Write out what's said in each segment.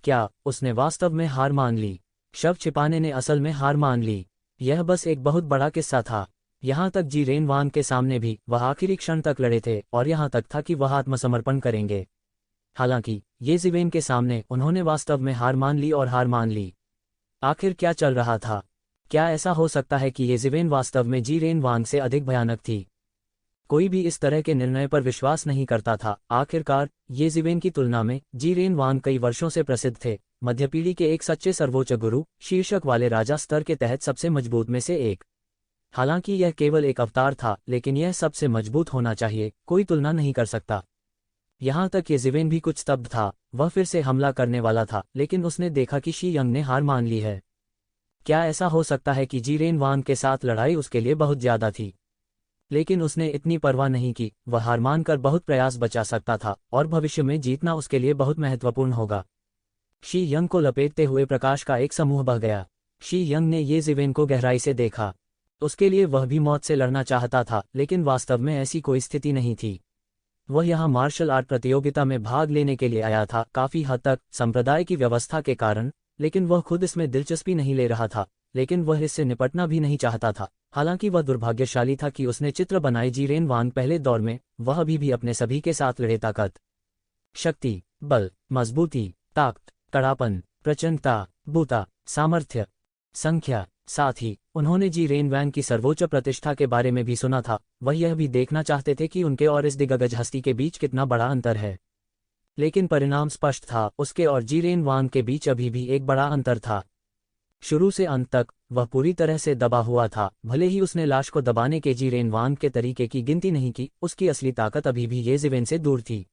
क्या उसने वास्तव में हार मान ली? शव छिपाने ने असल में हार मान ली। यह बस एक बहुत बड़ा किस्सा था। यहाँ तक जीरेन वांग के सामने भी वह आखिरी क्षण तक लड़े थे और यहाँ तक था कि वह आत्मसमर्पण करेंगे। हालांकि ये जिवेन के सामने उन्होंने वास्तव में हार मान ली और हार मान ली। आखिर क्या चल रहा था? क्या ऐसा हो सकता है कि ये जिवेन वास्तव में जीरेन वांग से अधिक भयानक थी? कोई भी इस तरह के निर्णय पर विश्वास नहीं करता था। आखिरकार ये जिवेन की तुलना में जीरेन वांग कई वर्षों से प्रसिद्ध थे, मध्य पीढ़ी के एक सच्चे सर्वोच्च गुरु शीर्षक वाले राजा स्तर के तहत सबसे मजबूत में से एक। हालांकि यह केवल एक अवतार था, लेकिन यह सबसे मजबूत होना चाहिए, कोई तुलना नहीं कर सकता। यहाँ तक ये जिवेन भी कुछ स्तब्ध था। वह फिर से हमला करने वाला था, लेकिन उसने देखा कि शी यंग ने हार मान ली है। क्या ऐसा हो सकता है कि जीरेन वांग के साथ लड़ाई उसके लिए बहुत ज्यादा थी? लेकिन उसने इतनी परवाह नहीं की। वह हार मानकर बहुत प्रयास बचा सकता था और भविष्य में जीतना उसके लिए बहुत महत्वपूर्ण होगा। शी यंग को लपेटते हुए प्रकाश का एक समूह बह गया। शी यंग ने ये जिवेन को गहराई से देखा। उसके लिए वह भी मौत से लड़ना चाहता था, लेकिन वास्तव में ऐसी कोई स्थिति नहीं थी। वह यहाँ मार्शल आर्ट प्रतियोगिता में भाग लेने के लिए आया था, काफी हद तक संप्रदाय की व्यवस्था के कारण, लेकिन वह खुद इसमें दिलचस्पी नहीं ले रहा था। लेकिन वह इससे निपटना भी नहीं चाहता था। हालांकि वह दुर्भाग्यशाली था कि उसने चित्र बनाए जीरेन वांग पहले दौर में, वह अभी भी अपने सभी के साथ लड़े। ताकत, शक्ति, बल, मजबूती, ताकत, कड़ापन, प्रचंडता, बूता, सामर्थ्य, संख्या। साथ ही उन्होंने जीरेन वांग की सर्वोच्च प्रतिष्ठा के बारे में भी सुना था। वह यह भी देखना चाहते थे कि उनके और इस दिग्गज हस्ती के बीच कितना बड़ा अंतर है। लेकिन परिणाम स्पष्ट था, उसके और जीरेन वांग के बीच अभी भी एक बड़ा अंतर था। शुरू से अंत तक वह पूरी तरह से दबा हुआ था। भले ही उसने लाश को दबाने के जीरेन वांग के तरीके की गिनती नहीं की, उसकी असली ताकत अभी भी ये जिवेन से दूर थी।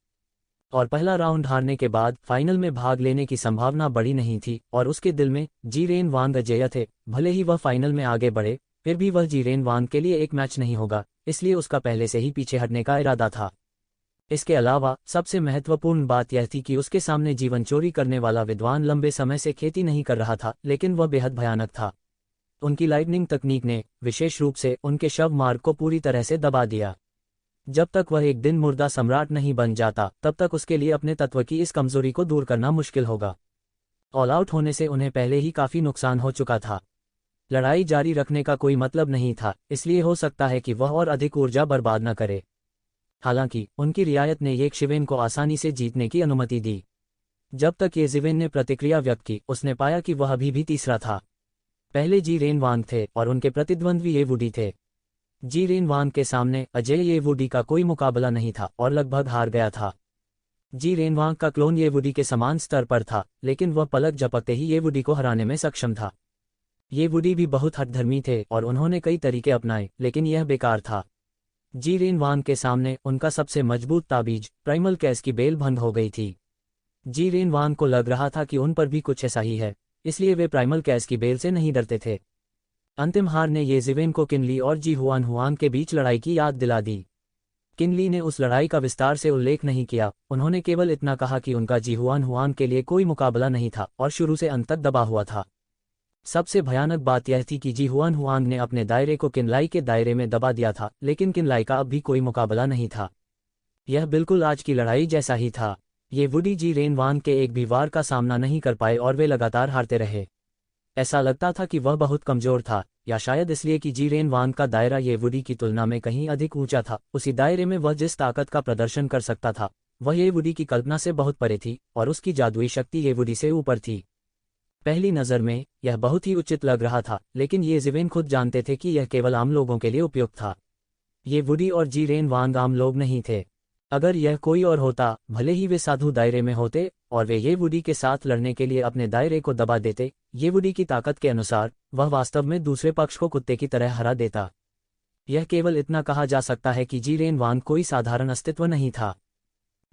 और पहला राउंड हारने के बाद फाइनल में भाग लेने की संभावना बड़ी नहीं थी, और उसके दिल में जीरेन वांग अजेय थे। भले ही वह फाइनल में आगे बढ़े, फिर भी वह जीरेन वांग के लिए एक मैच नहीं होगा, इसलिए उसका पहले से ही पीछे हटने का इरादा था। इसके अलावा सबसे महत्वपूर्ण बात यह थी कि उसके सामने जीवन चोरी करने वाला विद्वान लंबे समय से खेती नहीं कर रहा था, लेकिन वह बेहद भयानक था। उनकी लाइटनिंग तकनीक ने विशेष रूप से उनके शव मार्ग को पूरी तरह से दबा दिया। जब तक वह एक दिन मुर्दा सम्राट नहीं बन जाता, तब तक उसके लिए अपने तत्व की इस कमजोरी को दूर करना मुश्किल होगा। ऑल आउट होने से उन्हें पहले ही काफी नुकसान हो चुका था। लड़ाई जारी रखने का कोई मतलब नहीं था, इसलिए हो सकता है कि वह और अधिक ऊर्जा बर्बाद न करे। हालांकि उनकी रियायत ने ये जिवेन को आसानी से जीतने की अनुमति दी। जब तक ये जिवेन ने प्रतिक्रिया व्यक्त की, उसने पाया कि वह अभी भी तीसरा था। पहले जीरेन वांग थे और उनके प्रतिद्वंद्वी ये वुडी थे। जीरेन वांग के सामने अजय ये वुडी का कोई मुकाबला नहीं था और लगभग हार गया था। जीरेन वांग का क्लोन ये वुडी के समान स्तर पर था, लेकिन वह पलक झपकते ही ये वुडी को हराने में सक्षम था। ये वुडी भी बहुत हठधर्मी थे और उन्होंने कई तरीके अपनाए, लेकिन यह बेकार था। जीरेन वांग के सामने उनका सबसे मजबूत ताबीज प्राइमल कैस की बेल भंग हो गई थी। जीरेन वांग को लग रहा था कि उन पर भी कुछ ऐसा ही है, इसलिए वे प्राइमल कैस की बेल से नहीं डरते थे। अंतिम हार ने ये जिवेन को किनली और जी हुआन हुआंग के बीच लड़ाई की याद दिला दी। किनली ने उस लड़ाई का विस्तार से उल्लेख नहीं किया, उन्होंने केवल इतना कहा कि उनका जी हुआन हुआंग के लिए कोई मुकाबला नहीं था और शुरू से अंत तक दबा हुआ था। सबसे भयानक बात यह थी कि जी हुआन हुआंग ने अपने दायरे को किनलाई के दायरे में दबा दिया था, लेकिन किनलाई का अब भी कोई मुकाबला नहीं था। यह बिल्कुल आज की लड़ाई जैसा ही था। ये वुडी जीरेन वांग के एक भी वार का सामना नहीं कर पाए और वे लगातार हारते रहे। ऐसा लगता था कि वह बहुत कमजोर था, या शायद इसलिए कि जीरेन वांग का दायरा ये वुडी की तुलना में कहीं अधिक ऊंचा था। उसी दायरे में वह जिस ताकत का प्रदर्शन कर सकता था, वह ये वुडी की कल्पना से बहुत परे थी, और उसकी जादुई शक्ति ये वुडी से ऊपर थी। पहली नज़र में यह बहुत ही उचित लग रहा था, लेकिन ये जिवेन खुद जानते थे कि यह केवल आम लोगों के लिए उपयुक्त था। ये वुडी और जीरेन वांग आम लोग नहीं थे। अगर यह कोई और होता, भले ही वे साधु दायरे में होते और वे ये वुडी के साथ लड़ने के लिए अपने दायरे को दबा देते, ये वुडी की ताकत के अनुसार वह वास्तव में दूसरे पक्ष को कुत्ते की तरह हरा देता। यह केवल इतना कहा जा सकता है कि जीरेन वांग कोई साधारण अस्तित्व नहीं था।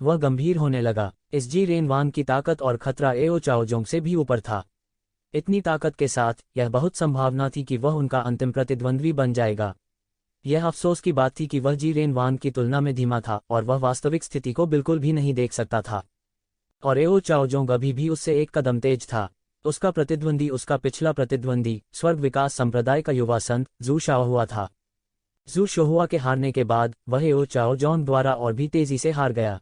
वह गंभीर होने लगा। इस जीरेन वांग की ताकत और खतरा एओ चाओजोंग से भी ऊपर था। इतनी ताकत के साथ यह बहुत संभावना थी कि वह उनका अंतिम प्रतिद्वंद्वी बन जाएगा। यह अफसोस की बात थी कि वह जीरेन वांग की तुलना में धीमा था और वह वास्तविक स्थिति को बिल्कुल भी नहीं देख सकता था। और एओ चाओजोंग अभी भी उससे एक कदम तेज था। उसका प्रतिद्वंदी, उसका पिछला प्रतिद्वंदी, स्वर्ग विकास संप्रदाय का युवा संत जू शाओहुआ था। जू शाओहुआ के हारने के बाद वह एओ चाओजोंग द्वारा और भी तेजी से हार गया।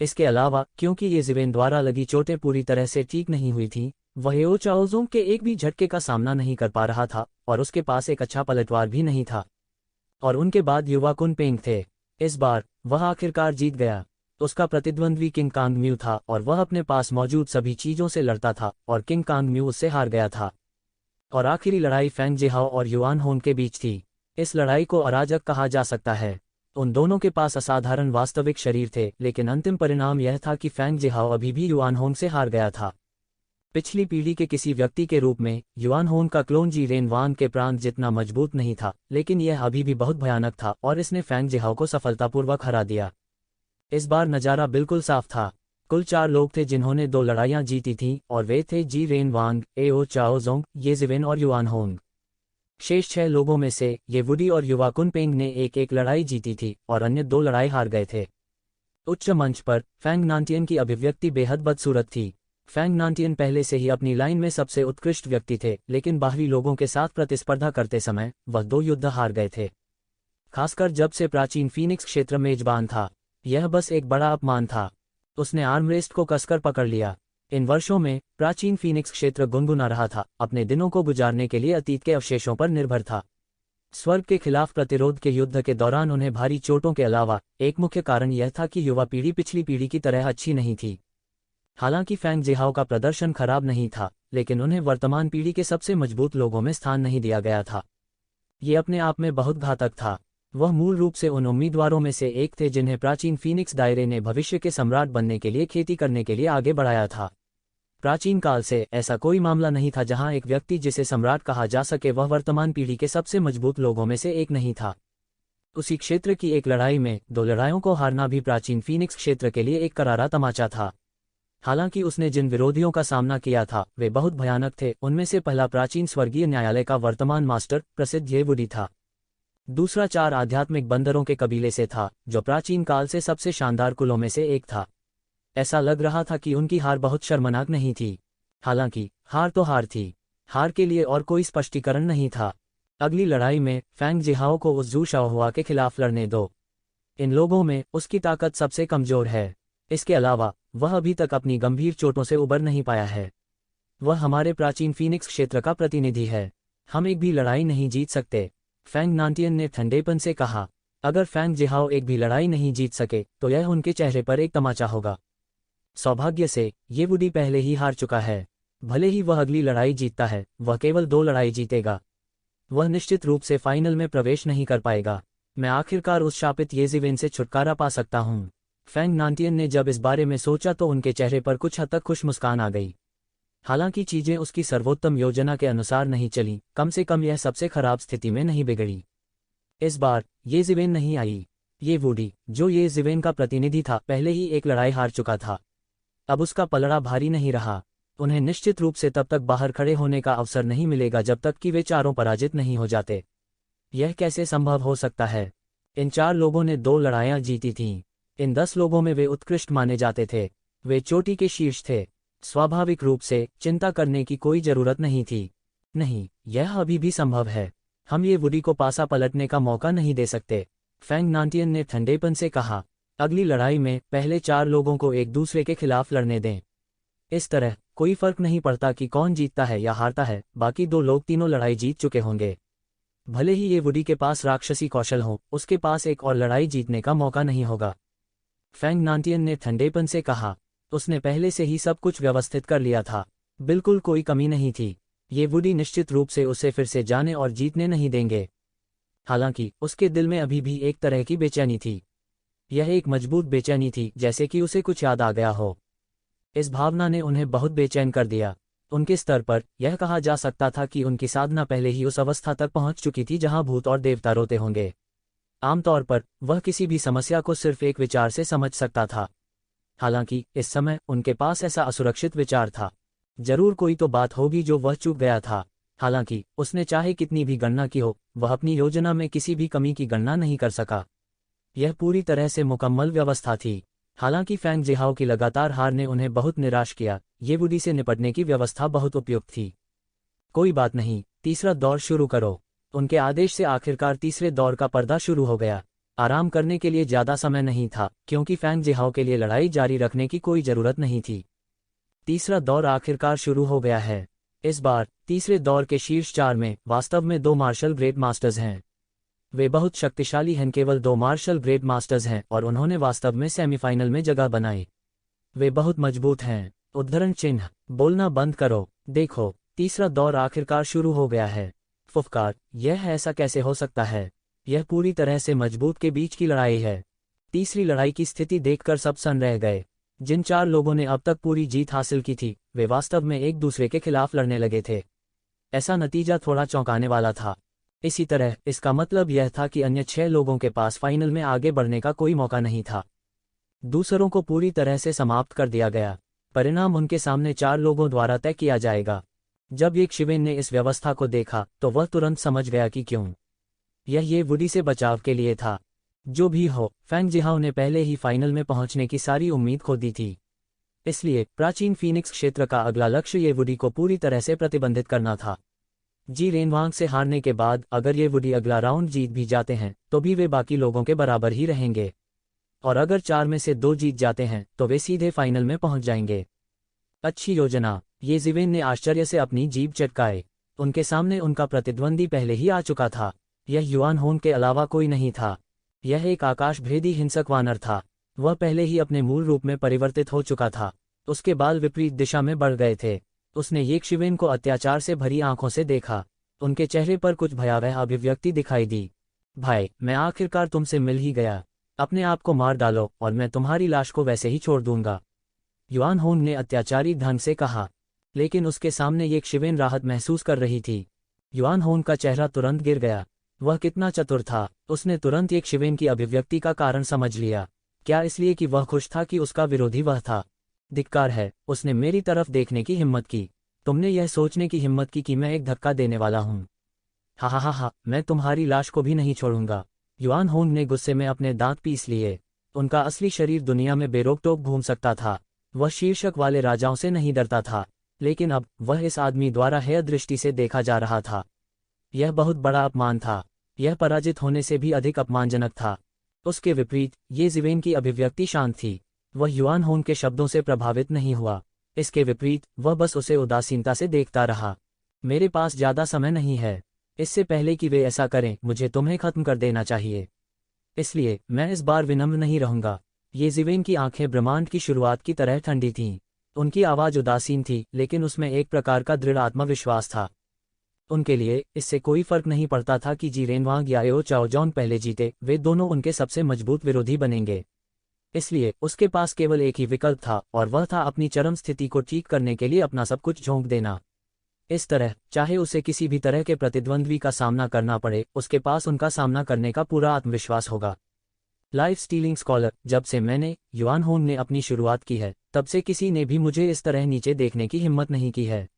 इसके अलावा क्योंकि ये ज़िवेन द्वारा लगी चोटें पूरी तरह से ठीक नहीं हुई थी, वह येओ चाओज़ोंग के एक भी झटके का सामना नहीं कर पा रहा था और उसके पास एक अच्छा पलटवार भी नहीं था। और उनके बाद युवा कुन पेंग थे। इस बार वह आखिरकार जीत गया। उसका प्रतिद्वंद्वी किंग कांग म्यू था और वह अपने पास मौजूद सभी चीज़ों से लड़ता था और किंग कांग म्यू उससे हार गया था। और आखिरी लड़ाई फेंग जिहाओ और युआन होंग के बीच थी। इस लड़ाई को अराजक कहा जा सकता है। उन दोनों के पास असाधारण वास्तविक शरीर थे, लेकिन अंतिम परिणाम यह था कि फेंग जिहाओ अभी भी युआन होंग से हार गया था। पिछली पीढ़ी के किसी व्यक्ति के रूप में युआन होंग का क्लोन जी रेन वांग के प्रांत जितना मजबूत नहीं था, लेकिन यह अभी भी बहुत भयानक था और इसने फेंग जिहाओ को सफलतापूर्वक हरा दिया। इस बार नज़ारा बिल्कुल साफ था। कुल 4 लोग थे जिन्होंने 2 लड़ाइयां जीती थीं और वे थे जी रेन वांग, एओ चाओज़ोंग, ये ज़िवेन और युआन होंग। शेष 6 लोगों में से ये वुडी और युवा कुन पेंग ने एक लड़ाई जीती थी और अन्य 2 लड़ाई हार गए थे। उच्च मंच पर फैंग नांटियन की अभिव्यक्ति बेहद बदसूरत थी। फैंग नांटियन पहले से ही अपनी लाइन में सबसे उत्कृष्ट व्यक्ति थे, लेकिन बाहरी लोगों के साथ प्रतिस्पर्धा करते समय वह 2 युद्ध हार गए थे। खासकर जब से प्राचीन फीनिक्स क्षेत्र मेजबान था, यह बस एक बड़ा अपमान था। उसने आर्मरेस्ट को कसकर पकड़ लिया। इन वर्षों में प्राचीन फीनिक्स क्षेत्र गुनगुना रहा था, अपने दिनों को गुजारने के लिए अतीत के अवशेषों पर निर्भर था। स्वर्ग के खिलाफ प्रतिरोध के युद्ध के दौरान उन्हें भारी चोटों के अलावा एक मुख्य कारण यह था कि युवा पीढ़ी पिछली पीढ़ी की तरह अच्छी नहीं थी। हालांकि फैंग जिहाओ का प्रदर्शन खराब नहीं था, लेकिन उन्हें वर्तमान पीढ़ी के सबसे मजबूत लोगों में स्थान नहीं दिया गया था। ये अपने आप में बहुत घातक था। वह मूल रूप से उन उम्मीदवारों में से एक थे जिन्हें प्राचीन फीनिक्स दायरे ने भविष्य के सम्राट बनने के लिए खेती करने के लिए आगे बढ़ाया था। प्राचीन काल से ऐसा कोई मामला नहीं था जहां एक व्यक्ति जिसे सम्राट कहा जा सके वह वर्तमान पीढ़ी के सबसे मजबूत लोगों में से एक नहीं था। उसी क्षेत्र की एक लड़ाई में 2 लड़ाइयों को हारना भी प्राचीन फीनिक्स क्षेत्र के लिए एक करारा तमाचा था। हालांकि उसने जिन विरोधियों का सामना किया था वे बहुत भयानक थे। उनमें से पहला प्राचीन स्वर्गीय न्यायालय का वर्तमान मास्टर प्रसिद्ध ये वुडी था। दूसरा 4 आध्यात्मिक बंदरों के कबीले से था, जो प्राचीन काल से सबसे शानदार कुलों में से एक था। ऐसा लग रहा था कि उनकी हार बहुत शर्मनाक नहीं थी। हालांकि हार तो हार थी। हार के लिए और कोई स्पष्टीकरण नहीं था। अगली लड़ाई में फैंग जिहाओ को उस जू शाओहुआ के खिलाफ लड़ने दो। इन लोगों में उसकी ताकत सबसे कमजोर है। इसके अलावा वह अभी तक अपनी गंभीर चोटों से उबर नहीं पाया है। वह हमारे प्राचीन फीनिक्स क्षेत्र का प्रतिनिधि है। हम एक भी लड़ाई नहीं जीत सकते, फैंग नांटियन ने ठंडेपन से कहा। अगर फैंग जिहाओ एक भी लड़ाई नहीं जीत सके तो यह उनके चेहरे पर एक तमाचा होगा। सौभाग्य से ये वुडी पहले ही हार चुका है। भले ही वह अगली लड़ाई जीतता है, वह केवल 2 लड़ाई जीतेगा। वह निश्चित रूप से फाइनल में प्रवेश नहीं कर पाएगा। मैं आखिरकार उस शापित ये ज़िवेन से छुटकारा पा सकता हूँ। फैंग नांटियन ने जब इस बारे में सोचा तो उनके चेहरे पर कुछ हद तक खुश मुस्कान आ गई। हालांकि चीजें उसकी सर्वोत्तम योजना के अनुसार नहीं चली, कम से कम यह सबसे खराब स्थिति में नहीं बिगड़ी। इस बार ये ज़िवेन नहीं आई। ये वुडी, जो ये ज़िवेन का प्रतिनिधि था, पहले ही एक लड़ाई हार चुका था। अब उसका पलड़ा भारी नहीं रहा। उन्हें निश्चित रूप से तब तक बाहर खड़े होने का अवसर नहीं मिलेगा जब तक कि वे चारों पराजित नहीं हो जाते। यह कैसे संभव हो सकता है? इन 4 लोगों ने 2 लड़ाइयां जीती थीं। इन 10 लोगों में वे उत्कृष्ट माने जाते थे। वे चोटी के शीर्ष थे। स्वाभाविक रूप से चिंता करने की कोई जरूरत नहीं थी। नहीं, यह अभी भी संभव है। हम ये वुडी को पासा पलटने का मौका नहीं दे सकते, फैंग नांटियन ने ठंडेपन से कहा। अगली लड़ाई में पहले 4 लोगों को एक दूसरे के खिलाफ लड़ने दें। इस तरह कोई फर्क नहीं पड़ता कि कौन जीतता है या हारता है, बाकी 2 लोग तीनों लड़ाई जीत चुके होंगे। भले ही ये वुडी के पास राक्षसी कौशल हो, उसके पास एक और लड़ाई जीतने का मौका नहीं होगा, फैंग नांटियन ने ठंडेपन से कहा। उसने पहले से ही सब कुछ व्यवस्थित कर लिया था। बिल्कुल कोई कमी नहीं थी। ये वुडी निश्चित रूप से उसे फिर से जाने और जीतने नहीं देंगे। हालांकि उसके दिल में अभी भी एक तरह की बेचैनी थी। यह एक मजबूत बेचैनी थी, जैसे कि उसे कुछ याद आ गया हो। इस भावना ने उन्हें बहुत बेचैन कर दिया। उनके स्तर पर यह कहा जा सकता था कि उनकी साधना पहले ही उस अवस्था तक पहुंच चुकी थी जहां भूत और देवता रोते होंगे। आमतौर पर वह किसी भी समस्या को सिर्फ एक विचार से समझ सकता था। हालांकि इस समय उनके पास ऐसा असुरक्षित विचार था। जरूर कोई तो बात होगी जो वह चूक गया था। हालांकि उसने चाहे कितनी भी गणना की हो, वह अपनी योजना में किसी भी कमी की गणना नहीं कर सका। यह पूरी तरह से मुकम्मल व्यवस्था थी। हालांकि फैंग जिहाओ की लगातार हार ने उन्हें बहुत निराश किया। ये वुडी से निपटने की व्यवस्था बहुत उपयुक्त थी। कोई बात नहीं, तीसरा दौर शुरू करो। उनके आदेश से आखिरकार तीसरे दौर का पर्दा शुरू हो गया। आराम करने के लिए ज्यादा समय नहीं था, क्योंकि फैंग जिहाओ के लिए लड़ाई जारी रखने की कोई जरूरत नहीं थी। तीसरा दौर आखिरकार शुरू हो गया है। इस बार तीसरे दौर के शीर्ष 4 में वास्तव में 2 मार्शल ग्रेट मास्टर्स हैं। वे बहुत शक्तिशाली हैं, केवल 2 मार्शल ग्रेट मास्टर्स हैं, और उन्होंने वास्तव में सेमीफाइनल में जगह बनाई। वे बहुत मजबूत हैं। उद्धरण चिन्ह। बोलना बंद करो। देखो, तीसरा दौर आखिरकार शुरू हो गया है। फुफकार, यह ऐसा कैसे हो सकता है? यह पूरी तरह से मजबूत के बीच की लड़ाई है। तीसरी लड़ाई की स्थिति देखकर सब सन रह गए। जिन 4 लोगों ने अब तक पूरी जीत हासिल की थी, वे वास्तव में एक दूसरे के खिलाफ लड़ने लगे थे। ऐसा नतीजा थोड़ा चौंकाने वाला था। इसी तरह इसका मतलब यह था कि अन्य 6 लोगों के पास फाइनल में आगे बढ़ने का कोई मौका नहीं था। दूसरों को पूरी तरह से समाप्त कर दिया गया। परिणाम उनके सामने 4 लोगों द्वारा तय किया जाएगा। जब ये शिवेन ने इस व्यवस्था को देखा तो वह तुरंत समझ गया कि क्यों। यह ये वुडी से बचाव के लिए था। जो भी हो, फैंग जिहाओ ने पहले ही फाइनल में पहुंचने की सारी उम्मीद खो दी थी। इसलिए प्राचीन फीनिक्स क्षेत्र का अगला लक्ष्य ये वुडी को पूरी तरह से प्रतिबंधित करना था। जी रेनवांग से हारने के बाद अगर ये वुडी अगला राउंड जीत भी जाते हैं तो भी वे बाकी लोगों के बराबर ही रहेंगे, और अगर 4 में से 2 जीत जाते हैं तो वे सीधे फाइनल में पहुंच जाएंगे। अच्छी योजना। ये जिवेन ने आश्चर्य से अपनी जीभ चटकाए। उनके सामने उनका प्रतिद्वंदी पहले ही आ चुका था। यह युआन होन के अलावा कोई नहीं था। यह एक आकाशभेदी हिंसक वानर था। वह पहले ही अपने मूल रूप में परिवर्तित हो चुका था। उसके बाल विपरीत दिशा में बढ़ गए थे। उसने ये शिवेन को अत्याचार से भरी आंखों से देखा। उनके चेहरे पर कुछ भयावह अभिव्यक्ति दिखाई दी। भाई, मैं आखिरकार तुमसे मिल ही गया। अपने आप को मार डालो और मैं तुम्हारी लाश को वैसे ही छोड़ दूंगा, युआन होन ने अत्याचारी ढंग से कहा। लेकिन उसके सामने ये शिवेन राहत महसूस कर रही थी। युआन होन का चेहरा तुरंत गिर गया। वह कितना चतुर था। उसने तुरंत एक शिवेन की अभिव्यक्ति का कारण समझ लिया। क्या इसलिए कि वह खुश था कि उसका विरोधी वह था? धिक्कार है, उसने मेरी तरफ देखने की हिम्मत की। तुमने यह सोचने की हिम्मत की कि मैं एक धक्का देने वाला हूँ। हा हा हा हा, मैं तुम्हारी लाश को भी नहीं छोड़ूंगा। युआन होन ने गुस्से में अपने दांत पीस लिए। उनका असली शरीर दुनिया में बेरोक-टोक घूम सकता था। वह शीर्षक वाले राजाओं से नहीं डरता था, लेकिन अब वह इस आदमी द्वारा हेय दृष्टि से देखा जा रहा था। यह बहुत बड़ा अपमान था। यह पराजित होने से भी अधिक अपमानजनक था। उसके विपरीत ये जिवेन की अभिव्यक्ति शांत थी। वह युआन होन के शब्दों से प्रभावित नहीं हुआ। इसके विपरीत वह बस उसे उदासीनता से देखता रहा। मेरे पास ज्यादा समय नहीं है। इससे पहले कि वे ऐसा करें, मुझे तुम्हें खत्म कर देना चाहिए। इसलिए मैं इस बार विनम्र नहीं रहूंगा। ये जिवेन की आंखें ब्रह्मांड की शुरुआत की तरह ठंडी थीं। उनकी आवाज उदासीन थी, लेकिन उसमें एक प्रकार का दृढ़ आत्मविश्वास था। उनके लिए इससे कोई फर्क नहीं पड़ता था कि जी रेनवांग या एओ चाओजॉन पहले जीते, वे दोनों उनके सबसे मजबूत विरोधी बनेंगे। इसलिए उसके पास केवल एक ही विकल्प था, और वह था अपनी चरम स्थिति को ठीक करने के लिए अपना सब कुछ झोंक देना। इस तरह चाहे उसे किसी भी तरह के प्रतिद्वंद्वी का सामना करना पड़े, उसके पास उनका सामना करने का पूरा आत्मविश्वास होगा। लाइफ स्टीलिंग स्कॉलर, जब से मैंने युआन होन ने अपनी शुरुआत की है, तब से किसी ने भी मुझे इस तरह नीचे देखने की हिम्मत नहीं की है।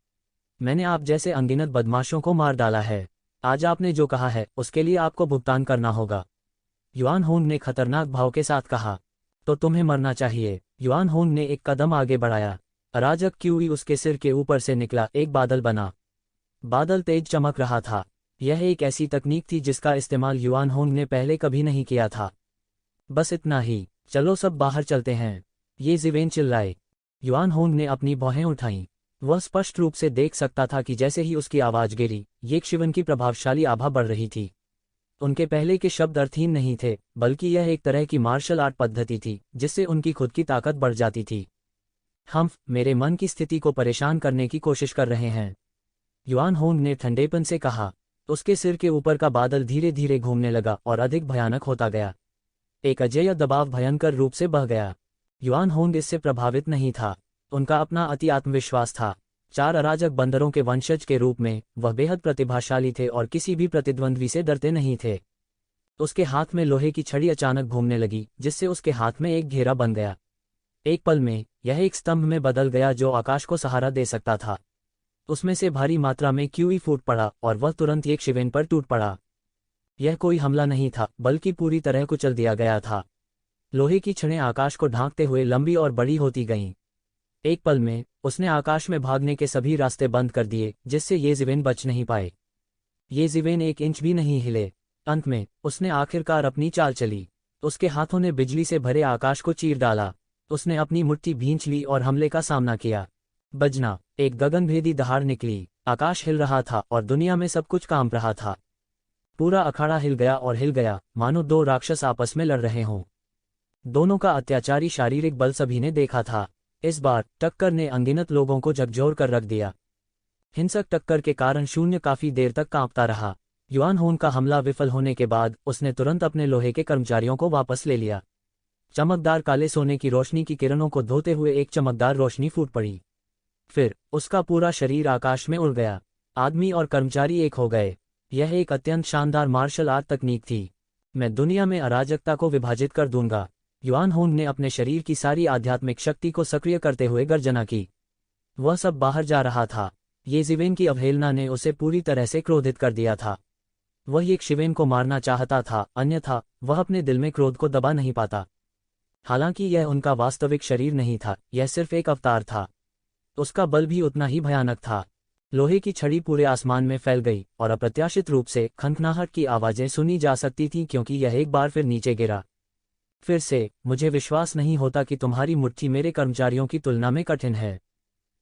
मैंने आप जैसे अनगिनत बदमाशों को मार डाला है। आज आपने जो कहा है उसके लिए आपको भुगतान करना होगा, युआन होन ने खतरनाक भाव के साथ कहा। तो तुम्हें मरना चाहिए। युआन होन ने एक कदम आगे बढ़ाया। अराजक क्यूई उसके सिर के ऊपर से निकला एक बादल बना। बादल तेज चमक रहा था। यह एक ऐसी तकनीक थी जिसका इस्तेमाल युआन होन ने पहले कभी नहीं किया था। बस इतना ही। चलो सब बाहर चलते हैं, ये जिवेन चिल्लाए। युआन होन ने अपनी भौहें उठाईं। वह स्पष्ट रूप से देख सकता था कि जैसे ही उसकी आवाज गिरी, ये शिवन की प्रभावशाली आभा बढ़ रही थी। उनके पहले के शब्द अर्थहीन नहीं थे, बल्कि यह एक तरह की मार्शल आर्ट पद्धति थी जिससे उनकी खुद की ताकत बढ़ जाती थी। हम मेरे मन की स्थिति को परेशान करने की कोशिश कर रहे हैं, युआन होन ने ठंडेपन से कहा। उसके सिर के ऊपर का बादल धीरे धीरे घूमने लगा और अधिक भयानक होता गया। एक अजेय दबाव भयंकर रूप से बह गया। युआन होन इससे प्रभावित नहीं था। उनका अपना अति आत्मविश्वास था। 4 अराजक बंदरों के वंशज के रूप में वह बेहद प्रतिभाशाली थे और किसी भी प्रतिद्वंद्वी से डरते नहीं थे। उसके हाथ में लोहे की छड़ी अचानक घूमने लगी, जिससे उसके हाथ में एक घेरा बन गया। एक पल में यह एक स्तंभ में बदल गया जो आकाश को सहारा दे सकता था। उसमें से भारी मात्रा में क्यूई फूट पड़ा और वह तुरंत एक शिवेन पर टूट पड़ा। यह कोई हमला नहीं था, बल्कि पूरी तरह कुचल दिया गया था। लोहे की छड़ें आकाश को ढांकते हुए लंबी और बड़ी होती गईं। एक पल में उसने आकाश में भागने के सभी रास्ते बंद कर दिए, जिससे ये जिवेन बच नहीं पाए। ये जिवेन 1 इंच भी नहीं हिले। अंत में उसने आखिरकार अपनी चाल चली। उसके हाथों ने बिजली से भरे आकाश को चीर डाला। उसने अपनी मुट्ठी भींच ली और हमले का सामना किया। बजना, एक गगनभेदी दहाड़ निकली। आकाश हिल रहा था और दुनिया में सब कुछ कांप रहा था। पूरा अखाड़ा हिल गया और हिल गया, मानो दो राक्षस आपस में लड़ रहे हों। दोनों का अत्याचारी शारीरिक बल सभी ने देखा था। इस बार टक्कर ने अनगिनत लोगों को झकझोर कर रख दिया। हिंसक टक्कर के कारण शून्य काफी देर तक कांपता रहा। युआन होन का हमला विफल होने के बाद उसने तुरंत अपने लोहे के कर्मचारियों को वापस ले लिया। चमकदार काले सोने की रोशनी की किरणों को धोते हुए एक चमकदार रोशनी फूट पड़ी। फिर उसका पूरा शरीर आकाश में उड़ गया। आदमी और कर्मचारी एक हो गए। यह एक अत्यंत शानदार मार्शल आर्ट तकनीक थी। मैं दुनिया में अराजकता को विभाजित कर दूंगा। युआन होन ने अपने शरीर की सारी आध्यात्मिक शक्ति को सक्रिय करते हुए गर्जना की। वह सब बाहर जा रहा था। ये जिवेन की अवहेलना ने उसे पूरी तरह से क्रोधित कर दिया था। वह एक शिवेन को मारना चाहता था, अन्यथा वह अपने दिल में क्रोध को दबा नहीं पाता। हालांकि यह उनका वास्तविक शरीर नहीं था, यह सिर्फ एक अवतार था। उसका बल भी उतना ही भयानक था। लोहे की छड़ी पूरे आसमान में फैल गई और अप्रत्याशित रूप से खनखनाहट की आवाजें सुनी जा सकती थीं क्योंकि यह एक बार फिर नीचे गिरा। फिर से, मुझे विश्वास नहीं होता कि तुम्हारी मुट्ठी मेरे कर्मचारियों की तुलना में कठिन है।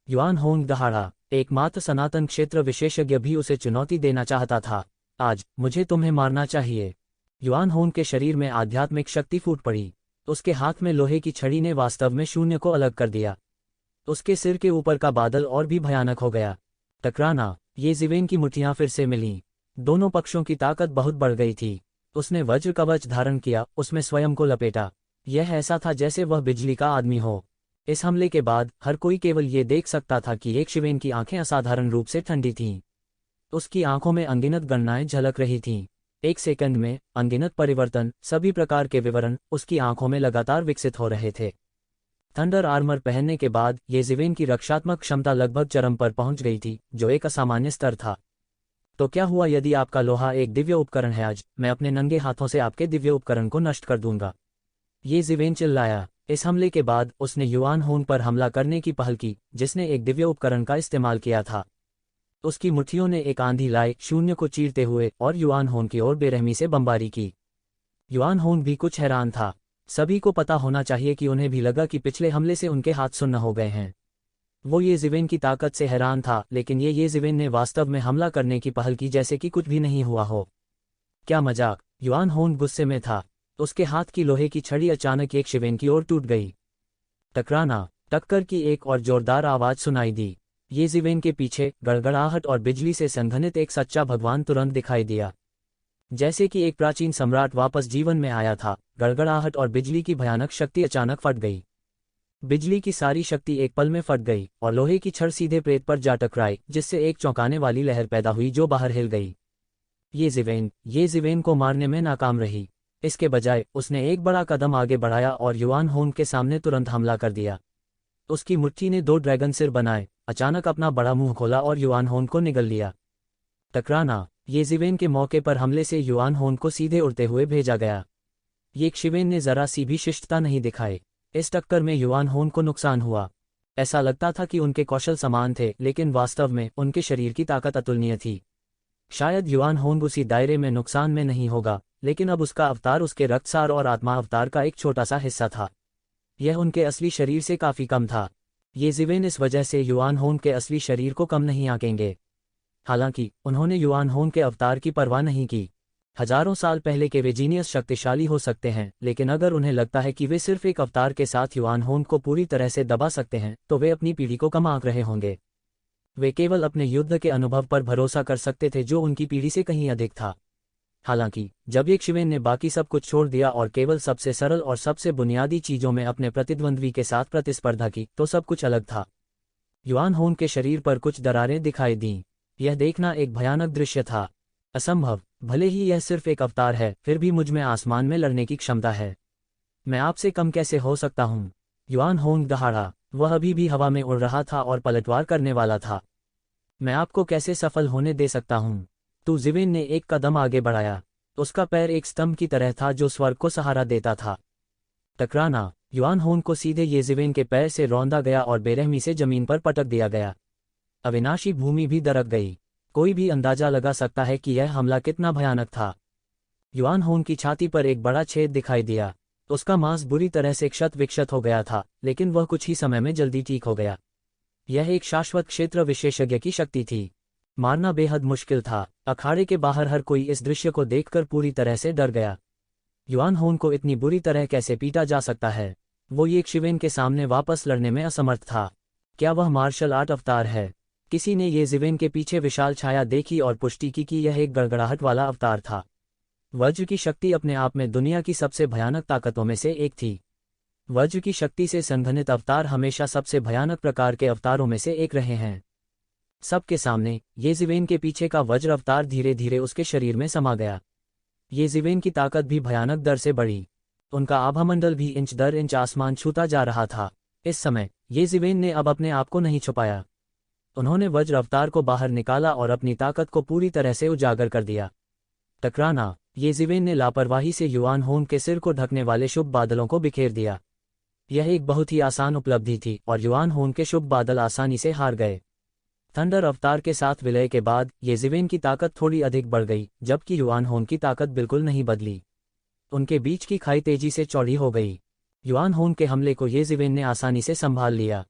युआन होंग दहाड़ा। एकमात्र सनातन क्षेत्र विशेषज्ञ भी उसे चुनौती देना चाहता था। आज मुझे तुम्हें मारना चाहिए। युआन होंग के शरीर में आध्यात्मिक शक्ति फूट पड़ी। उसके हाथ में लोहे की छड़ी ने वास्तव में शून्य को अलग कर दिया। उसके सिर के ऊपर का बादल और भी भयानक हो गया। टकराना। ये जिवेन की मुट्ठियां फिर से मिलीं। दोनों पक्षों की ताकत बहुत बढ़ गई थी। उसने वज्र कवच धारण किया, उसमें स्वयं को लपेटा। यह ऐसा था जैसे वह बिजली का आदमी हो। इस हमले के बाद हर कोई केवल ये देख सकता था कि एक शिवेन की आंखें असाधारण रूप से ठंडी थीं। उसकी आंखों में अनगिनत गणनाएं झलक रही थीं। एक सेकंड में अनगिनत परिवर्तन, सभी प्रकार के विवरण उसकी आंखों में लगातार विकसित हो रहे थे। थंडर आर्मर पहनने के बाद ये जिवेन की रक्षात्मक क्षमता लगभग चरम पर पहुंच गई थी, जो एक असामान्य स्तर था। तो क्या हुआ यदि आपका लोहा एक दिव्य उपकरण है? आज मैं अपने नंगे हाथों से आपके दिव्य उपकरण को नष्ट कर दूंगा। ये जिवेन चिल्लाया। इस हमले के बाद उसने युआन होन पर हमला करने की पहल की, जिसने एक दिव्य उपकरण का इस्तेमाल किया था। उसकी मुट्ठियों ने एक आंधी लाई, शून्य को चीरते हुए, और युआन होन की ओर बेरहमी से बमबारी की। युआन होन भी कुछ हैरान था। सभी को पता होना चाहिए कि उन्हें भी लगा कि पिछले हमले से उनके हाथ सुन्न हो गए हैं। वो ये जिवेन की ताकत से हैरान था, लेकिन ये जिवेन ने वास्तव में हमला करने की पहल की जैसे कि कुछ भी नहीं हुआ हो। क्या मजाक! युआन होन गुस्से में था। उसके हाथ की लोहे की छड़ी अचानक एक शिवेन की ओर टूट गई। टकराना। टक्कर की एक और जोरदार आवाज सुनाई दी। ये जिवेन के पीछे गड़गड़ाहट और बिजली से संघनित एक सच्चा भगवान तुरंत दिखाई दिया। जैसे कि एक प्राचीन सम्राट वापस जीवन में आया था। गड़गड़ाहट और बिजली की भयानक शक्ति अचानक फट गई। बिजली की सारी शक्ति एक पल में फट गई और लोहे की छड़ सीधे प्रेत पर जा टकराई, जिससे एक चौंकाने वाली लहर पैदा हुई जो बाहर हिल गई। ये जिवेन को मारने में नाकाम रही। इसके बजाय उसने एक बड़ा कदम आगे बढ़ाया और युआन होन के सामने तुरंत हमला कर दिया। उसकी मुट्ठी ने दो ड्रैगन सिर बनाए, अचानक अपना बड़ा मुंह खोला और युआन होन को निगल लिया। टकराना। ये जिवेन के मौके पर हमले से युआन होन को सीधे उड़ते हुए भेजा गया। ये शिवेन ने जरा सी भी शिष्टता नहीं दिखाई। इस टक्कर में युआन होन को नुकसान हुआ। ऐसा लगता था कि उनके कौशल समान थे, लेकिन वास्तव में उनके शरीर की ताकत अतुलनीय थी। शायद युआन होन उसी दायरे में नुकसान में नहीं होगा, लेकिन अब उसका अवतार उसके रक्तसार और आत्मा अवतार का एक छोटा सा हिस्सा था। यह उनके असली शरीर से काफी कम था। ये जिवेन इस वजह से युआन होन के असली शरीर को कम नहीं आंकेंगे। हालांकि उन्होंने युआन होन के अवतार की परवाह नहीं की। हजारों साल पहले के वे जीनियस शक्तिशाली हो सकते हैं, लेकिन अगर उन्हें लगता है कि वे सिर्फ एक अवतार के साथ युआन होन को पूरी तरह से दबा सकते हैं, तो वे अपनी पीढ़ी को कम आंक रहे होंगे। वे केवल अपने युद्ध के अनुभव पर भरोसा कर सकते थे, जो उनकी पीढ़ी से कहीं अधिक था। हालांकि जब एक शिवेन ने बाकी सब कुछ छोड़ दिया और केवल सबसे सरल और सबसे बुनियादी चीजों में अपने प्रतिद्वंद्वी के साथ प्रतिस्पर्धा की, तो सब कुछ अलग था। युआन होन के शरीर पर कुछ दरारें दिखाई दीं। यह देखना एक भयानक दृश्य था। असंभव! भले ही यह सिर्फ एक अवतार है, फिर भी मुझ में आसमान में लड़ने की क्षमता है। मैं आपसे कम कैसे हो सकता हूँ? युआन होंग दहाड़ा। वह अभी भी हवा में उड़ रहा था और पलटवार करने वाला था। मैं आपको कैसे सफल होने दे सकता हूँ? तो जिवेन ने एक कदम आगे बढ़ाया। उसका पैर एक स्तंभ की तरह था जो स्वर्ग को सहारा देता था। टकराना। युआन होन को सीधे ये जिवेन के पैर से रौंदा गया और बेरहमी से जमीन पर पटक दिया गया। अविनाशी भूमि भी दरक गई। कोई भी अंदाजा लगा सकता है कि यह हमला कितना भयानक था। युआन होन की छाती पर एक बड़ा छेद दिखाई दिया। उसका मांस बुरी तरह से क्षत विक्षत हो गया था, लेकिन वह कुछ ही समय में जल्दी ठीक हो गया। यह एक शाश्वत क्षेत्र विशेषज्ञ की शक्ति थी। मारना बेहद मुश्किल था। अखाड़े के बाहर हर कोई इस दृश्य को देखकर पूरी तरह से डर गया। युआन होन को इतनी बुरी तरह कैसे पीटा जा सकता है? वो ये शिवेन के सामने वापस लड़ने में असमर्थ था। क्या वह मार्शल आर्ट अवतार है? किसी ने ये जिवेन के पीछे विशाल छाया देखी और पुष्टि की कि यह एक गड़गड़ाहट वाला अवतार था। वज्र की शक्ति अपने आप में दुनिया की सबसे भयानक ताकतों में से एक थी। वज्र की शक्ति से संघनित अवतार हमेशा सबसे भयानक प्रकार के अवतारों में से एक रहे हैं। सबके सामने ये जिवेन के पीछे का वज्र अवतार धीरे धीरे उसके शरीर में समा गया। ये जिवेन की ताकत भी भयानक दर से बढ़ी। उनका आभामंडल भी इंच दर इंच आसमान छूता जा रहा था। इस समय ये जिवेन ने अब अपने आप को नहीं छुपाया। उन्होंने वज्र अवतार को बाहर निकाला और अपनी ताकत को पूरी तरह से उजागर कर दिया। टकराना। ये जिवेन ने लापरवाही से युआन होन के सिर को ढकने वाले शुभ बादलों को बिखेर दिया। यह एक बहुत ही आसान उपलब्धि थी और युआन होन के शुभ बादल आसानी से हार गए। थंडर अवतार के साथ विलय के बाद ये जिवेन की ताकत थोड़ी अधिक बढ़ गई, जबकि युआन होन की ताकत बिल्कुल नहीं बदली। उनके बीच की खाई तेजी से चौड़ी हो गई। युआन होन के हमले को ये जिवेन ने आसानी से संभाल लिया।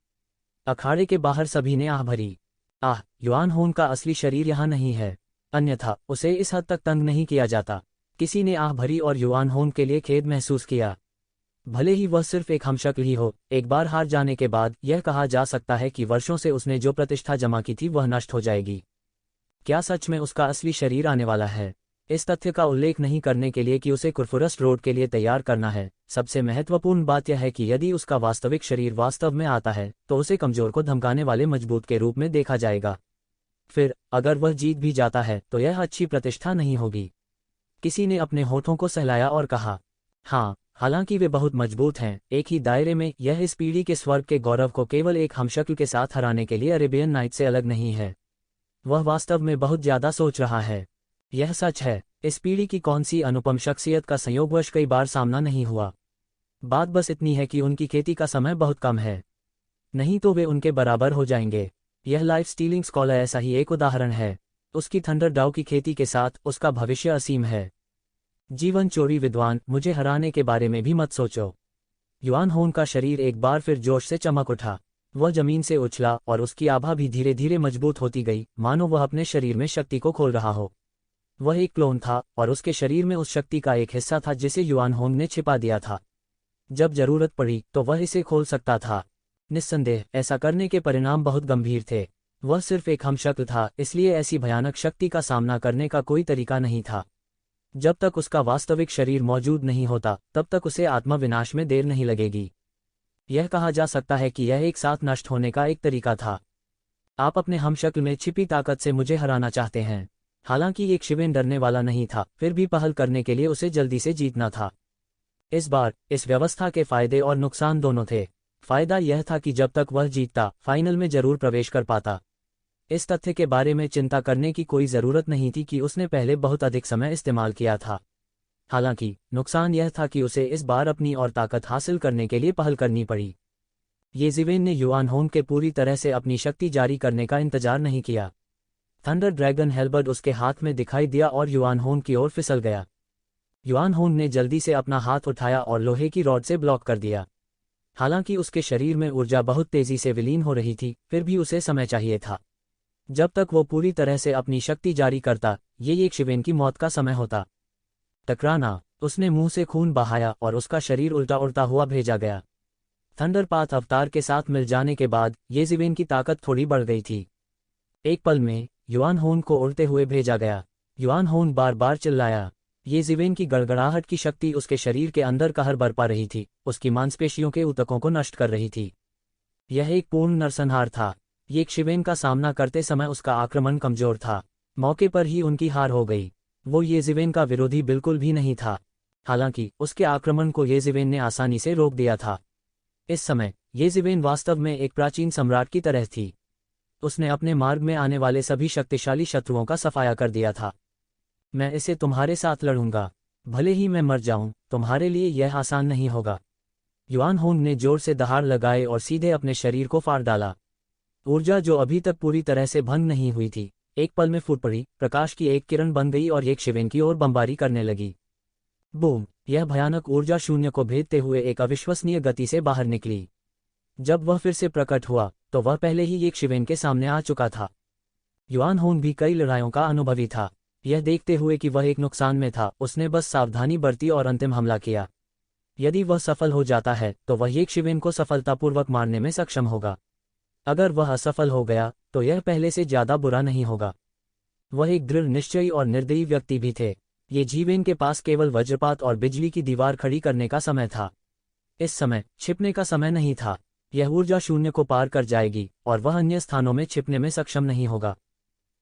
अखाड़े के बाहर सभी ने आह भरी। युआन होन का असली शरीर यहाँ नहीं है, अन्यथा उसे इस हद तक तंग नहीं किया जाता। किसी ने आह भरी और युआन होन के लिए खेद महसूस किया। भले ही वह सिर्फ एक हमशक्ल ही हो, एक बार हार जाने के बाद यह कहा जा सकता है कि वर्षों से उसने जो प्रतिष्ठा जमा की थी वह नष्ट हो जाएगी। क्या सच में उसका असली शरीर आने वाला है? इस तथ्य का उल्लेख नहीं करने के लिए कि उसे कुरफुरस्ट रोड के लिए तैयार करना है, सबसे महत्वपूर्ण बात यह है कि यदि उसका वास्तविक शरीर वास्तव में आता है तो उसे कमजोर को धमकाने वाले मजबूत के रूप में देखा जाएगा। फिर अगर वह जीत भी जाता है तो यह अच्छी प्रतिष्ठा नहीं होगी। किसी ने अपने होठों को सहलाया और कहा, हाँ, हालांकि वे बहुत मजबूत हैं, एक ही दायरे में यह इस पीढ़ी के स्वर्ग के गौरव को केवल एक हमशक्ल के साथ हराने के लिए अरेबियन नाइट से अलग नहीं है। वह वास्तव में बहुत ज्यादा सोच रहा है। यह सच है, इस पीढ़ी की कौन सी अनुपम शख्सियत का संयोगवश कई बार सामना नहीं हुआ। बात बस इतनी है कि उनकी खेती का समय बहुत कम है, नहीं तो वे उनके बराबर हो जाएंगे। यह लाइफ स्टीलिंग स्कॉलर ऐसा ही एक उदाहरण है। उसकी थंडर डाउ की खेती के साथ उसका भविष्य असीम है। जीवन चोरी विद्वान, मुझे हराने के बारे में भी मत सोचो। युआन होन का शरीर एक बार फिर जोश से चमक उठा। वह जमीन से उछला और उसकी आभा भी धीरे धीरे मजबूत होती गई, मानो वह अपने शरीर में शक्ति को खोल रहा हो। वह एक क्लोन था और उसके शरीर में उस शक्ति का एक हिस्सा था जिसे युआन होन ने छिपा दिया था। जब जरूरत पड़ी तो वह इसे खोल सकता था। निस्संदेह ऐसा करने के परिणाम बहुत गंभीर थे। वह सिर्फ एक हमशक्ल था, इसलिए ऐसी भयानक शक्ति का सामना करने का कोई तरीका नहीं था। जब तक उसका वास्तविक शरीर मौजूद नहीं होता तब तक उसे आत्मविनाश में देर नहीं लगेगी। यह कहा जा सकता है कि यह एक साथ नष्ट होने का एक तरीका था। आप अपने हमशक्ल में छिपी ताकत से मुझे हराना चाहते हैं। हालांकि एक शिवेन डरने वाला नहीं था, फिर भी पहल करने के लिए उसे जल्दी से जीतना था। इस बार इस व्यवस्था के फायदे और नुकसान दोनों थे। फायदा यह था कि जब तक वह जीतता फाइनल में जरूर प्रवेश कर पाता। इस तथ्य के बारे में चिंता करने की कोई जरूरत नहीं थी कि उसने पहले बहुत अधिक समय इस्तेमाल किया था। हालांकि नुकसान यह था कि उसे इस बार अपनी और ताकत हासिल करने के लिए पहल करनी पड़ी। ये जिवेन ने युआन होन के पूरी तरह से अपनी शक्ति जारी करने का इंतजार नहीं किया। थंडर ड्रैगन हेलबर्ड उसके हाथ में दिखाई दिया और युआन होन की ओर फिसल गया। युआन होन ने जल्दी से अपना हाथ उठाया और लोहे की रॉड से ब्लॉक कर दिया। हालांकि उसके शरीर में ऊर्जा बहुत तेजी से विलीन हो रही थी, फिर भी उसे समय चाहिए था। जब तक वो पूरी तरह से अपनी शक्ति जारी करता, ये एक शिवेन की मौत का समय होता। टकराना। उसने मुंह से खून बहाया और उसका शरीर उल्टा उड़ता हुआ भेजा गया। थंडरपाथ अवतार के साथ मिल जाने के बाद ये जिवेन की ताकत थोड़ी बढ़ गई थी। एक पल में युआन होन को उड़ते हुए भेजा गया। युआन होन बार बार चिल्लाया। ये जिवेन की गड़गड़ाहट की शक्ति उसके शरीर के अंदर कहर बरपा रही थी, उसकी मांसपेशियों के ऊतकों को नष्ट कर रही थी। यह एक पूर्ण नरसंहार था। ये शिवेन का सामना करते समय उसका आक्रमण कमजोर था। मौके पर ही उनकी हार हो गई। वो ये जिवेन का विरोधी बिल्कुल भी नहीं था। हालांकि उसके आक्रमण को ये जिवेन ने आसानी से रोक दिया था। इस समय ये जिवेन वास्तव में एक प्राचीन सम्राट की तरह थी। उसने अपने मार्ग में आने वाले सभी शक्तिशाली शत्रुओं का सफाया कर दिया था। मैं इसे तुम्हारे साथ लड़ूंगा, भले ही मैं मर जाऊं, तुम्हारे लिए यह आसान नहीं होगा। युआन होन ने जोर से दहाड़ लगाए और सीधे अपने शरीर को फाड़ डाला। ऊर्जा जो अभी तक पूरी तरह से भंग नहीं हुई थी, एक पल में फूट पड़ी। प्रकाश की एक किरण बन गई और एक शिवेन की ओर बमबारी करने लगी। बूम! यह भयानक ऊर्जा शून्य को भेदते हुए एक अविश्वसनीय गति से बाहर निकली। जब वह फिर से प्रकट हुआ तो वह पहले ही एक शिवेन के सामने आ चुका था। युआन होंग भी कई लड़ाइयों का अनुभवी था। यह देखते हुए कि वह एक नुकसान में था, उसने बस सावधानी बरती और अंतिम हमला किया। यदि वह सफल हो जाता है तो वह येक शिवेन को सफलतापूर्वक मारने में सक्षम होगा। अगर वह असफल हो गया तो यह पहले से ज्यादा बुरा नहीं होगा। वह एक दृढ़ निश्चयी और निर्दयी व्यक्ति भी थे। ये जीवेन के पास केवल वज्रपात और बिजली की दीवार खड़ी करने का समय था। इस समय छिपने का समय नहीं था। यह ऊर्जा शून्य को पार कर जाएगी और वह अन्य स्थानों में छिपने में सक्षम नहीं होगा।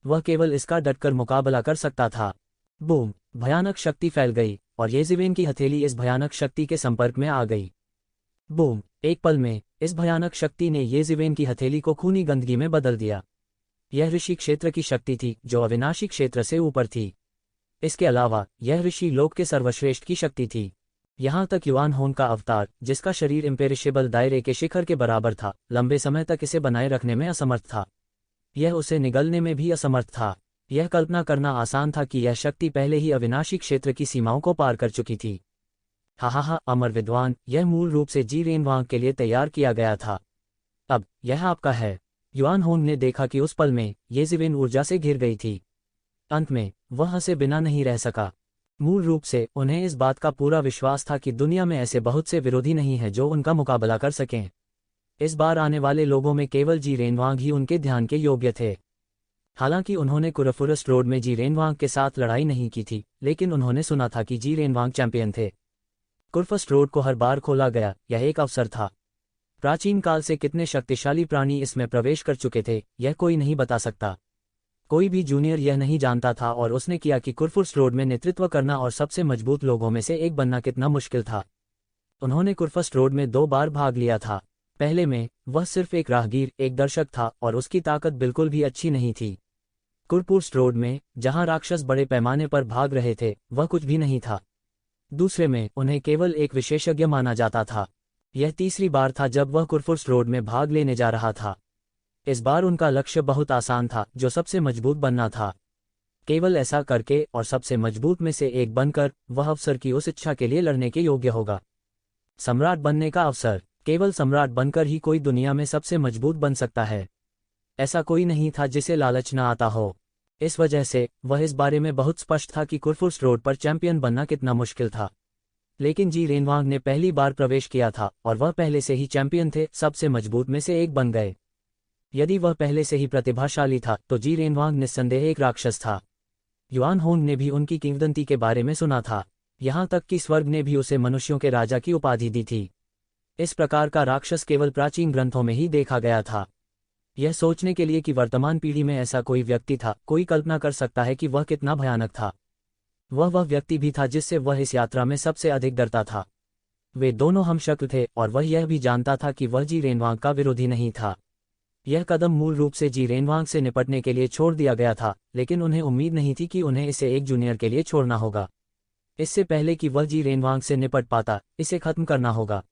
वह केवल इसका डटकर मुकाबला कर सकता था। बूम! भयानक शक्ति फैल गई और येज़िवेन की हथेली इस भयानक शक्ति के संपर्क में आ गई। बूम! एक पल में इस भयानक शक्ति ने येज़िवेन की हथेली को खूनी गंदगी में बदल दिया। यह ऋषि क्षेत्र की शक्ति थी जो अविनाशी क्षेत्र से ऊपर थी। इसके अलावा यह ऋषि लोक के सर्वश्रेष्ठ की शक्ति थी। यहाँ तक युआन होंग का अवतार, जिसका शरीर इम्पेरिशेबल दायरे के शिखर के बराबर था, लंबे समय तक इसे बनाए रखने में असमर्थ था। यह उसे निगलने में भी असमर्थ था। यह कल्पना करना आसान था कि यह शक्ति पहले ही अविनाशी क्षेत्र की सीमाओं को पार कर चुकी थी। हा, अमर विद्वान, यह मूल रूप से जी रेनवांग के लिए तैयार किया गया था। अब यह आपका है। युआन होंग ने देखा कि उस पल में येज़िवेन ऊर्जा से घिर गई थी। अंत में वह हंसे बिना नहीं रह सका। मूल रूप से उन्हें इस बात का पूरा विश्वास था कि दुनिया में ऐसे बहुत से विरोधी नहीं हैं जो उनका मुकाबला कर सकें। इस बार आने वाले लोगों में केवल जी रेनवांग ही उनके ध्यान के योग्य थे। हालांकि उन्होंने कुरफुरस्ट रोड में जी रेनवांग के साथ लड़ाई नहीं की थी, लेकिन उन्होंने सुना था कि जी रेनवांग चैंपियन थे। कुरफस्ट रोड को हर बार खोला गया, यह एक अवसर था। प्राचीन काल से कितने शक्तिशाली प्राणी इसमें प्रवेश कर चुके थे, यह कोई नहीं बता सकता। कोई भी जूनियर यह नहीं जानता था और उसने किया कि कुरफुर्स्ट रोड में नेतृत्व करना और सबसे मजबूत लोगों में से एक बनना कितना मुश्किल था। उन्होंने कुरफस्ट रोड में 2 बार भाग लिया था। पहले में वह सिर्फ एक राहगीर, एक दर्शक था और उसकी ताकत बिल्कुल भी अच्छी नहीं थी। कुरफुर्स्ट रोड में, जहां राक्षस बड़े पैमाने पर भाग रहे थे, वह कुछ भी नहीं था। दूसरे में उन्हें केवल एक विशेषज्ञ माना जाता था। यह तीसरी बार था जब वह कुरफुर्स्ट रोड में भाग लेने जा रहा था। इस बार उनका लक्ष्य बहुत आसान था, जो सबसे मजबूत बनना था। केवल ऐसा करके और सबसे मजबूत में से एक बनकर वह अवसर की उस इच्छा के लिए लड़ने के योग्य होगा। सम्राट बनने का अवसर। केवल सम्राट बनकर ही कोई दुनिया में सबसे मजबूत बन सकता है। ऐसा कोई नहीं था जिसे लालच न आता हो। इस वजह से वह इस बारे में बहुत स्पष्ट था कि कुरफुर्स्ट रोड पर चैंपियन बनना कितना मुश्किल था। लेकिन जी रेनवांग ने पहली बार प्रवेश किया था और वह पहले से ही चैंपियन थे, सबसे मजबूत में से एक बन गए। यदि वह पहले से ही प्रतिभाशाली था तो जी रेनवांग निस्संदेह एक राक्षस था। युआन होंग ने भी उनकी किंवदंती के बारे में सुना था। यहाँ तक कि स्वर्ग ने भी उसे मनुष्यों के राजा की उपाधि दी थी। इस प्रकार का राक्षस केवल प्राचीन ग्रंथों में ही देखा गया था। यह सोचने के लिए कि वर्तमान पीढ़ी में ऐसा कोई व्यक्ति था, कोई कल्पना कर सकता है कि वह कितना भयानक था। वह व्यक्ति भी था जिससे वह इस यात्रा में सबसे अधिक डरता था। वे दोनों हमशक्ल थे और वह यह भी जानता था कि वह जी रेनवांग का विरोधी नहीं था। यह कदम मूल रूप से जी रेनवांग से निपटने के लिए छोड़ दिया गया था, लेकिन उन्हें उम्मीद नहीं थी कि उन्हें इसे एक जूनियर के लिए छोड़ना होगा। इससे पहले कि वह जी रेनवांग से निपट पाता, इसे खत्म करना होगा।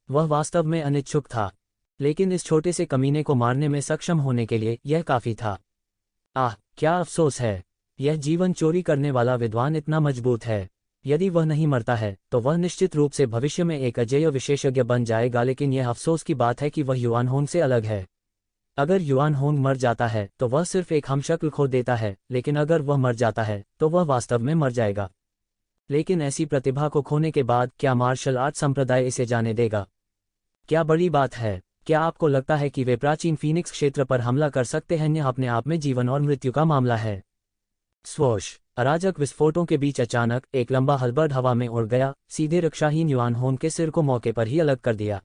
वह वास्तव में अनिच्छुक था, लेकिन इस छोटे से कमीने को मारने में सक्षम होने के लिए यह काफी था। आह, क्या अफसोस है। यह जीवन चोरी करने वाला विद्वान इतना मजबूत है। यदि वह नहीं मरता है तो वह निश्चित रूप से भविष्य में एक अजेय विशेषज्ञ बन जाएगा, लेकिन यह अफसोस की बात है कि वह युआन होंग से अलग है। अगर युआन होंग मर जाता है तो वह सिर्फ एक हमशक्ल खो देता है, लेकिन अगर वह मर जाता है तो वह वास्तव में मर जाएगा। लेकिन ऐसी प्रतिभा को खोने के बाद क्या मार्शल आर्ट संप्रदाय इसे जाने देगा? क्या बड़ी बात है। क्या आपको लगता है कि वे प्राचीन फीनिक्स क्षेत्र पर हमला कर सकते हैं? यह अपने आप में जीवन और मृत्यु का मामला है। स्वोश! अराजक विस्फोटों के बीच अचानक एक लंबा हलबर्ड हवा में उड़ गया, सीधे रक्षाहीन युआन होंग के सिर को मौके पर ही अलग कर दिया।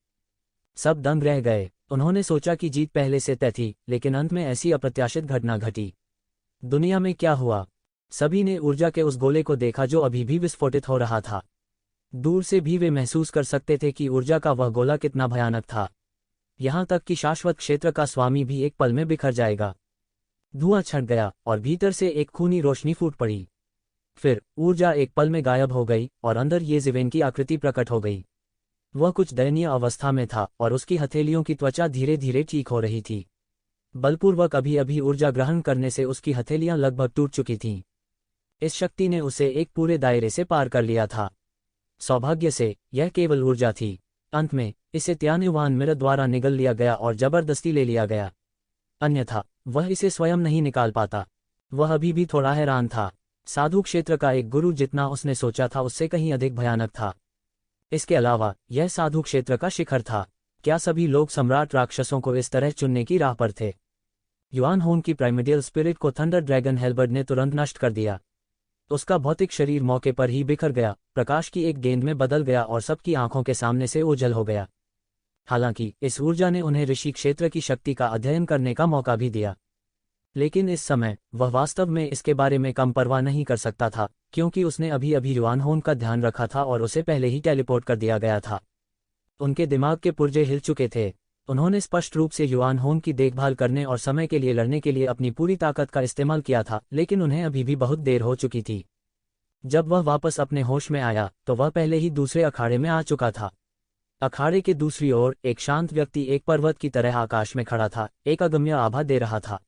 सब दंग रह गए। उन्होंने सोचा कि जीत पहले से तय थी, लेकिन अंत में ऐसी अप्रत्याशित घटना घटी। दुनिया में क्या हुआ? सभी ने ऊर्जा के उस गोले को देखा जो अभी भी विस्फोटित हो रहा था। दूर से भी वे महसूस कर सकते थे कि ऊर्जा का वह गोला कितना भयानक था। यहाँ तक कि शाश्वत क्षेत्र का स्वामी भी एक पल में बिखर जाएगा। धुआं छट गया और भीतर से एक खूनी रोशनी फूट पड़ी। फिर ऊर्जा एक पल में गायब हो गई और अंदर येज़िवेन की आकृति प्रकट हो गई। वह कुछ दयनीय अवस्था में था और उसकी हथेलियों की त्वचा धीरे धीरे ठीक हो रही थी। बलपूर्वक अभी अभी ऊर्जा ग्रहण करने से उसकी हथेलियां लगभग टूट चुकी थीं। इस शक्ति ने उसे एक पूरे दायरे से पार कर लिया था। सौभाग्य से यह केवल ऊर्जा थी। अंत में इसे त्यान्युवान मिरर द्वारा निगल लिया गया और जबरदस्ती ले लिया गया, अन्यथा वह इसे स्वयं नहीं निकाल पाता। वह अभी भी थोड़ा हैरान था। साधु क्षेत्र का एक गुरु जितना उसने सोचा था उससे कहीं अधिक भयानक था। इसके अलावा यह साधु क्षेत्र का शिखर था। क्या सभी लोग सम्राट राक्षसों को इस तरह चुनने की राह पर थे? युआन होंग की प्राइमेडियल स्पिरिट को थंडर ड्रैगन हेल्बर्ड ने तुरंत नष्ट कर दिया। उसका भौतिक शरीर मौके पर ही बिखर गया, प्रकाश की एक गेंद में बदल गया और सबकी आंखों के सामने से ओझल हो गया। हालांकि इस ऊर्जा ने उन्हें ऋषि क्षेत्र की शक्ति का अध्ययन करने का मौका भी दिया, लेकिन इस समय वह वास्तव में इसके बारे में कम परवाह नहीं कर सकता था, क्योंकि उसने अभी अभी युआन होंग का ध्यान रखा था और उसे पहले ही टेलीपोर्ट कर दिया गया था। उनके दिमाग के पुर्जे हिल चुके थे। उन्होंने स्पष्ट रूप से युआन होंग की देखभाल करने और समय के लिए लड़ने के लिए अपनी पूरी ताकत का इस्तेमाल किया था, लेकिन उन्हें अभी भी बहुत देर हो चुकी थी। जब वह वापस अपने होश में आया तो वह पहले ही दूसरे अखाड़े में आ चुका था। अखाड़े के दूसरी ओर एक शांत व्यक्ति एक पर्वत की तरह आकाश में खड़ा था, एक अगम्य आभा दे रहा था।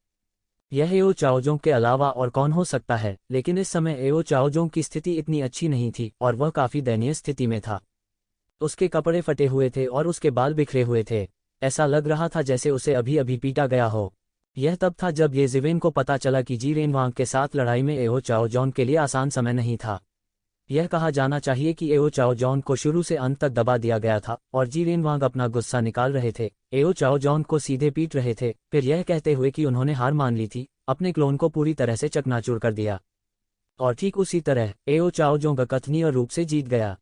यह एओ चाओजोंग के अलावा और कौन हो सकता है, लेकिन इस समय एओ चाओजोंग की स्थिति इतनी अच्छी नहीं थी और वह काफी दयनीय स्थिति में था। उसके कपड़े फटे हुए थे और उसके बाल बिखरे हुए थे। ऐसा लग रहा था जैसे उसे अभी अभी पीटा गया हो। यह तब था जब ये जिवेन को पता चला कि जी रेनवांग के साथ लड़ाई में एओ चाओजोंग के लिए आसान समय नहीं था। यह कहा जाना चाहिए कि एओ चाओजोंग को शुरू से अंत तक दबा दिया गया था और जी रेनवांग अपना गुस्सा निकाल रहे थे, एओ चाओजोंग को सीधे पीट रहे थे, फिर यह कहते हुए कि उन्होंने हार मान ली थी, अपने क्लोन को पूरी तरह से चकनाचूर कर दिया। और ठीक उसी तरह एओ चाओजोंग अकथनीय रूप से जीत गया।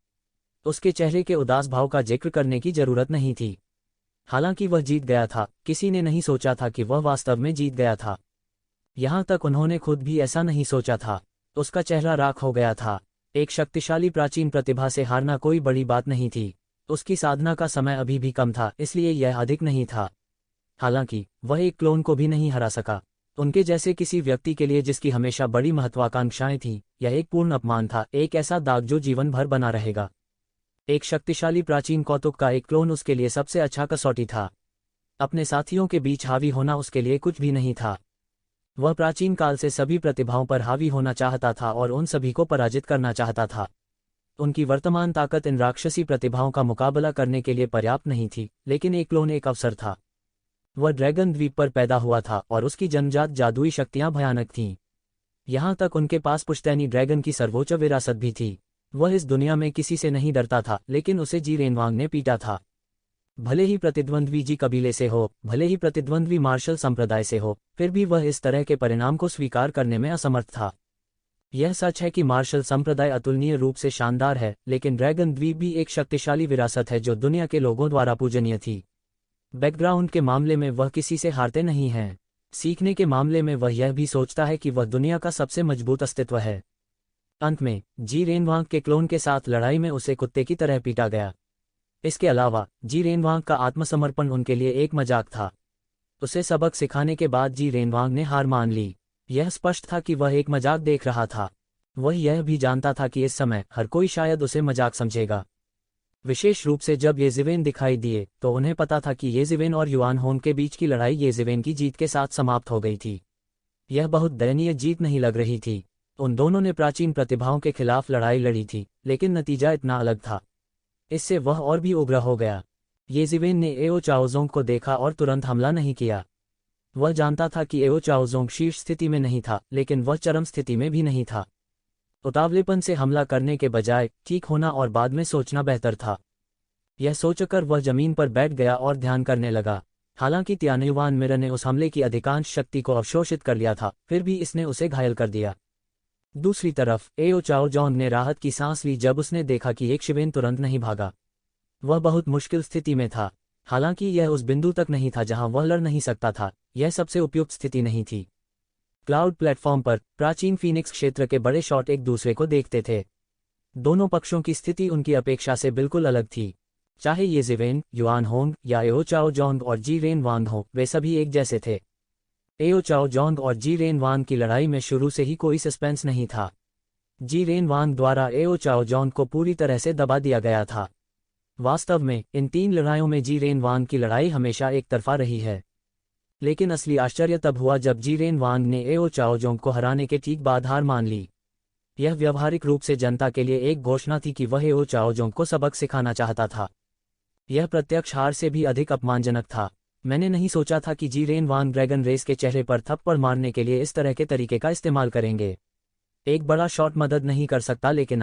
उसके चेहरे के उदास भाव का जिक्र करने की जरूरत नहीं थी। हालांकि वह जीत गया था, किसी ने नहीं सोचा था कि वह वास्तव में जीत गया था। यहां तक उन्होंने खुद भी ऐसा नहीं सोचा था। उसका चेहरा राख हो गया था। एक शक्तिशाली प्राचीन प्रतिभा से हारना कोई बड़ी बात नहीं थी। उसकी साधना का समय अभी भी कम था, इसलिए यह अधिक नहीं था। हालांकि वह एक क्लोन को भी नहीं हरा सका। उनके जैसे किसी व्यक्ति के लिए जिसकी हमेशा बड़ी महत्वाकांक्षाएं थीं, यह एक पूर्ण अपमान था, एक ऐसा दाग जो जीवन भर बना रहेगा। एक शक्तिशाली प्राचीन कौतुक का एक क्लोन उसके लिए सबसे अच्छा कसौटी था। अपने साथियों के बीच हावी होना उसके लिए कुछ भी नहीं था। वह प्राचीन काल से सभी प्रतिभाओं पर हावी होना चाहता था और उन सभी को पराजित करना चाहता था। उनकी वर्तमान ताकत इन राक्षसी प्रतिभाओं का मुकाबला करने के लिए पर्याप्त नहीं थी, लेकिन एक क्लोन एक अवसर था। वह ड्रैगन द्वीप पर पैदा हुआ था और उसकी जन्मजात जादुई शक्तियां भयानक थीं। यहां तक उनके पास पुश्तैनी ड्रैगन की सर्वोच्च विरासत भी थी। वह इस दुनिया में किसी से नहीं डरता था, लेकिन उसे जी रेनवांग ने पीटा था। भले ही प्रतिद्वंद्वी जी कबीले से हो, भले ही प्रतिद्वंद्वी मार्शल संप्रदाय से हो, फिर भी वह इस तरह के परिणाम को स्वीकार करने में असमर्थ था। यह सच है कि मार्शल संप्रदाय अतुलनीय रूप से शानदार है, लेकिन ड्रैगन द्वीप भी एक शक्तिशाली विरासत है जो दुनिया के लोगों द्वारा पूजनीय थी। बैकग्राउंड के मामले में वह किसी से हारते नहीं हैं। सीखने के मामले में वह यह भी सोचता है कि वह दुनिया का सबसे मजबूत अस्तित्व है। अंत में जी रेनवांग के क्लोन के साथ लड़ाई में उसे कुत्ते की तरह पीटा गया। इसके अलावा जी रेनवांग का आत्मसमर्पण उनके लिए एक मजाक था। उसे सबक सिखाने के बाद जी रेनवांग ने हार मान ली। यह स्पष्ट था कि वह एक मजाक देख रहा था। वह यह भी जानता था कि इस समय हर कोई शायद उसे मजाक समझेगा। विशेष रूप से जब ये जिवेन दिखाई दिए तो उन्हें पता था कि ये जिवेन और युआन होंग के बीच की लड़ाई ये जिवेन की जीत के साथ समाप्त हो गई थी। यह बहुत दयनीय जीत नहीं लग रही थी। उन दोनों ने प्राचीन प्रतिभाओं के खिलाफ लड़ाई लड़ी थी, लेकिन नतीजा इतना अलग था। इससे वह और भी उग्र हो गया। ये जिवेन ने एओ चाओजोंग को देखा और तुरंत हमला नहीं किया। वह जानता था कि एओ चाओजोंग शीर्ष स्थिति में नहीं था, लेकिन वह चरम स्थिति में भी नहीं था। उतावलेपन से हमला करने के बजाय ठीक होना और बाद में सोचना बेहतर था। यह सोचकर वह जमीन पर बैठ गया और ध्यान करने लगा। हालांकि त्यान्युवान मिरर ने उस हमले की अधिकांश शक्ति को अवशोषित कर लिया था, फिर भी इसने उसे घायल कर दिया। दूसरी तरफ एओ चाओजोंग ने राहत की सांस ली जब उसने देखा कि एक शिवेन तुरंत नहीं भागा। वह बहुत मुश्किल स्थिति में था। हालांकि यह उस बिंदु तक नहीं था जहां वह लड़ नहीं सकता था, यह सबसे उपयुक्त स्थिति नहीं थी। क्लाउड प्लेटफॉर्म पर प्राचीन फीनिक्स क्षेत्र के बड़े शॉट एक दूसरे को देखते थे। दोनों पक्षों की स्थिति उनकी अपेक्षा से बिल्कुल अलग थी। चाहे ये जिवेन, युआन होंग या एओ चाओजोंग और जी रेनवांग हो, वे सभी एक जैसे थे। एओ चाओजोंग और जी रेनवांग की लड़ाई में शुरू से ही कोई सस्पेंस नहीं था। जी रेनवांग द्वारा एओ चाओजोंग को पूरी तरह से दबा दिया गया था। वास्तव में इन 3 लड़ाइयों में जी रेनवांग की लड़ाई हमेशा एक तरफा रही है। लेकिन असली आश्चर्य तब हुआ जब जी रेनवांग ने एओ चाओजोंग को हराने के ठीक बाद हार मान ली। यह व्यावहारिक रूप से जनता के लिए एक घोषणा थी कि वह एओ चाओजोंग को सबक सिखाना चाहता था। यह प्रत्यक्ष हार से भी अधिक अपमानजनक था। मैंने नहीं सोचा था कि जीरेन वांग ड्रैगन रेस के चेहरे पर थप्पड़ मारने के लिए इस तरह के तरीके का इस्तेमाल करेंगे। एक बड़ा शॉट मदद नहीं कर सकता, लेकिन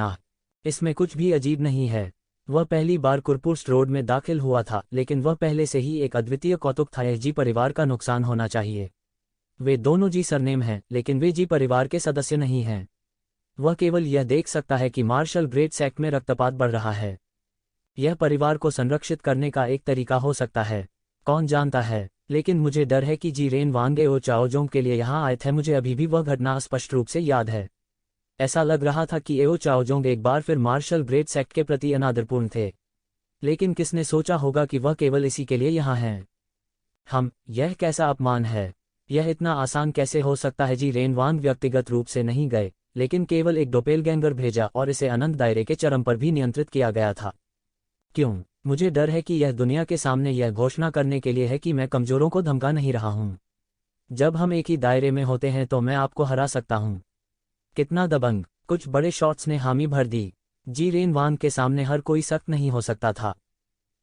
इसमें कुछ भी अजीब नहीं है। वह पहली बार कुरपुर्स रोड में दाखिल हुआ था, लेकिन वह पहले से ही एक अद्वितीय कौतुक था। यह जी परिवार का नुकसान होना चाहिए। वे दोनों जी सरनेम हैं, लेकिन वे जी परिवार के सदस्य नहीं हैं। वह केवल यह देख सकता है कि मार्शल ग्रेट सेक्ट में रक्तपात बढ़ रहा है। यह परिवार को संरक्षित करने का एक तरीका हो सकता है, कौन जानता है। लेकिन मुझे डर है कि जीरेन वांग एओ चाओजोंग के लिए यहाँ आए थे। मुझे अभी भी वह घटना स्पष्ट रूप से याद है। ऐसा लग रहा था कि एओ चाओजोंग एक बार फिर मार्शल ग्रेट सेक्ट के प्रति अनादरपूर्ण थे। लेकिन किसने सोचा होगा कि वह केवल इसी के लिए यहाँ हैं। यह कैसा अपमान है। यह इतना आसान कैसे हो सकता है। जीरेन वांग व्यक्तिगत रूप से नहीं गए, लेकिन केवल एक डोपेलगैंगर भेजा और इसे अनंत दायरे के चरम पर भी नियंत्रित किया गया था। क्यों? मुझे डर है कि यह दुनिया के सामने यह घोषणा करने के लिए है कि मैं कमजोरों को धमका नहीं रहा हूँ। जब हम एक ही दायरे में होते हैं तो मैं आपको हरा सकता हूँ। कितना दबंग। कुछ बड़े शॉट्स ने हामी भर दी। जीरेन वांग के सामने हर कोई सख्त नहीं हो सकता था।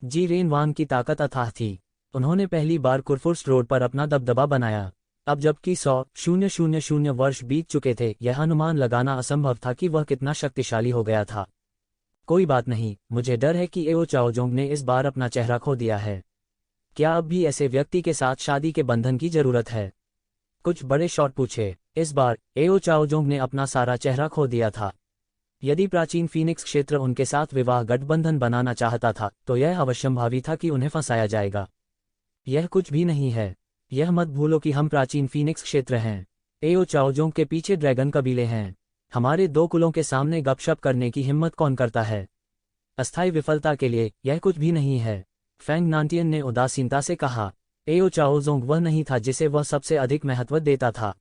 जीरेन वांग की ताकत अथाह थी। उन्होंने पहली बार कुरफुर्स रोड पर अपना दबदबा बनाया। अब जबकि 100,000 वर्ष बीत चुके थे, यह अनुमान लगाना असंभव था कि वह कितना शक्तिशाली हो गया था। कोई बात नहीं, मुझे डर है कि एओ चाओजोंग ने इस बार अपना चेहरा खो दिया है। क्या अब भी ऐसे व्यक्ति के साथ शादी के बंधन की जरूरत है? कुछ बड़े शॉट पूछे। इस बार एओ चाओजोंग ने अपना सारा चेहरा खो दिया था। यदि प्राचीन फीनिक्स क्षेत्र उनके साथ विवाह गठबंधन बनाना चाहता था, तो यह अवश्यंभावी था कि उन्हें फंसाया जाएगा। यह कुछ भी नहीं है। यह मत भूलो कि हम प्राचीन फीनिक्स क्षेत्र हैं। एओ चाओजोंग के पीछे ड्रैगन कबीले हैं। हमारे दो कुलों के सामने गपशप करने की हिम्मत कौन करता है? अस्थायी विफलता के लिए यह कुछ भी नहीं है, फैंग नांटियन ने उदासीनता से कहा। एओ चाओजोंग वह नहीं था जिसे वह सबसे अधिक महत्व देता था।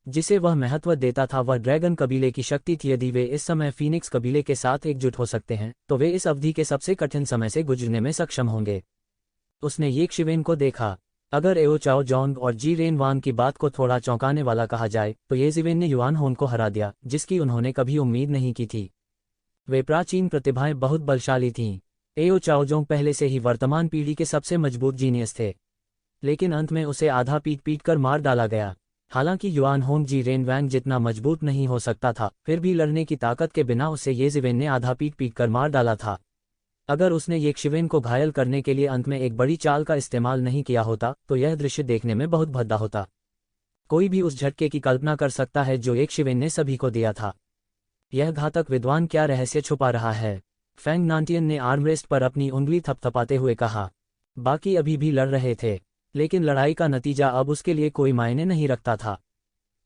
जिसे वह महत्व देता था वह ड्रैगन कबीले की शक्ति थी। यदि वे इस समय फीनिक्स कबीले के साथ एकजुट हो सकते हैं, तो वे इस अवधि के सबसे कठिन समय से गुजरने में सक्षम होंगे। उसने ये शिवेन को देखा। अगर एओ चाओजोंग और जीरेन वांग की बात को थोड़ा चौंकाने वाला कहा जाए, तो ये जिवेन ने युआन होन को हरा दिया, जिसकी उन्होंने कभी उम्मीद नहीं की थी। वे प्राचीन प्रतिभाएं बहुत बलशाली थीं। एओ चाओजोंग पहले से ही वर्तमान पीढ़ी के सबसे मजबूत जीनियस थे, लेकिन अंत में उसे आधा पीट कर मार डाला गया। हालांकि युआन होंग जीरेन वांग जितना मजबूत नहीं हो सकता था, फिर भी लड़ने की ताकत के बिना उसे ये जिवेन ने आधा पीट कर मार डाला था। अगर उसने ये शिवेन को घायल करने के लिए अंत में एक बड़ी चाल का इस्तेमाल नहीं किया होता, तो यह दृश्य देखने में बहुत भद्दा होता। कोई भी उस झटके की कल्पना कर सकता है जो एक शिवेन ने सभी को दिया था। यह घातक विद्वान क्या रहस्य छुपा रहा है? फैंग नांटियन ने आर्मरेस्ट पर अपनी उंगली थपथपाते हुए कहा। बाकी अभी भी लड़ रहे थे, लेकिन लड़ाई का नतीजा अब उसके लिए कोई मायने नहीं रखता था।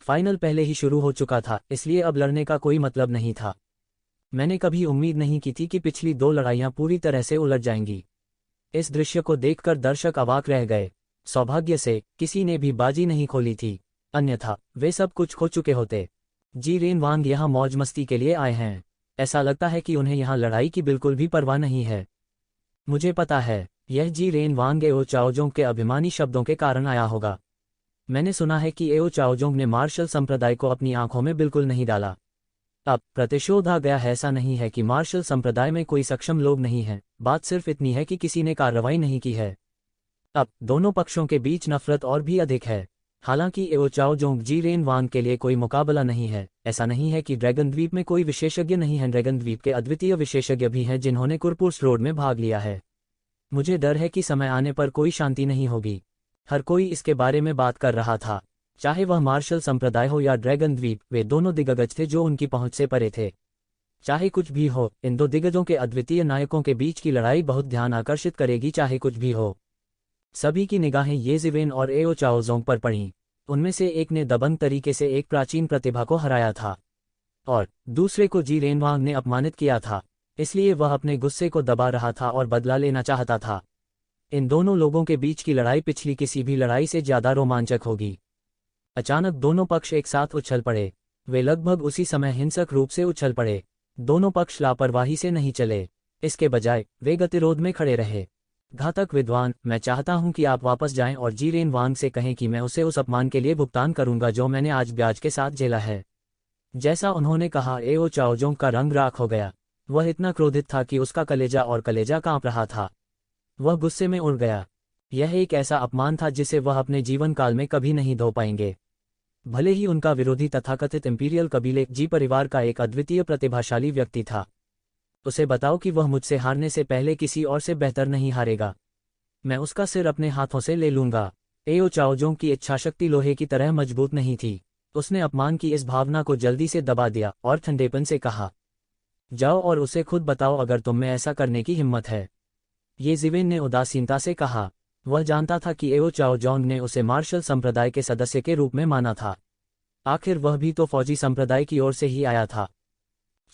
फाइनल पहले ही शुरू हो चुका था, इसलिए अब लड़ने का कोई मतलब नहीं था। मैंने कभी उम्मीद नहीं की थी कि पिछली दो लड़ाइयां पूरी तरह से उलट जाएंगी। इस दृश्य को देखकर दर्शक अवाक रह गए। सौभाग्य से किसी ने भी बाजी नहीं खोली थी, अन्यथा वे सब कुछ खो चुके होते। जीरेन वांग यहाँ मौज मस्ती के लिए आए हैं। ऐसा लगता है कि उन्हें यहाँ लड़ाई की बिल्कुल भी परवाह नहीं है। मुझे पता है, यह जीरेन वांग एओ चाओजोंग के अभिमानी शब्दों के कारण आया होगा। मैंने सुना है कि एओ चाओजोंग ने मार्शल संप्रदाय को अपनी आंखों में बिल्कुल नहीं डाला। अब प्रतिशोध आ गया है। ऐसा नहीं है कि मार्शल संप्रदाय में कोई सक्षम लोग नहीं हैं, बात सिर्फ इतनी है कि किसी ने कार्रवाई नहीं की है। अब दोनों पक्षों के बीच नफरत और भी अधिक है। हालांकि एओ चाओजोंग जीरेन वांग के लिए कोई मुकाबला नहीं है। ऐसा नहीं है कि ड्रैगन द्वीप में कोई विशेषज्ञ नहीं है। ड्रैगन द्वीप के अद्वितीय विशेषज्ञ भी हैं जिन्होंने कुरपुर्स रोड में भाग लिया है। मुझे डर है कि समय आने पर कोई शांति नहीं होगी। हर कोई इसके बारे में बात कर रहा था, चाहे वह मार्शल संप्रदाय हो या ड्रैगन द्वीप। वे दोनों दिग्गज थे जो उनकी पहुंच से परे थे। चाहे कुछ भी हो, इन दो दिग्गजों के अद्वितीय नायकों के बीच की लड़ाई बहुत ध्यान आकर्षित करेगी। चाहे कुछ भी हो, सभी की निगाहें ये जिवेन और एओ चाओजोंग पर पड़ीं। उनमें से एक ने दबंग तरीके से एक प्राचीन प्रतिभा को हराया था, और दूसरे को जीरेन वांग ने अपमानित किया था। इसलिए वह अपने गुस्से को दबा रहा था और बदला लेना चाहता था। इन दोनों लोगों के बीच की लड़ाई पिछली किसी भी लड़ाई से ज्यादा रोमांचक होगी। अचानक दोनों पक्ष एक साथ उछल पड़े। वे लगभग उसी समय हिंसक रूप से उछल पड़े। दोनों पक्ष लापरवाही से नहीं चले, इसके बजाय वे गतिरोध में खड़े रहे। घातक विद्वान, मैं चाहता हूं कि आप वापस जाएं और जीरेन वांग से कहें कि मैं उसे उस अपमान के लिए भुगतान करूंगा जो मैंने आज ब्याज के साथ झेला है। जैसा उन्होंने कहा, एओ चाओजोंग का रंग राख हो गया। वह इतना क्रोधित था कि उसका कलेजा कांप रहा था। वह गुस्से में उड़ गया। यह एक ऐसा अपमान था जिसे वह अपने जीवन काल में कभी नहीं धो पाएंगे। भले ही उनका विरोधी तथाकथित इंपीरियल कबीले जी परिवार का एक अद्वितीय प्रतिभाशाली व्यक्ति था। उसे बताओ कि वह मुझसे हारने से पहले किसी और से बेहतर नहीं हारेगा। मैं उसका सिर अपने हाथों से ले लूंगा। एओ चाओजोंग की इच्छाशक्ति लोहे की तरह मजबूत नहीं थी। उसने अपमान की इस भावना को जल्दी से दबा दिया और ठंडेपन से कहा, जाओ और उसे खुद बताओ अगर तुम में ऐसा करने की हिम्मत है। ये जिवेन ने उदासीनता से कहा। वह जानता था कि एओ चाओजोंग ने उसे मार्शल संप्रदाय के सदस्य के रूप में माना था। आखिर वह भी तो फौजी संप्रदाय की ओर से ही आया था।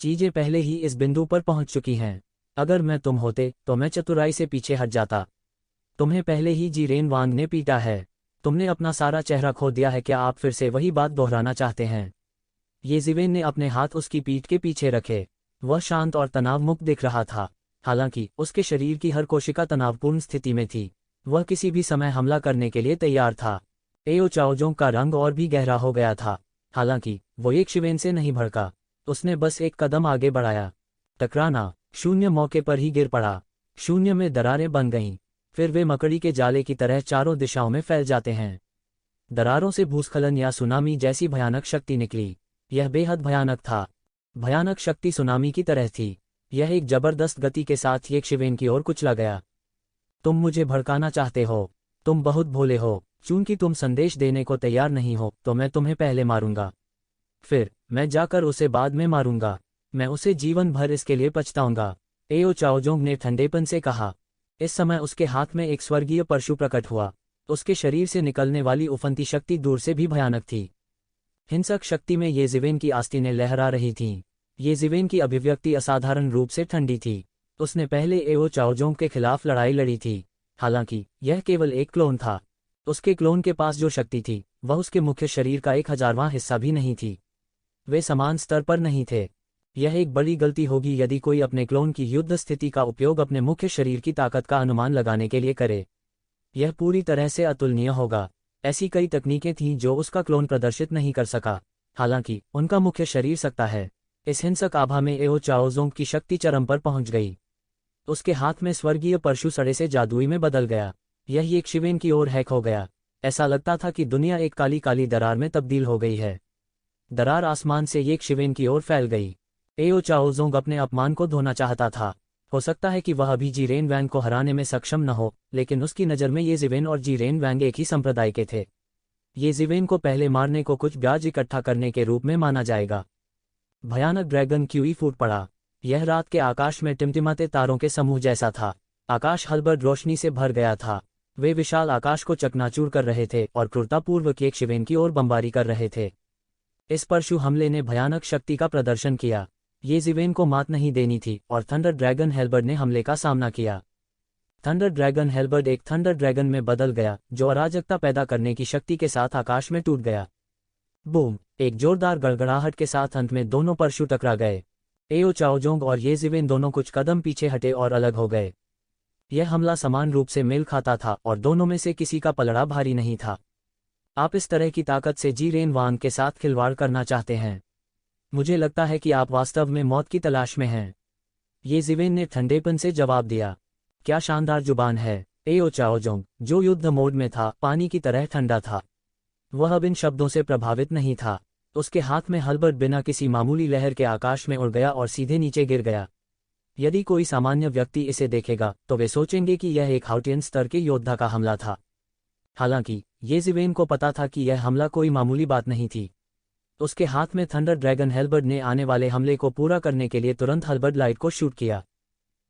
चीजें पहले ही इस बिंदु पर पहुंच चुकी हैं। अगर मैं तुम होते तो मैं चतुराई से पीछे हट जाता। तुम्हें पहले ही जीरेन वांग ने पीटा है। तुमने अपना सारा चेहरा खो दिया है। क्या आप फिर से वही बात दोहराना चाहते हैं? ये जिवेन ने अपने हाथ उसकी पीठ के पीछे रखे। वह शांत और तनाव मुक्त दिख रहा था। हालांकि उसके शरीर की हर कोशिका तनावपूर्ण स्थिति में थी। वह किसी भी समय हमला करने के लिए तैयार था। एओ चाओजोंग का रंग और भी गहरा हो गया था। हालांकि वो एक शिवेन से नहीं भड़का। उसने बस एक कदम आगे बढ़ाया। टकराना। शून्य मौके पर ही गिर पड़ा। शून्य में दरारें बन गईं। फिर वे मकड़ी के जाले की तरह चारों दिशाओं में फैल जाते हैं। दरारों से भूस्खलन या सुनामी जैसी भयानक शक्ति निकली। यह बेहद भयानक था। भयानक शक्ति सुनामी की तरह थी। यह एक जबरदस्त गति के साथ एक शिवेन की ओर कुचला गया। तुम मुझे भड़काना चाहते हो। तुम बहुत भोले हो। चूंकि तुम संदेश देने को तैयार नहीं हो तो मैं तुम्हें पहले मारूंगा। फिर मैं जाकर उसे बाद में मारूंगा। मैं उसे जीवन भर इसके लिए पछताऊंगा। एओ चाओजोंग ने ठंडेपन से कहा। इस समय उसके हाथ में एक स्वर्गीय परशु प्रकट हुआ। उसके शरीर से निकलने वाली उफनती शक्ति दूर से भी भयानक थी। हिंसक शक्ति में ये जिवेन की आस्तीनें लहरा रही थीं। ये जिवेन की अभिव्यक्ति असाधारण रूप से ठंडी थी। उसने पहले एओ चाओजोंग के खिलाफ लड़ाई लड़ी थी। हालांकि यह केवल एक क्लोन था। उसके क्लोन के पास जो शक्ति थी वह उसके मुख्य शरीर का 1000वां हिस्सा भी नहीं थी। वे समान स्तर पर नहीं थे। यह एक बड़ी गलती होगी यदि कोई अपने क्लोन की युद्ध स्थिति का उपयोग अपने मुख्य शरीर की ताकत का अनुमान लगाने के लिए करे। यह पूरी तरह से अतुलनीय होगा। ऐसी कई तकनीकें थीं जो उसका क्लोन प्रदर्शित नहीं कर सका। हालांकि उनका मुख्य शरीर सकता है। इस हिंसक आभा में एओ चाओजोंग की शक्ति चरम पर पहुंच गई। उसके हाथ में स्वर्गीय परशु सड़े से जादुई में बदल गया। यह एक शिवेन की ओर हैक हो गया। ऐसा लगता था कि दुनिया एक काली काली दरार में तब्दील हो गई है। दरार आसमान से एक शिवेन की ओर फैल गई। एओ चाओजोंग अपने अपमान को धोना चाहता था। हो सकता है कि वह अभी जीरेन वैंग को हराने में सक्षम न हो, लेकिन उसकी नज़र में ये जिवेन और जीरेन वैंग एक ही संप्रदाय के थे। ये जिवेन को पहले मारने को कुछ ब्याज इकट्ठा करने के रूप में माना जाएगा। भयानक ड्रैगन क्यूई फूट पड़ा। यह रात के आकाश में टिमटिमाते तारों के समूह जैसा था। आकाश हलबर्ड रोशनी से भर गया था। वे विशाल आकाश को चकनाचूर कर रहे थे और क्रूरतापूर्वक एक शिवेन की ओर बमबारी कर रहे थे। इस परशु हमले ने भयानक शक्ति का प्रदर्शन किया। ये जिवेन को मात नहीं देनी थी और थंडर ड्रैगन हेलबर्ड ने हमले का सामना किया। थंडर ड्रैगन हेलबर्ड एक थंडर ड्रैगन में बदल गया जो अराजकता पैदा करने की शक्ति के साथ आकाश में टूट गया। बूम! एक जोरदार गड़गड़ाहट के साथ अंत में दोनों परशु टकरा गए। एओ चाओजोंग और ये जिवेन दोनों कुछ कदम पीछे हटे और अलग हो गए। यह हमला समान रूप से मेल खाता था और दोनों में से किसी का पलड़ा भारी नहीं था। आप इस तरह की ताकत से जीरेन वांग के साथ खिलवाड़ करना चाहते हैं। मुझे लगता है कि आप वास्तव में मौत की तलाश में हैं। ये जिवेन ने ठंडेपन से जवाब दिया। क्या शानदार जुबान है। एओ चाओजोंग, जो युद्ध मोड में था, पानी की तरह ठंडा था। वह अब इन शब्दों से प्रभावित नहीं था। उसके हाथ में हलबर्ड बिना किसी मामूली लहर के आकाश में उड़ गया और सीधे नीचे गिर गया। यदि कोई सामान्य व्यक्ति इसे देखेगा तो वे सोचेंगे कि यह एक हाउटियन स्तर के योद्धा का हमला था। हालांकि ये जिवेन को पता था कि यह हमला कोई मामूली बात नहीं थी। उसके हाथ में थंडर ड्रैगन हेलबर्ड ने आने वाले हमले को पूरा करने के लिए तुरंत हलबर्ड लाइट को शूट किया।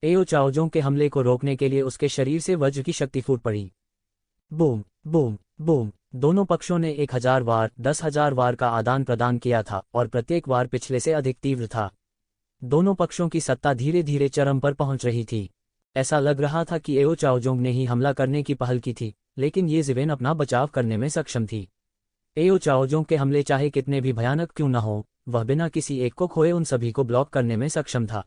एओ चाओजोंग के हमले को रोकने के लिए उसके शरीर से वज्र की शक्ति फूट पड़ी। Boom boom boom! दोनों पक्षों ने 1000 वार 10,000 वार का आदान प्रदान किया था और प्रत्येक वार पिछले से अधिक तीव्र था। दोनों पक्षों की सत्ता धीरे धीरे चरम पर पहुंच रही थी। ऐसा लग रहा था कि एओ चाओजोंग ने ही हमला करने की पहल की थी, लेकिन ये जिवेन अपना बचाव करने में सक्षम थी। एओ चाओजोंग के हमले चाहे कितने भी भयानक क्यों न हो, वह बिना किसी एक को खोए उन सभी को ब्लॉक करने में सक्षम था।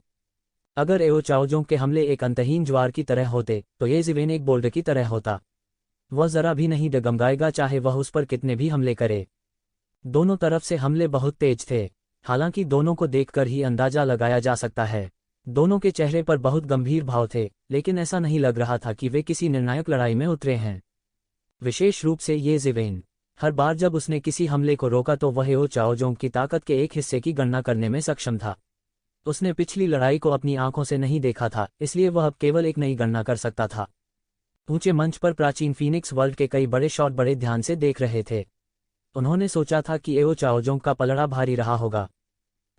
अगर एओ चाओजोंग के हमले एक अंतहीन ज्वार की तरह होते तो ये जिवेन एक बोल्डर की तरह होता। वह जरा भी नहीं डगमगाएगा चाहे वह उस पर कितने भी हमले करे। दोनों तरफ से हमले बहुत तेज थे। हालांकि दोनों को देखकर ही अंदाजा लगाया जा सकता है। दोनों के चेहरे पर बहुत गंभीर भाव थे, लेकिन ऐसा नहीं लग रहा था कि वे किसी निर्णायक लड़ाई में उतरे हैं। विशेष रूप से ये ज़िवेन। हर बार जब उसने किसी हमले को रोका तो वह एओ चाओजोंग की ताकत के एक हिस्से की गणना करने में सक्षम था। उसने पिछली लड़ाई को अपनी आंखों से नहीं देखा था, इसलिए वह अब केवल एक नई गणना कर सकता था। ऊंचे मंच पर प्राचीन फीनिक्स वर्ल्ड के कई बड़े शॉट बड़े ध्यान से देख रहे थे। उन्होंने सोचा था कि एओ चाओजोंग का पलड़ा भारी रहा होगा।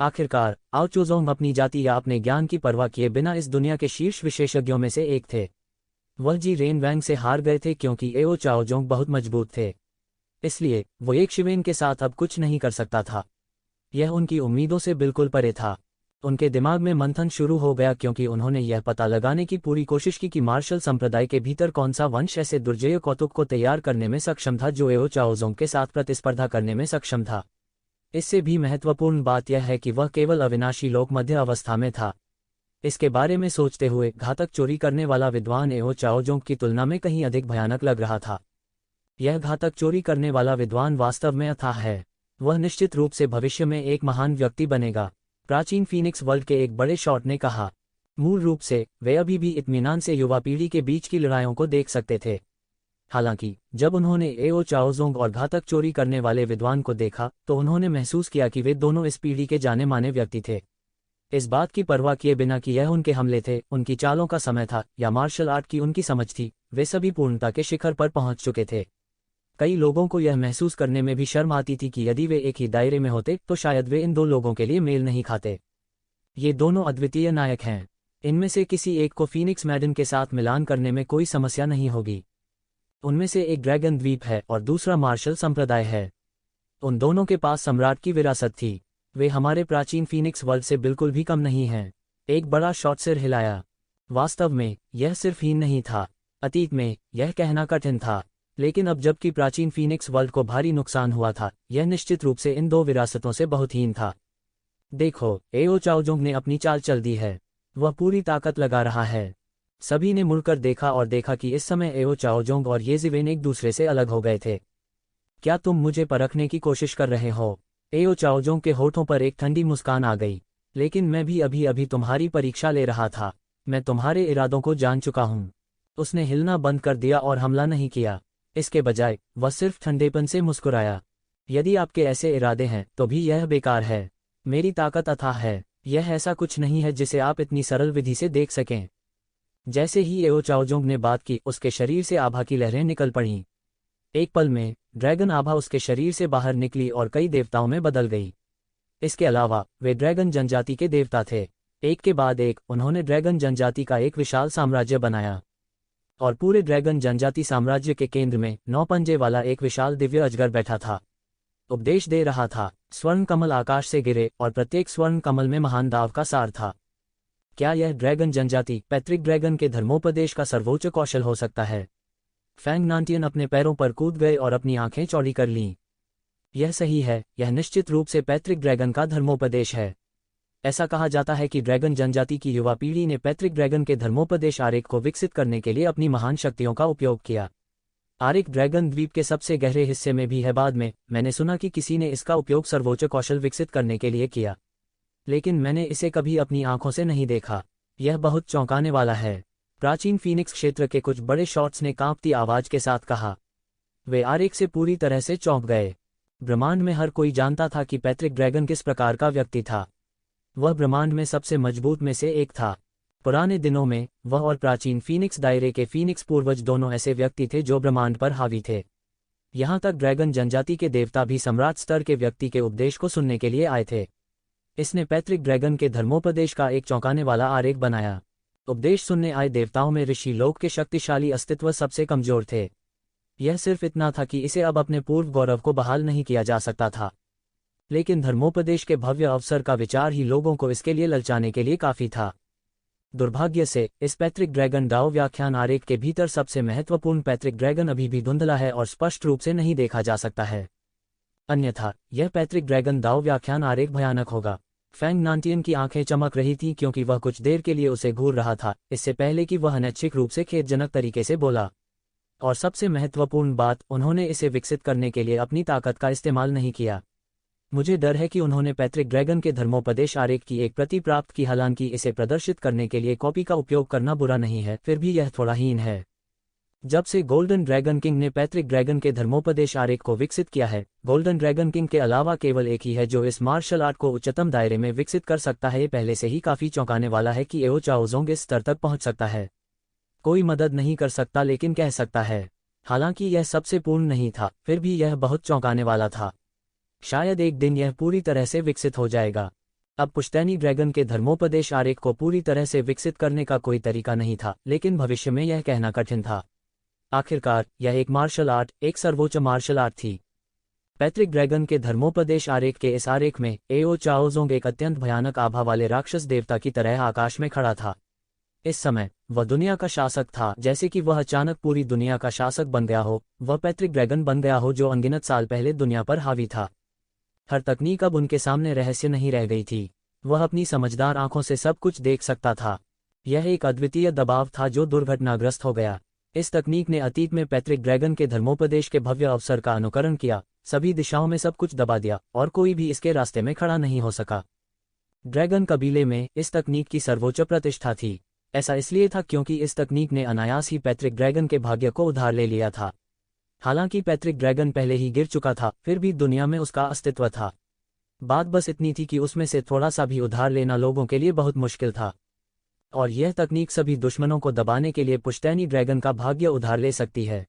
आखिरकार आओ चोजोंग अपनी जाति या अपने ज्ञान की परवाह किए बिना इस दुनिया के शीर्ष विशेषज्ञों में से एक थे। वह जी रेन वैंग से हार गए थे क्योंकि एओ चाओजोंग बहुत मजबूत थे, इसलिए वो एक शिवेन के साथ अब कुछ नहीं कर सकता था। यह उनकी उम्मीदों से बिल्कुल परे था। उनके दिमाग में मंथन शुरू हो गया क्योंकि उन्होंने यह पता लगाने की पूरी कोशिश की कि मार्शल संप्रदाय के भीतर कौन सा वंश ऐसे दुर्जय कौतुक को तैयार करने में सक्षम था जो एओ चाओजोंग के साथ प्रतिस्पर्धा करने में सक्षम था। इससे भी महत्वपूर्ण बात यह है कि वह केवल अविनाशी लोक मध्य अवस्था में था। इसके बारे में सोचते हुए घातक चोरी करने वाला विद्वान एओ चाओजोंग की तुलना में कहीं अधिक भयानक लग रहा था। यह घातक चोरी करने वाला विद्वान वास्तव में अथाह है। वह निश्चित रूप से भविष्य में एक महान व्यक्ति बनेगा, प्राचीन फीनिक्स वर्ल्ड के एक बड़े शॉट ने कहा। मूल रूप से वे अभी भी इत्मीनान से युवा पीढ़ी के बीच की लड़ाइयों को देख सकते थे। हालांकि जब उन्होंने एओ चाओजोंग और घातक चोरी करने वाले विद्वान को देखा तो उन्होंने महसूस किया कि वे दोनों इस पीढ़ी के जाने माने व्यक्ति थे। इस बात की परवाह किए बिना कि यह उनके हमले थे, उनकी चालों का समय था या मार्शल आर्ट की उनकी समझ थी, वे सभी पूर्णता के शिखर पर पहुंच चुके थे। कई लोगों को यह महसूस करने में भी शर्म आती थी कि यदि वे एक ही दायरे में होते तो शायद वे इन दो लोगों के लिए मेल नहीं खाते। ये दोनों अद्वितीय नायक हैं। इनमें से किसी एक को फीनिक्स मैडन के साथ मिलान करने में कोई समस्या नहीं होगी। उनमें से एक ड्रैगन द्वीप है और दूसरा मार्शल संप्रदाय है। उन दोनों के पास सम्राट की विरासत थी। वे हमारे प्राचीन फीनिक्स वर्ल्ड से बिल्कुल भी कम नहीं हैं। एक बड़ा शॉट सिर हिलाया। वास्तव में यह सिर्फ हीन नहीं था। अतीत में यह कहना कठिन था, लेकिन अब जबकि प्राचीन फीनिक्स वर्ल्ड को भारी नुकसान हुआ था, यह निश्चित रूप से इन दो विरासतों से बहुत हीन था। देखो, एओ चाओजोंग ने अपनी चाल चल दी है। वह पूरी ताकत लगा रहा है। सभी ने मुड़कर देखा और देखा कि इस समय एओ चाओजोंग और ये ज़िवेन एक दूसरे से अलग हो गए थे। क्या तुम मुझे परखने की कोशिश कर रहे हो? एओ चाओजोंग के होठों पर एक ठंडी मुस्कान आ गई। लेकिन मैं भी अभी अभी तुम्हारी परीक्षा ले रहा था। मैं तुम्हारे इरादों को जान चुका हूँ। उसने हिलना बंद कर दिया और हमला नहीं किया। इसके बजाय वह सिर्फ ठंडेपन से मुस्कुराया। यदि आपके ऐसे इरादे हैं तो भी यह बेकार है। मेरी ताकत अथाह है। यह ऐसा कुछ नहीं है जिसे आप इतनी सरल विधि से देख सकें। जैसे ही एओ चाओजोंग ने बात की, उसके शरीर से आभा की लहरें निकल पड़ीं। एक पल में ड्रैगन आभा उसके शरीर से बाहर निकली और कई देवताओं में बदल गई। इसके अलावा वे ड्रैगन जनजाति के देवता थे। एक के बाद एक उन्होंने ड्रैगन जनजाति का एक विशाल साम्राज्य बनाया, और पूरे ड्रैगन जनजाति साम्राज्य के केंद्र में 9 पंजे वाला एक विशाल दिव्य अजगर बैठा था। उपदेश दे रहा था। स्वर्ण कमल आकाश से गिरे और प्रत्येक स्वर्ण कमल में महान दाव का सार था। क्या यह ड्रैगन जनजाति पैट्रिक ड्रैगन के धर्मोपदेश का सर्वोच्च कौशल हो सकता है? फैंग नांटियन अपने पैरों पर कूद गए और अपनी आंखें चौड़ी कर लीं। यह सही है, यह निश्चित रूप से पैट्रिक ड्रैगन का धर्मोपदेश है। ऐसा कहा जाता है कि ड्रैगन जनजाति की युवा पीढ़ी ने पैट्रिक ड्रैगन के धर्मोपदेश आरेख को विकसित करने के लिए अपनी महान शक्तियों का उपयोग किया। आरेख ड्रैगन द्वीप के सबसे गहरे हिस्से में भी है। बाद में मैंने सुना कि किसी ने इसका उपयोग सर्वोच्च कौशल विकसित करने के लिए किया, लेकिन मैंने इसे कभी अपनी आंखों से नहीं देखा। यह बहुत चौंकाने वाला है। प्राचीन फीनिक्स क्षेत्र के कुछ बड़े शॉट्स ने कांपती आवाज के साथ कहा। वे आरेख से पूरी तरह से चौंक गए। ब्रह्मांड में हर कोई जानता था कि पैट्रिक ड्रैगन किस प्रकार का व्यक्ति था। वह ब्रह्मांड में सबसे मजबूत में से एक था। पुराने दिनों में वह और प्राचीन फीनिक्स दायरे के फीनिक्स पूर्वज दोनों ऐसे व्यक्ति थे जो ब्रह्मांड पर हावी थे। यहाँ तक ड्रैगन जनजाति के देवता भी सम्राट स्तर के व्यक्ति के उपदेश को सुनने के लिए आए थे। इसने पैट्रिक ड्रैगन के धर्मोपदेश का एक चौंकाने वाला आरेख बनाया। उपदेश सुनने आए देवताओं में ऋषि लोक के शक्तिशाली अस्तित्व सबसे कमजोर थे। यह सिर्फ इतना था कि इसे अब अपने पूर्व गौरव को बहाल नहीं किया जा सकता था, लेकिन धर्मोपदेश के भव्य अवसर का विचार ही लोगों को इसके लिए ललचाने के लिए काफी था। दुर्भाग्य से इस पैट्रिक ड्रैगन डाओ व्याख्यान आरेख के भीतर सबसे महत्वपूर्ण पैट्रिक ड्रैगन अभी भी धुंधला है और स्पष्ट रूप से नहीं देखा जा सकता है। अन्यथा यह पैट्रिक ड्रैगन दाव व्याख्यान आरेख भयानक होगा। फैंग नांटियन की आंखें चमक रही थीं क्योंकि वह कुछ देर के लिए उसे घूर रहा था, इससे पहले कि वह अनैच्छिक रूप से खेदजनक तरीके से बोला। और सबसे महत्वपूर्ण बात, उन्होंने इसे विकसित करने के लिए अपनी ताकत का इस्तेमाल नहीं किया। मुझे डर है कि उन्होंने पैट्रिक ड्रैगन के धर्मोपदेश आरेख की एक प्रति प्राप्त की, हालांकि इसे प्रदर्शित करने के लिए कॉपी का उपयोग करना बुरा नहीं है, फिर भी यह थोड़ा हीन है। जब से गोल्डन ड्रैगन किंग ने पैट्रिक ड्रैगन के धर्मोपदेश आरेख को विकसित किया है, गोल्डन ड्रैगन किंग के अलावा केवल एक ही है जो इस मार्शल आर्ट को उच्चतम दायरे में विकसित कर सकता है। ये पहले से ही काफी चौंकाने वाला है कि एओ चाओजोंग इस स्तर तक पहुंच सकता है। कोई मदद नहीं कर सकता लेकिन कह सकता है। हालांकि यह सबसे पूर्ण नहीं था, फिर भी यह बहुत चौंकाने वाला था। शायद एक दिन यह पूरी तरह से विकसित हो जाएगा। अब पुश्तैनी ड्रैगन के धर्मोपदेश आरेख को पूरी तरह से विकसित करने का कोई तरीका नहीं था, लेकिन भविष्य में यह कहना कठिन था। आखिरकार यह एक मार्शल आर्ट, एक सर्वोच्च मार्शल आर्ट थी। पैट्रिक ड्रैगन के धर्मोपदेश आरेख के इस आरेख में एओ चाओजोंग एक अत्यंत भयानक आभा वाले राक्षस देवता की तरह आकाश में खड़ा था। इस समय वह दुनिया का शासक था, जैसे कि वह अचानक पूरी दुनिया का शासक बन गया हो। वह पैट्रिक ड्रैगन बन गया हो जो अनगिनत साल पहले दुनिया पर हावी था। हर तकनीक अब उनके सामने रहस्य नहीं रह गई थी। वह अपनी समझदार आंखों से सब कुछ देख सकता था। यह एक अद्वितीय दबाव था जो दुर्घटनाग्रस्त हो गया। इस तकनीक ने अतीत में पैट्रिक ड्रैगन के धर्मोपदेश के भव्य अवसर का अनुकरण किया, सभी दिशाओं में सब कुछ दबा दिया और कोई भी इसके रास्ते में खड़ा नहीं हो सका। ड्रैगन कबीले में इस तकनीक की सर्वोच्च प्रतिष्ठा थी। ऐसा इसलिए था क्योंकि इस तकनीक ने अनायास ही पैट्रिक ड्रैगन के भाग्य को उधार ले लिया था। हालांकि पैट्रिक ड्रैगन पहले ही गिर चुका था, फिर भी दुनिया में उसका अस्तित्व था। बात बस इतनी थी कि उसमें से थोड़ा सा भी उधार लेना लोगों के लिए बहुत मुश्किल था। और यह तकनीक सभी दुश्मनों को दबाने के लिए पुश्तैनी ड्रैगन का भाग्य उधार ले सकती है।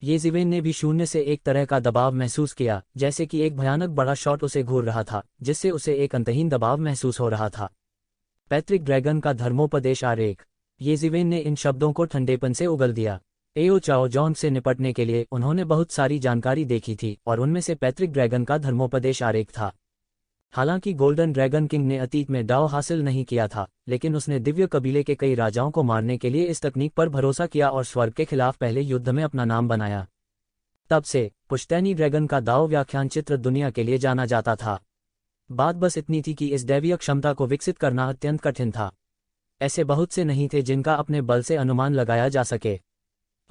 येज़िवेन ने भी शून्य से एक तरह का दबाव महसूस किया, जैसे कि एक भयानक बड़ा शॉट उसे घूर रहा था, जिससे उसे एक अंतहीन दबाव महसूस हो रहा था। पैट्रिक ड्रैगन का धर्मोपदेश आरेख। येज़िवेन ने इन शब्दों को ठंडेपन से उगल दिया। एओ चाओजोंग से निपटने के लिए उन्होंने बहुत सारी जानकारी देखी थी और उनमें से पैट्रिक ड्रैगन का धर्मोपदेश आरेख था। हालांकि गोल्डन ड्रैगन किंग ने अतीत में दाव हासिल नहीं किया था, लेकिन उसने दिव्य कबीले के कई राजाओं को मारने के लिए इस तकनीक पर भरोसा किया और स्वर्ग के खिलाफ पहले युद्ध में अपना नाम बनाया। तब से पुश्तैनी ड्रैगन का दाव व्याख्यान चित्र दुनिया के लिए जाना जाता था। बात बस इतनी थी कि इस दैवीय क्षमता को विकसित करना अत्यंत कठिन था। ऐसे बहुत से नहीं थे जिनका अपने बल से अनुमान लगाया जा सके।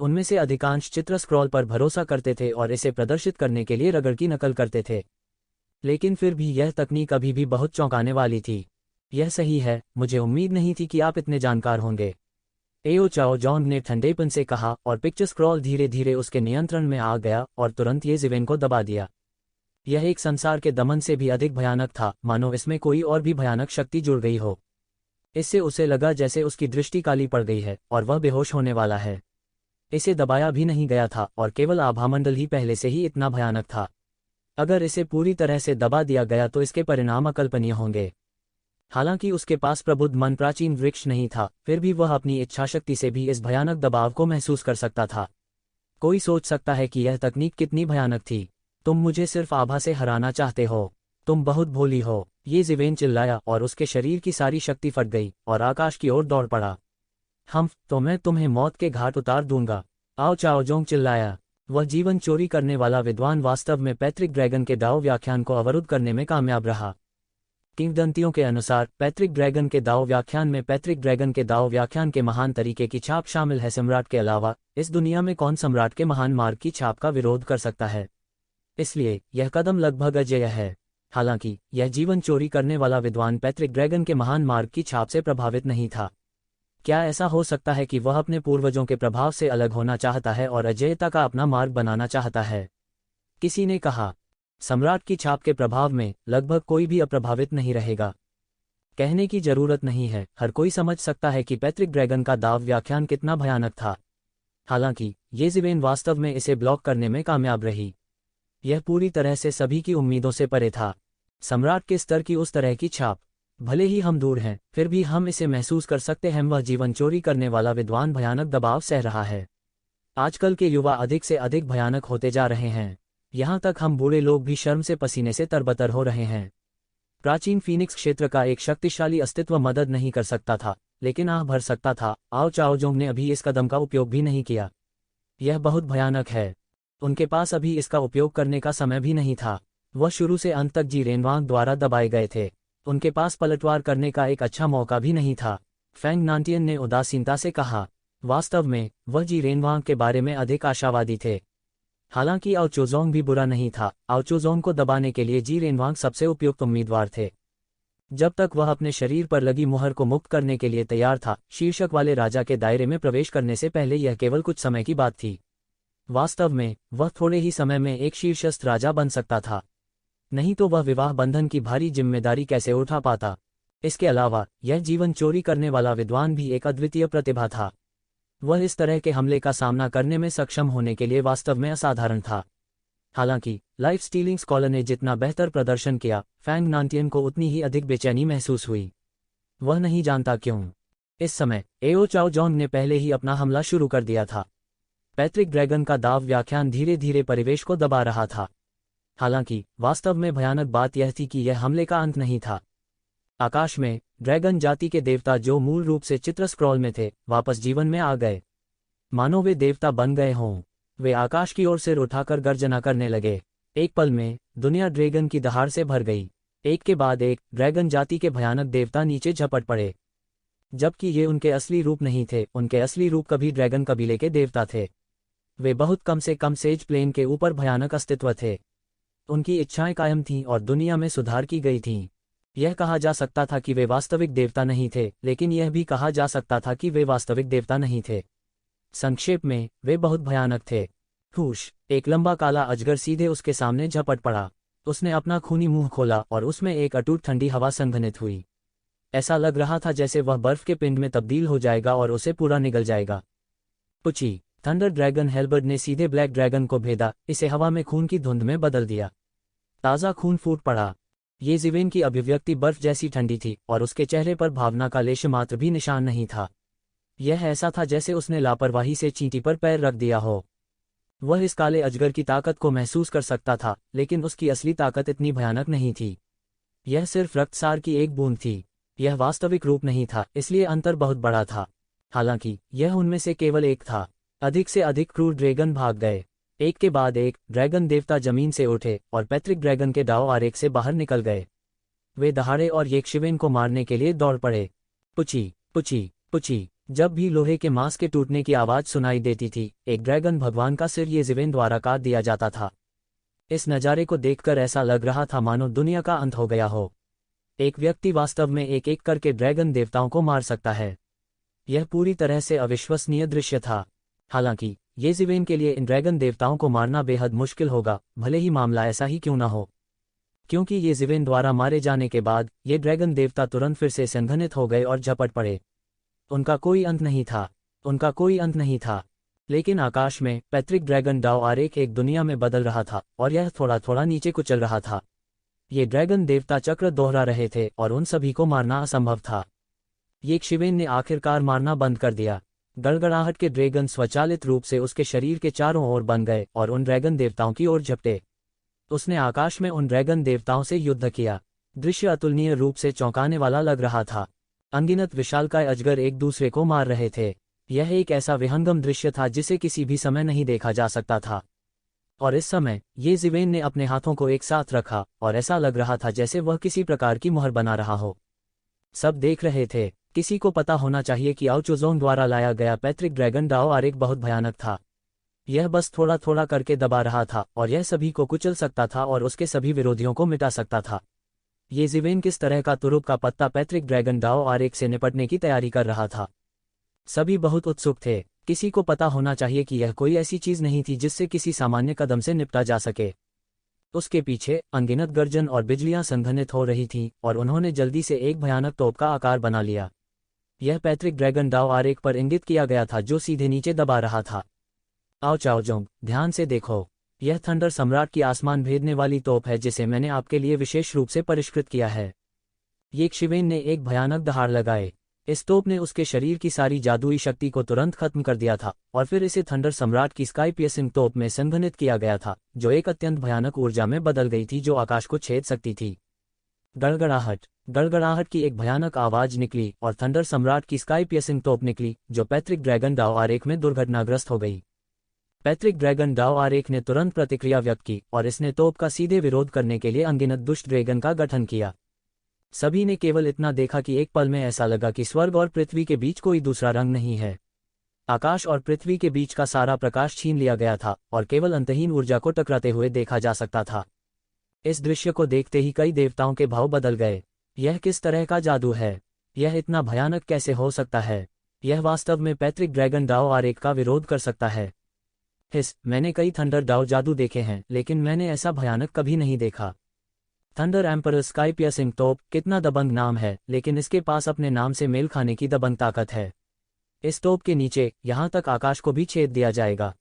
उनमें से अधिकांश चित्र स्क्रॉल पर भरोसा करते थे और इसे प्रदर्शित करने के लिए रगड़ की नकल करते थे। लेकिन फिर भी यह तकनीक अभी भी बहुत चौंकाने वाली थी। यह सही है, मुझे उम्मीद नहीं थी कि आप इतने जानकार होंगे, एओ चाओजोंग ने ठंडेपन से कहा, और पिक्चर स्क्रॉल धीरे धीरे उसके नियंत्रण में आ गया और तुरंत येज़िवेन को दबा दिया। यह एक संसार के दमन से भी अधिक भयानक था, मानो इसमें कोई और भी भयानक शक्ति जुड़ गई हो। इससे उसे लगा जैसे उसकी दृष्टि काली पड़ गई है और वह बेहोश होने वाला है। इसे दबाया भी नहीं गया था और केवल आभामंडल ही पहले से ही इतना भयानक था। अगर इसे पूरी तरह से दबा दिया गया तो इसके परिणाम अकल्पनीय होंगे। हालांकि उसके पास प्रबुद्ध मन प्राचीन वृक्ष नहीं था, फिर भी वह अपनी इच्छाशक्ति से भी इस भयानक दबाव को महसूस कर सकता था। कोई सोच सकता है कि यह तकनीक कितनी भयानक थी। तुम मुझे सिर्फ आभा से हराना चाहते हो, तुम बहुत भोली हो, येज़िवेन चिल्लाया और उसके शरीर की सारी शक्ति फट गई और आकाश की ओर दौड़ पड़ा। तो मैं तुम्हें मौत के घाट उतार दूंगा, आओ चाओजोंग चिल्लाया। वह जीवन चोरी करने वाला विद्वान वास्तव में पैट्रिक ड्रैगन के दाव व्याख्यान को अवरुद्ध करने में कामयाब रहा। किंवदंतियों के अनुसार पैट्रिक ड्रैगन के दाव व्याख्यान में पैट्रिक ड्रैगन के दाव व्याख्यान के महान तरीके की छाप शामिल है। सम्राट के अलावा इस दुनिया में कौन सम्राट के महान मार्ग की छाप का विरोध कर सकता है? इसलिए यह कदम लगभग अजेय है। हालांकि यह जीवन चोरी करने वाला विद्वान पैट्रिक ड्रैगन के महान मार्ग की छाप से प्रभावित नहीं था। क्या ऐसा हो सकता है कि वह अपने पूर्वजों के प्रभाव से अलग होना चाहता है और अजेयता का अपना मार्ग बनाना चाहता है? किसी ने कहा, सम्राट की छाप के प्रभाव में लगभग कोई भी अप्रभावित नहीं रहेगा। कहने की जरूरत नहीं है, हर कोई समझ सकता है कि पैट्रिक ड्रैगन का दाव व्याख्यान कितना भयानक था। हालांकि येज़िवेन वास्तव में इसे ब्लॉक करने में कामयाब रही। यह पूरी तरह से सभी की उम्मीदों से परे था। सम्राट के स्तर की उस तरह की छाप, भले ही हम दूर हैं, फिर भी हम इसे महसूस कर सकते हैं। वह जीवन चोरी करने वाला विद्वान भयानक दबाव सह रहा है। आजकल के युवा अधिक से अधिक भयानक होते जा रहे हैं। यहाँ तक हम बूढ़े लोग भी शर्म से पसीने से तरबतर हो रहे हैं। प्राचीन फीनिक्स क्षेत्र का एक शक्तिशाली अस्तित्व मदद नहीं कर सकता था, लेकिन आह भर सकता था। आओ चाओजोंग ने अभी इस कदम का उपयोग भी नहीं किया। यह बहुत भयानक है। उनके पास अभी इसका उपयोग करने का समय भी नहीं था। वह शुरू से अंत तक जी रेनवांग द्वारा दबाए गए थे। उनके पास पलटवार करने का एक अच्छा मौका भी नहीं था। फैंग नांटियन ने उदासीनता से कहा। वास्तव में वह जी रेनवांग के बारे में अधिक आशावादी थे। हालांकि आओचोजोंग भी बुरा नहीं था। आओचोजोंग को दबाने के लिए जी रेनवांग सबसे उपयुक्त उम्मीदवार थे। जब तक वह अपने शरीर पर लगी मुहर को मुक्त करने के लिए तैयार था, शीर्षक वाले राजा के दायरे में प्रवेश करने से पहले यह केवल कुछ समय की बात थी। वास्तव में वह थोड़े ही समय में एक शीर्षस्थ राजा बन सकता था, नहीं तो वह विवाह बंधन की भारी जिम्मेदारी कैसे उठा पाता। इसके अलावा यह जीवन चोरी करने वाला विद्वान भी एक अद्वितीय प्रतिभा था। वह इस तरह के हमले का सामना करने में सक्षम होने के लिए वास्तव में असाधारण था। हालांकि लाइफ स्टीलिंग स्कॉलर ने जितना बेहतर प्रदर्शन किया, फैंग नानतियन को उतनी ही अधिक बेचैनी महसूस हुई। वह नहीं जानता क्यों। इस समय एओ चाओजोंग ने पहले ही अपना हमला शुरू कर दिया था। पैट्रिक ड्रैगन का दाव व्याख्यान धीरे धीरे परिवेश को दबा रहा था। हालांकि वास्तव में भयानक बात यह थी कि यह हमले का अंत नहीं था। आकाश में ड्रैगन जाति के देवता जो मूल रूप से चित्र स्क्रॉल में थे, वापस जीवन में आ गए। मानो वे देवता बन गए हों। वे आकाश की ओर सिर उठाकर गर्जना करने लगे। एक पल में दुनिया ड्रैगन की दहाड़ से भर गई। एक के बाद एक ड्रैगन जाति के भयानक देवता नीचे झपट पड़े। जबकि ये उनके असली रूप नहीं थे, उनके असली रूप कभी ड्रैगन कबीले के देवता थे। वे बहुत कम से कम सेज प्लेन के ऊपर भयानक अस्तित्व थे। उनकी इच्छाएं कायम थीं और दुनिया में सुधार की गई थीं। यह कहा जा सकता था कि वे वास्तविक देवता नहीं थे, लेकिन यह भी कहा जा सकता था कि वे वास्तविक देवता नहीं थे। संक्षेप में वे बहुत भयानक थे। हुश! एक लंबा काला अजगर सीधे उसके सामने झपट पड़ा। उसने अपना खूनी मुंह खोला और उसमें एक अटूट ठंडी हवा संघनित हुई। ऐसा लग रहा था जैसे वह बर्फ के पिंड में तब्दील हो जाएगा और उसे पूरा निगल जाएगा। पुची! थंडर ड्रैगन हेल्बर्ड ने सीधे ब्लैक ड्रैगन को भेदा, इसे हवा में खून की धुंध में बदल दिया। ताज़ा खून फूट पड़ा। ये जीवेन की अभिव्यक्ति बर्फ जैसी ठंडी थी और उसके चेहरे पर भावना का लेश मात्र भी निशान नहीं था। यह ऐसा था जैसे उसने लापरवाही से चींटी पर पैर रख दिया हो। वह इस काले अजगर की ताकत को महसूस कर सकता था, लेकिन उसकी असली ताकत इतनी भयानक नहीं थी। यह सिर्फ रक्तसार की एक बूंद थी। यह वास्तविक रूप नहीं था, इसलिए अंतर बहुत बड़ा था। हालांकि यह उनमें से केवल एक था। अधिक से अधिक क्रूर ड्रैगन भाग गए। एक के बाद एक ड्रैगन देवता जमीन से उठे और पैट्रिक ड्रैगन के डाव आरेख से बाहर निकल गए। वे दहाड़े और येक्षिवेन को मारने के लिए दौड़ पड़े। पुची! पुची! पुची! जब भी लोहे के मांस के टूटने की आवाज सुनाई देती थी, एक ड्रैगन भगवान का सिर येजीवेन द्वारा काट दिया जाता था। इस नज़ारे को देखकर ऐसा लग रहा था मानो दुनिया का अंत हो गया हो। एक व्यक्ति वास्तव में एक एक करके ड्रैगन देवताओं को मार सकता है। यह पूरी तरह से अविश्वसनीय दृश्य था। हालांकि येजीवेन के लिए इन ड्रैगन देवताओं को मारना बेहद मुश्किल होगा, भले ही मामला ऐसा ही क्यों न हो। क्योंकि येजीवेन द्वारा मारे जाने के बाद ये ड्रैगन देवता तुरंत फिर से संघनित हो गए और झपट पड़े। उनका कोई अंत नहीं था। उनका कोई अंत नहीं था। लेकिन आकाश में पैट्रिक ड्रैगन डाव आरेख एक दुनिया में बदल रहा था और यह थोड़ा थोड़ा नीचे कुचल रहा था। ये ड्रैगन देवता चक्र दोहरा रहे थे और उन सभी को मारना असंभव था। येक्षिवेन ने आखिरकार मारना बंद कर दिया। गड़गड़ाहट के ड्रैगन स्वचालित रूप से उसके शरीर के चारों ओर बन गए और उन ड्रैगन देवताओं की ओर झपटे। उसने आकाश में उन ड्रैगन देवताओं से युद्ध किया। दृश्य अतुलनीय रूप से चौंकाने वाला लग रहा था। अनगिनत विशालकाय अजगर एक दूसरे को मार रहे थे। यह एक ऐसा विहंगम दृश्य था जिसे किसी भी समय नहीं देखा जा सकता था। और इस समय येजीवेन ने अपने हाथों को एक साथ रखा और ऐसा लग रहा था जैसे वह किसी प्रकार की मुहर बना रहा हो। सब देख रहे थे। किसी को पता होना चाहिए कि आओचोजोंग द्वारा लाया गया पैट्रिक ड्रैगन डाव आरेख बहुत भयानक था। यह बस थोड़ा थोड़ा करके दबा रहा था और यह सभी को कुचल सकता था और उसके सभी विरोधियों को मिटा सकता था। येजीवेन किस तरह का तुरुप का पत्ता पैट्रिक ड्रैगन डाव आरेख से निपटने की तैयारी कर रहा था। सभी बहुत उत्सुक थे। किसी को पता होना चाहिए कि यह कोई ऐसी चीज नहीं थी जिससे किसी सामान्य कदम से निपटा जा सके। उसके पीछे अनगिनत गर्जन और बिजलियां संघनित हो रही थीं और उन्होंने जल्दी से एक भयानक तोप का आकार बना लिया। यह पैट्रिक ड्रैगन डाव आरेख पर इंगित किया गया था जो सीधे नीचे दबा रहा था। आओ चाओजोंग, ध्यान से देखो। यह थंडर सम्राट की आसमान भेदने वाली तोप है जिसे मैंने आपके लिए विशेष रूप से परिष्कृत किया है। येक्षिवेन ने एक भयानक दहाड़ लगाए। इस तोप ने उसके शरीर की सारी जादुई शक्ति को तुरंत खत्म कर दिया था और फिर इसे थंडर सम्राट की स्काई पियर्सिंग तोप में संघनित किया गया था, जो एक अत्यंत भयानक ऊर्जा में बदल गई थी जो आकाश को छेद सकती थी। गड़गड़ाहट! गड़गड़ाहट की एक भयानक आवाज निकली और थंडर सम्राट की स्काई पियर्सिंग तोप निकली, जो पैट्रिक ड्रैगन डाव आरेख में दुर्घटनाग्रस्त हो गई। पैट्रिक ड्रैगन डाव आरेख ने तुरंत प्रतिक्रिया व्यक्त की और इसने तोप का सीधे विरोध करने के लिए अनगिनत दुष्ट ड्रैगन का गठन किया। सभी ने केवल इतना देखा कि एक पल में ऐसा लगा कि स्वर्ग और पृथ्वी के बीच कोई दूसरा रंग नहीं है। आकाश और पृथ्वी के बीच का सारा प्रकाश छीन लिया गया था और केवल अंतहीन ऊर्जा को टकराते हुए देखा जा सकता था। इस दृश्य को देखते ही कई देवताओं के भाव बदल गए। यह किस तरह का जादू है? यह इतना भयानक कैसे हो सकता है? यह वास्तव में पैट्रिक ड्रैगन डाओ आरेख का विरोध कर सकता है। मैंने कई थंडर डाओ जादू देखे हैं, लेकिन मैंने ऐसा भयानक कभी नहीं देखा। थंडर एम्परर स्काई पियर्सिंग तोप कितना दबंग नाम है, लेकिन इसके पास अपने नाम से मेल खाने की दबंग ताकत है। इस तोप के नीचे यहां तक आकाश को भी छेद दिया जाएगा।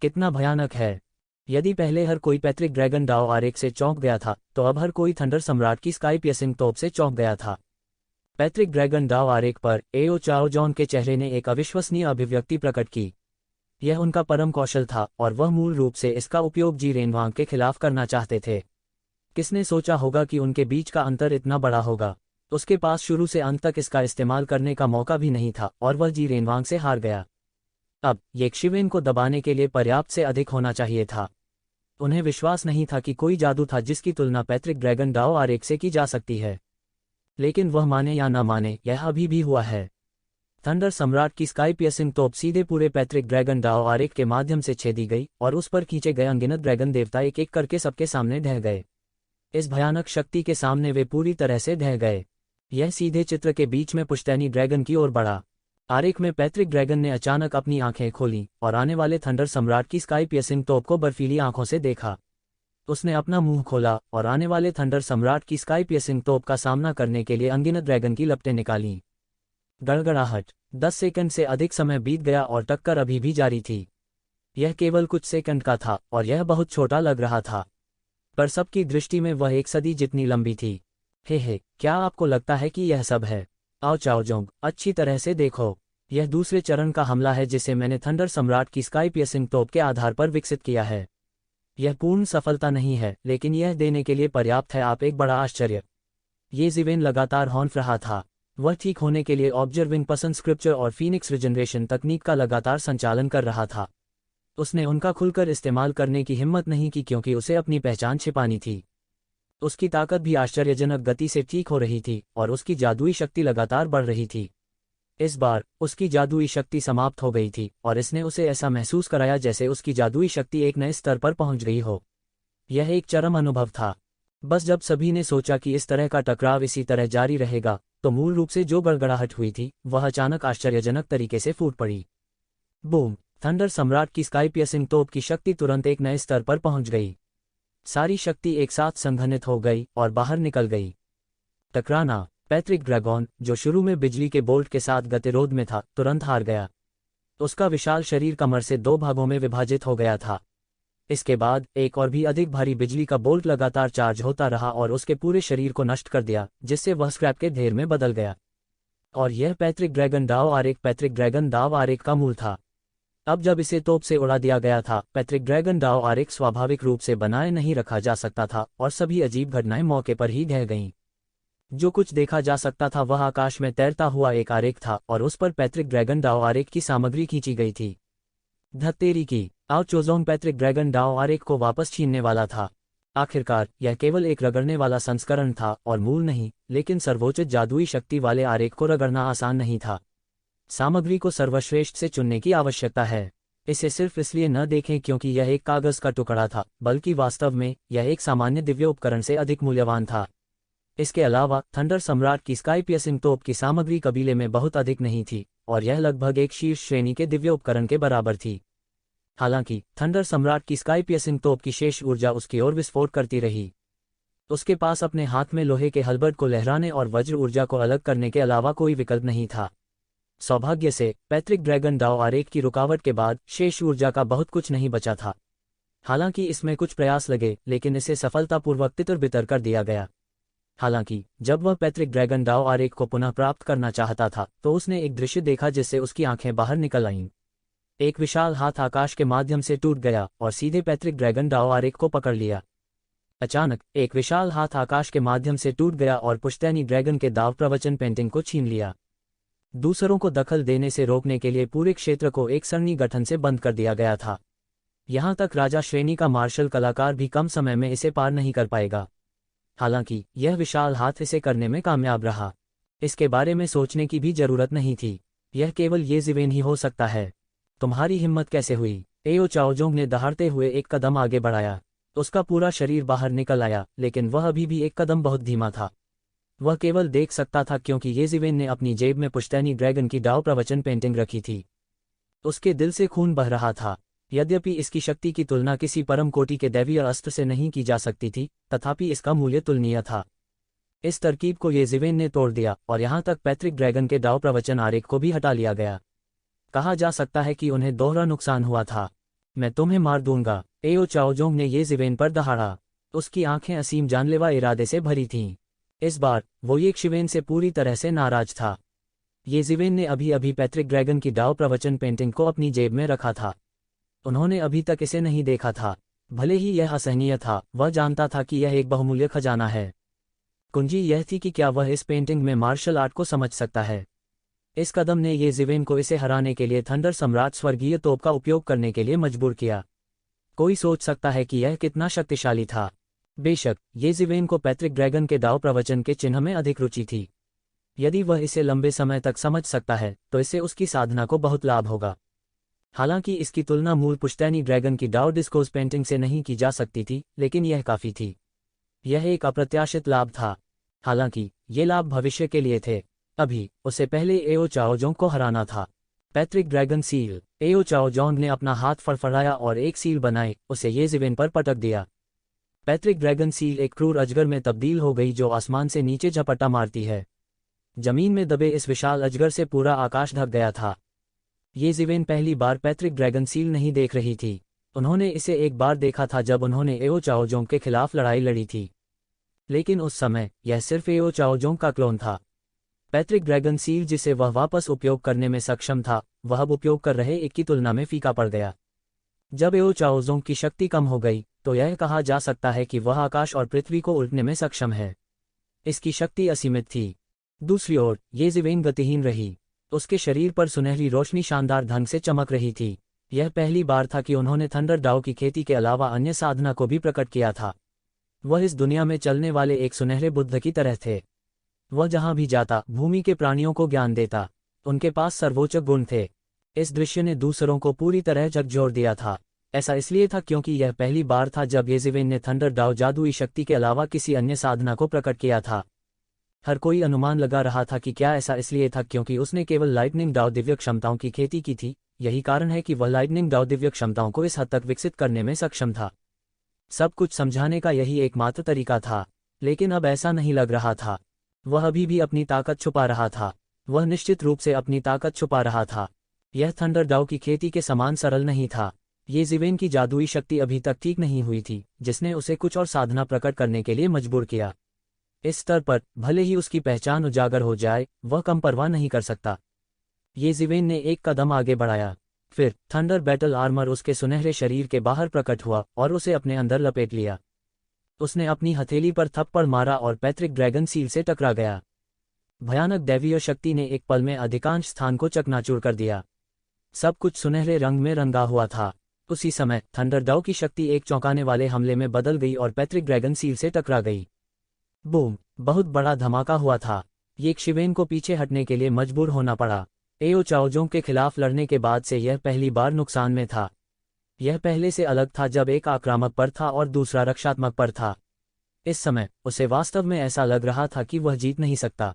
कितना भयानक है! यदि पहले हर कोई पैट्रिक ड्रैगन डाओ आरेख से चौंक गया था, तो अब हर कोई थंडर सम्राट की स्काई पियर्सिंग तोप से चौंक गया था। पैट्रिक ड्रैगन डाओ आरेख पर एओ चाओ जॉन के चेहरे ने एक अविश्वसनीय अभिव्यक्ति प्रकट की। यह उनका परम कौशल था और वह मूल रूप से इसका उपयोग जी रेनवांग के खिलाफ करना चाहते थे। किसने सोचा होगा कि उनके बीच का अंतर इतना बड़ा होगा? उसके पास शुरू से अंत तक इसका इस्तेमाल करने का मौका भी नहीं था और वह जी रेनवांग से हार गया। अब ये शिवेन को दबाने के लिए पर्याप्त से अधिक होना चाहिए था। उन्हें विश्वास नहीं था कि कोई जादू था जिसकी तुलना पैट्रिक ड्रैगन डाओ आरेख से की जा सकती है। लेकिन वह माने या न माने, यह अभी भी हुआ है। थंडर सम्राट की स्काई पियर्सिंग तोप सीधे पूरे पैट्रिक ड्रैगन डाओ आरेख के माध्यम से छेदी गई और उस पर खींचे गए अनगिनत ड्रैगन देवता एक एक करके सबके सामने ढह गए। इस भयानक शक्ति के सामने वे पूरी तरह से ढह गए। यह सीधे चित्र के बीच में पुश्तैनी ड्रैगन की ओर बढ़ा। आरेख में पैट्रिक ड्रैगन ने अचानक अपनी आंखें खोलीं और आने वाले थंडर सम्राट की स्काई पियर्सिंग तोप को बर्फीली आंखों से देखा। उसने अपना मुंह खोला और आने वाले थंडर सम्राट की स्काई पियर्सिंग तोप का सामना करने के लिए अनगिनत ड्रैगन की लपटें निकालीं। गड़गड़ाहट। 10 सेकंड से अधिक समय बीत गया और टक्कर अभी भी जारी थी। यह केवल कुछ सेकंड का था और यह बहुत छोटा लग रहा था, पर सबकी दृष्टि में वह एक सदी जितनी लंबी थी। क्या आपको लगता है कि यह सब है? आओ चाओजोंग, अच्छी तरह से देखो। यह दूसरे चरण का हमला है जिसे मैंने थंडर सम्राट की स्काई पियर्सिंग तोप के आधार पर विकसित किया है। यह पूर्ण सफलता नहीं है, लेकिन यह देने के लिए पर्याप्त है आप एक बड़ा आश्चर्य। ये जिवेन लगातार हॉन्फ रहा था। वह ठीक होने के लिए ऑब्जर्विंग पसंद स्क्रिप्चर और फीनिक्स रिजनरेशन तकनीक का लगातार संचालन कर रहा था। उसने उनका खुलकर इस्तेमाल करने की हिम्मत नहीं की क्योंकि उसे अपनी पहचान छिपानी थी। उसकी ताकत भी आश्चर्यजनक गति से ठीक हो रही थी और उसकी जादुई शक्ति लगातार बढ़ रही थी। इस बार उसकी जादुई शक्ति समाप्त हो गई थी और इसने उसे ऐसा महसूस कराया जैसे उसकी जादुई शक्ति एक नए स्तर पर पहुंच गई हो। यह एक चरम अनुभव था। बस जब सभी ने सोचा कि इस तरह का टकराव इसी तरह जारी रहेगा, तो मूल रूप से जो गड़गड़ाहट हुई थी वह अचानक आश्चर्यजनक तरीके से फूट पड़ी। बूम! थंडर सम्राट की स्काई पियर्सिंग तोप की शक्ति तुरंत एक नए स्तर पर पहुंच गई। सारी शक्ति एक साथ संघनित हो गई और बाहर निकल गई। टकराना। पैट्रिक ड्रैगन, जो शुरू में बिजली के बोल्ट के साथ गतिरोध में था, तुरंत हार गया। उसका विशाल शरीर कमर से 2 भागों में विभाजित हो गया था। इसके बाद एक और भी अधिक भारी बिजली का बोल्ट लगातार चार्ज होता रहा और उसके पूरे शरीर को नष्ट कर दिया, जिससे वह स्क्रैप के ढेर में बदल गया। और यह पैट्रिक ड्रैगन डाओ आरेख का मूल था। अब जब इसे तोप से उड़ा दिया गया था, पैट्रिक ड्रैगन डाओ आरेख स्वाभाविक रूप से बनाए नहीं रखा जा सकता था और सभी अजीब घटनाएं मौके पर ही ढह गईं। जो कुछ देखा जा सकता था वह आकाश में तैरता हुआ एक आरेख था और उस पर पैट्रिक ड्रैगन डाओ आरेख की सामग्री खींची गई थी। धत्तेरी की। आओ चोजोंग पैट्रिक ड्रैगन डाओ आरेख को वापस छीनने वाला था। आखिरकार यह केवल एक रगड़ने वाला संस्करण था और मूल नहीं, लेकिन सर्वोच्च जादुई शक्ति वाले आरेख को रगड़ना आसान नहीं था। सामग्री को सर्वश्रेष्ठ से चुनने की आवश्यकता है। इसे सिर्फ इसलिए न देखें क्योंकि यह एक कागज का टुकड़ा था, बल्कि वास्तव में यह एक सामान्य दिव्य उपकरण से अधिक मूल्यवान था। इसके अलावा थंडर सम्राट की स्काई पियर्सिंग तोप की सामग्री कबीले में बहुत अधिक नहीं थी और यह लगभग एक शीर्ष श्रेणी के दिव्य उपकरण के बराबर थी। हालांकि थंडर सम्राट की स्काई पियर्सिंग तोप की शेष ऊर्जा उसकी ओर विस्फोट करती रही। उसके पास अपने हाथ में लोहे के हलबर्ड को लहराने और वज्र ऊर्जा को अलग करने के अलावा कोई विकल्प नहीं था। सौभाग्य से पैट्रिक ड्रैगन डाओ आरेख की रुकावट के बाद शेष ऊर्जा का बहुत कुछ नहीं बचा था। हालांकि इसमें कुछ प्रयास लगे, लेकिन इसे सफलतापूर्वक तितर-बितर कर दिया गया। हालांकि जब वह पैट्रिक ड्रैगन डाओ आरेख को पुनः प्राप्त करना चाहता था, तो उसने एक दृश्य देखा जिससे उसकी आंखें बाहर निकल आईं। एक विशाल हाथ आकाश के माध्यम से टूट गया और सीधे पैट्रिक ड्रैगन डाओ आरेख को पकड़ लिया। अचानक एक विशाल हाथ आकाश के माध्यम से टूट गया और पुश्तैनी ड्रैगन के दाव प्रवचन पेंटिंग को छीन लिया। दूसरों को दखल देने से रोकने के लिए पूरे क्षेत्र को एक सरणी गठन से बंद कर दिया गया था। यहां तक राजा श्रेणी का मार्शल कलाकार भी कम समय में इसे पार नहीं कर पाएगा। हालांकि यह विशाल हाथ इसे करने में कामयाब रहा। इसके बारे में सोचने की भी जरूरत नहीं थी। यह केवल ये जिवेन ही हो सकता है। तुम्हारी हिम्मत कैसे हुई? एओ चाओजोंग ने दहाड़ते हुए एक कदम आगे बढ़ाया। उसका पूरा शरीर बाहर निकल आया, लेकिन वह अभी भी एक कदम बहुत धीमा था। वह केवल देख सकता था क्योंकि ये जिवेन ने अपनी जेब में पुश्तैनी ड्रैगन की डाव प्रवचन पेंटिंग रखी थी। उसके दिल से खून बह रहा था। यद्यपि इसकी शक्ति की तुलना किसी परम कोटि के दैवीय अस्त्र से नहीं की जा सकती थी, तथापि इसका मूल्य तुलनीय था। इस तरकीब को ये जिवेन ने तोड़ दिया और यहाँ तक पैत्रिक ड्रैगन के डाव प्रवचन आरेख को भी हटा लिया गया। कहा जा सकता है कि उन्हें दोहरा नुकसान हुआ था। मैं तुम्हें मार दूंगा, एओ चाओजोंग ने ये जिवेन पर दहाड़ा। उसकी आंखें असीम जानलेवा इरादे से भरी थीं। इस बार वो ये शिवेन से पूरी तरह से नाराज था। ये जिवेन ने अभी अभी पैत्रिक ड्रैगन की डाव प्रवचन पेंटिंग को अपनी जेब में रखा था। उन्होंने अभी तक इसे नहीं देखा था। भले ही यह असहनीय था, वह जानता था कि यह एक बहुमूल्य खजाना है। कुंजी यह थी कि क्या वह इस पेंटिंग में मार्शल आर्ट को समझ सकता है। इस कदम ने ये जिवेन को इसे हराने के लिए थंडर सम्राट स्वर्गीय तोप का उपयोग करने के लिए मजबूर किया। कोई सोच सकता है कि यह कितना शक्तिशाली था। बेशक ये जिवेन को पैत्रिक ड्रैगन के डाव प्रवचन के चिन्ह में अधिक रुचि थी। यदि वह इसे लंबे समय तक समझ सकता है तो इससे उसकी साधना को बहुत लाभ होगा। हालांकि इसकी तुलना मूल पुश्तैनी ड्रैगन की डाव डिस्कोज पेंटिंग से नहीं की जा सकती थी, लेकिन यह काफी थी। यह एक अप्रत्याशित लाभ था। हालांकि ये लाभ भविष्य के लिए थे। अभी उसे पहले एओ चाओजोंग को हराना था। पैत्रिक ड्रैगन सील। एओ चाओजोंग ने अपना हाथ फड़फड़ाया और एक सील बनाई, उसे ये जिवेन पर पटक दिया। पैत्रिक ड्रैगन सील एक क्रूर अजगर में तब्दील हो गई जो आसमान से नीचे झपट्टा मारती है। जमीन में दबे इस विशाल अजगर से पूरा आकाश ढक गया था। ये जिवेन पहली बार पैत्रिक ड्रैगन सील नहीं देख रही थी। उन्होंने इसे एक बार देखा था जब उन्होंने एओ चाओजोंग के खिलाफ लड़ाई लड़ी थी, लेकिन उस समय यह सिर्फ एओ चाओजोंग का क्लोन था। पैत्रिक ड्रैगन सील जिसे वह वापस उपयोग करने में सक्षम था, वह अब उपयोग कर रहे एक की तुलना में फीका पड़ गया। जब एओ चाओजोंग की शक्ति कम हो गई तो यह कहा जा सकता है कि वह आकाश और पृथ्वी को उल्टने में सक्षम है। इसकी शक्ति असीमित थी। दूसरी ओर ये जिवेन गतिहीन रही। उसके शरीर पर सुनहरी रोशनी शानदार ढंग से चमक रही थी। यह पहली बार था कि उन्होंने थंडर डाओ की खेती के अलावा अन्य साधना को भी प्रकट किया था। वह इस दुनिया में चलने वाले एक सुनहरे बुद्ध की तरह थे। वह जहां भी जाता भूमि के प्राणियों को ज्ञान देता। उनके पास सर्वोच्च गुण थे। इस दृश्य ने दूसरों को पूरी तरह झकझोर दिया था। ऐसा इसलिए था क्योंकि यह पहली बार था जब ये जिवेन ने थंडर डाओ जादुई शक्ति के अलावा किसी अन्य साधना को प्रकट किया था। हर कोई अनुमान लगा रहा था कि क्या ऐसा इसलिए था क्योंकि उसने केवल लाइटनिंग डाओ दिव्य क्षमताओं की खेती की थी। यही कारण है कि वह लाइटनिंग डाओ दिव्य क्षमताओं को इस हद तक विकसित करने में सक्षम था। सब कुछ समझाने का यही एकमात्र तरीका था, लेकिन अब ऐसा नहीं लग रहा था। वह अभी भी अपनी ताकत छुपा रहा था। वह निश्चित रूप से अपनी ताकत छुपा रहा था। यह थंडर डाओ की खेती के समान सरल नहीं था। ये जिवेन की जादुई शक्ति अभी तक ठीक नहीं हुई थी, जिसने उसे कुछ और साधना प्रकट करने के लिए मजबूर किया। इस स्तर पर भले ही उसकी पहचान उजागर हो जाए, वह कम परवाह नहीं कर सकता। ये जिवेन ने एक कदम आगे बढ़ाया। फिर थंडर बैटल आर्मर उसके सुनहरे शरीर के बाहर प्रकट हुआ और उसे अपने अंदर लपेट लिया। उसने अपनी हथेली पर थप्पड़ मारा और पैत्रिक ड्रैगन सील से टकरा गया। भयानक दैवीय शक्ति ने एक पल में अधिकांश स्थान को चकनाचूर कर दिया। सब कुछ सुनहरे रंग में रंगा हुआ था। उसी समय थंडर डाओ की शक्ति एक चौंकाने वाले हमले में बदल गई और पैत्रिक ड्रैगन सील से टकरा गई। बूम! बहुत बड़ा धमाका हुआ था। ये शिवेन को पीछे हटने के लिए मजबूर होना पड़ा। एओ चाओजोंग के खिलाफ लड़ने के बाद से यह पहली बार नुकसान में था। यह पहले से अलग था जब एक आक्रामक पर था और दूसरा रक्षात्मक पर था। इस समय उसे वास्तव में ऐसा लग रहा था कि वह जीत नहीं सकता।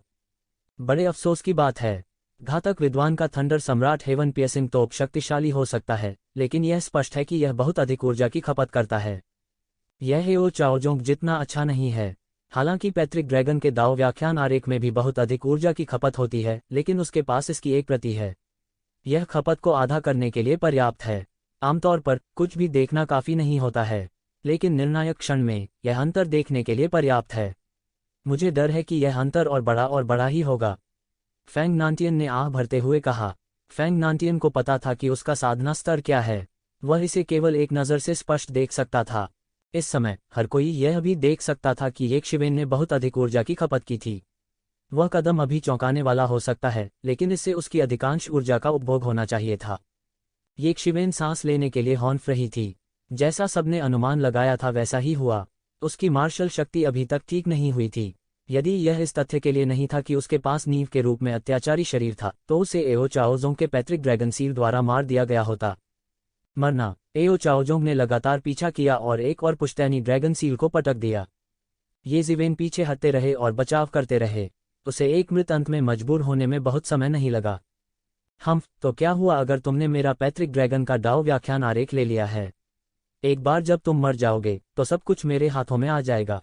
बड़े अफसोस की बात है, घातक विद्वान का थंडर सम्राट हेवन पियर्सिंग तोप शक्तिशाली हो सकता है, लेकिन यह स्पष्ट है कि यह बहुत अधिक ऊर्जा की खपत करता है। यह एओ चाओजोंग जितना अच्छा नहीं है। हालांकि पैत्रिक ड्रैगन के दाव व्याख्यान आरेख में भी बहुत अधिक ऊर्जा की खपत होती है, लेकिन उसके पास इसकी एक प्रति है। यह खपत को आधा करने के लिए पर्याप्त है। आमतौर पर कुछ भी देखना काफी नहीं होता है, लेकिन निर्णायक क्षण में यह अंतर देखने के लिए पर्याप्त है। मुझे डर है कि यह अंतर और बड़ा ही होगा, फैंग नांटियन ने आह भरते हुए कहा। फैंग नांटियन को पता था कि उसका साधना स्तर क्या है। वह इसे केवल एक नज़र से स्पष्ट देख सकता था। इस समय हर कोई यह भी देख सकता था कि एक शिवेन ने बहुत अधिक ऊर्जा की खपत की थी। वह कदम अभी चौंकाने वाला हो सकता है, लेकिन इससे उसकी अधिकांश ऊर्जा का उपभोग होना चाहिए था। ये शिवेन सांस लेने के लिए हॉन्फ रही थी। जैसा सबने अनुमान लगाया था वैसा ही हुआ। उसकी मार्शल शक्ति अभी तक ठीक नहीं हुई थी। यदि यह इस तथ्य के लिए नहीं था कि उसके पास नींव के रूप में अत्याचारी शरीर था, तो उसे एओ चाओजोंग के पैतृक ड्रैगन सील द्वारा मार दिया गया होता। मरना। एओ चाओजोंग ने लगातार पीछा किया और एक और पुश्तैनी ड्रैगन सील को पटक दिया। ये जिवेन पीछे हटते रहे और बचाव करते रहे। उसे एक मृत अंत में मजबूर होने में बहुत समय नहीं लगा। तो क्या हुआ अगर तुमने मेरा पैतृक ड्रैगन का डाओ व्याख्यान आरेख ले लिया है? एक बार जब तुम मर जाओगे तो सब कुछ मेरे हाथों में आ जाएगा,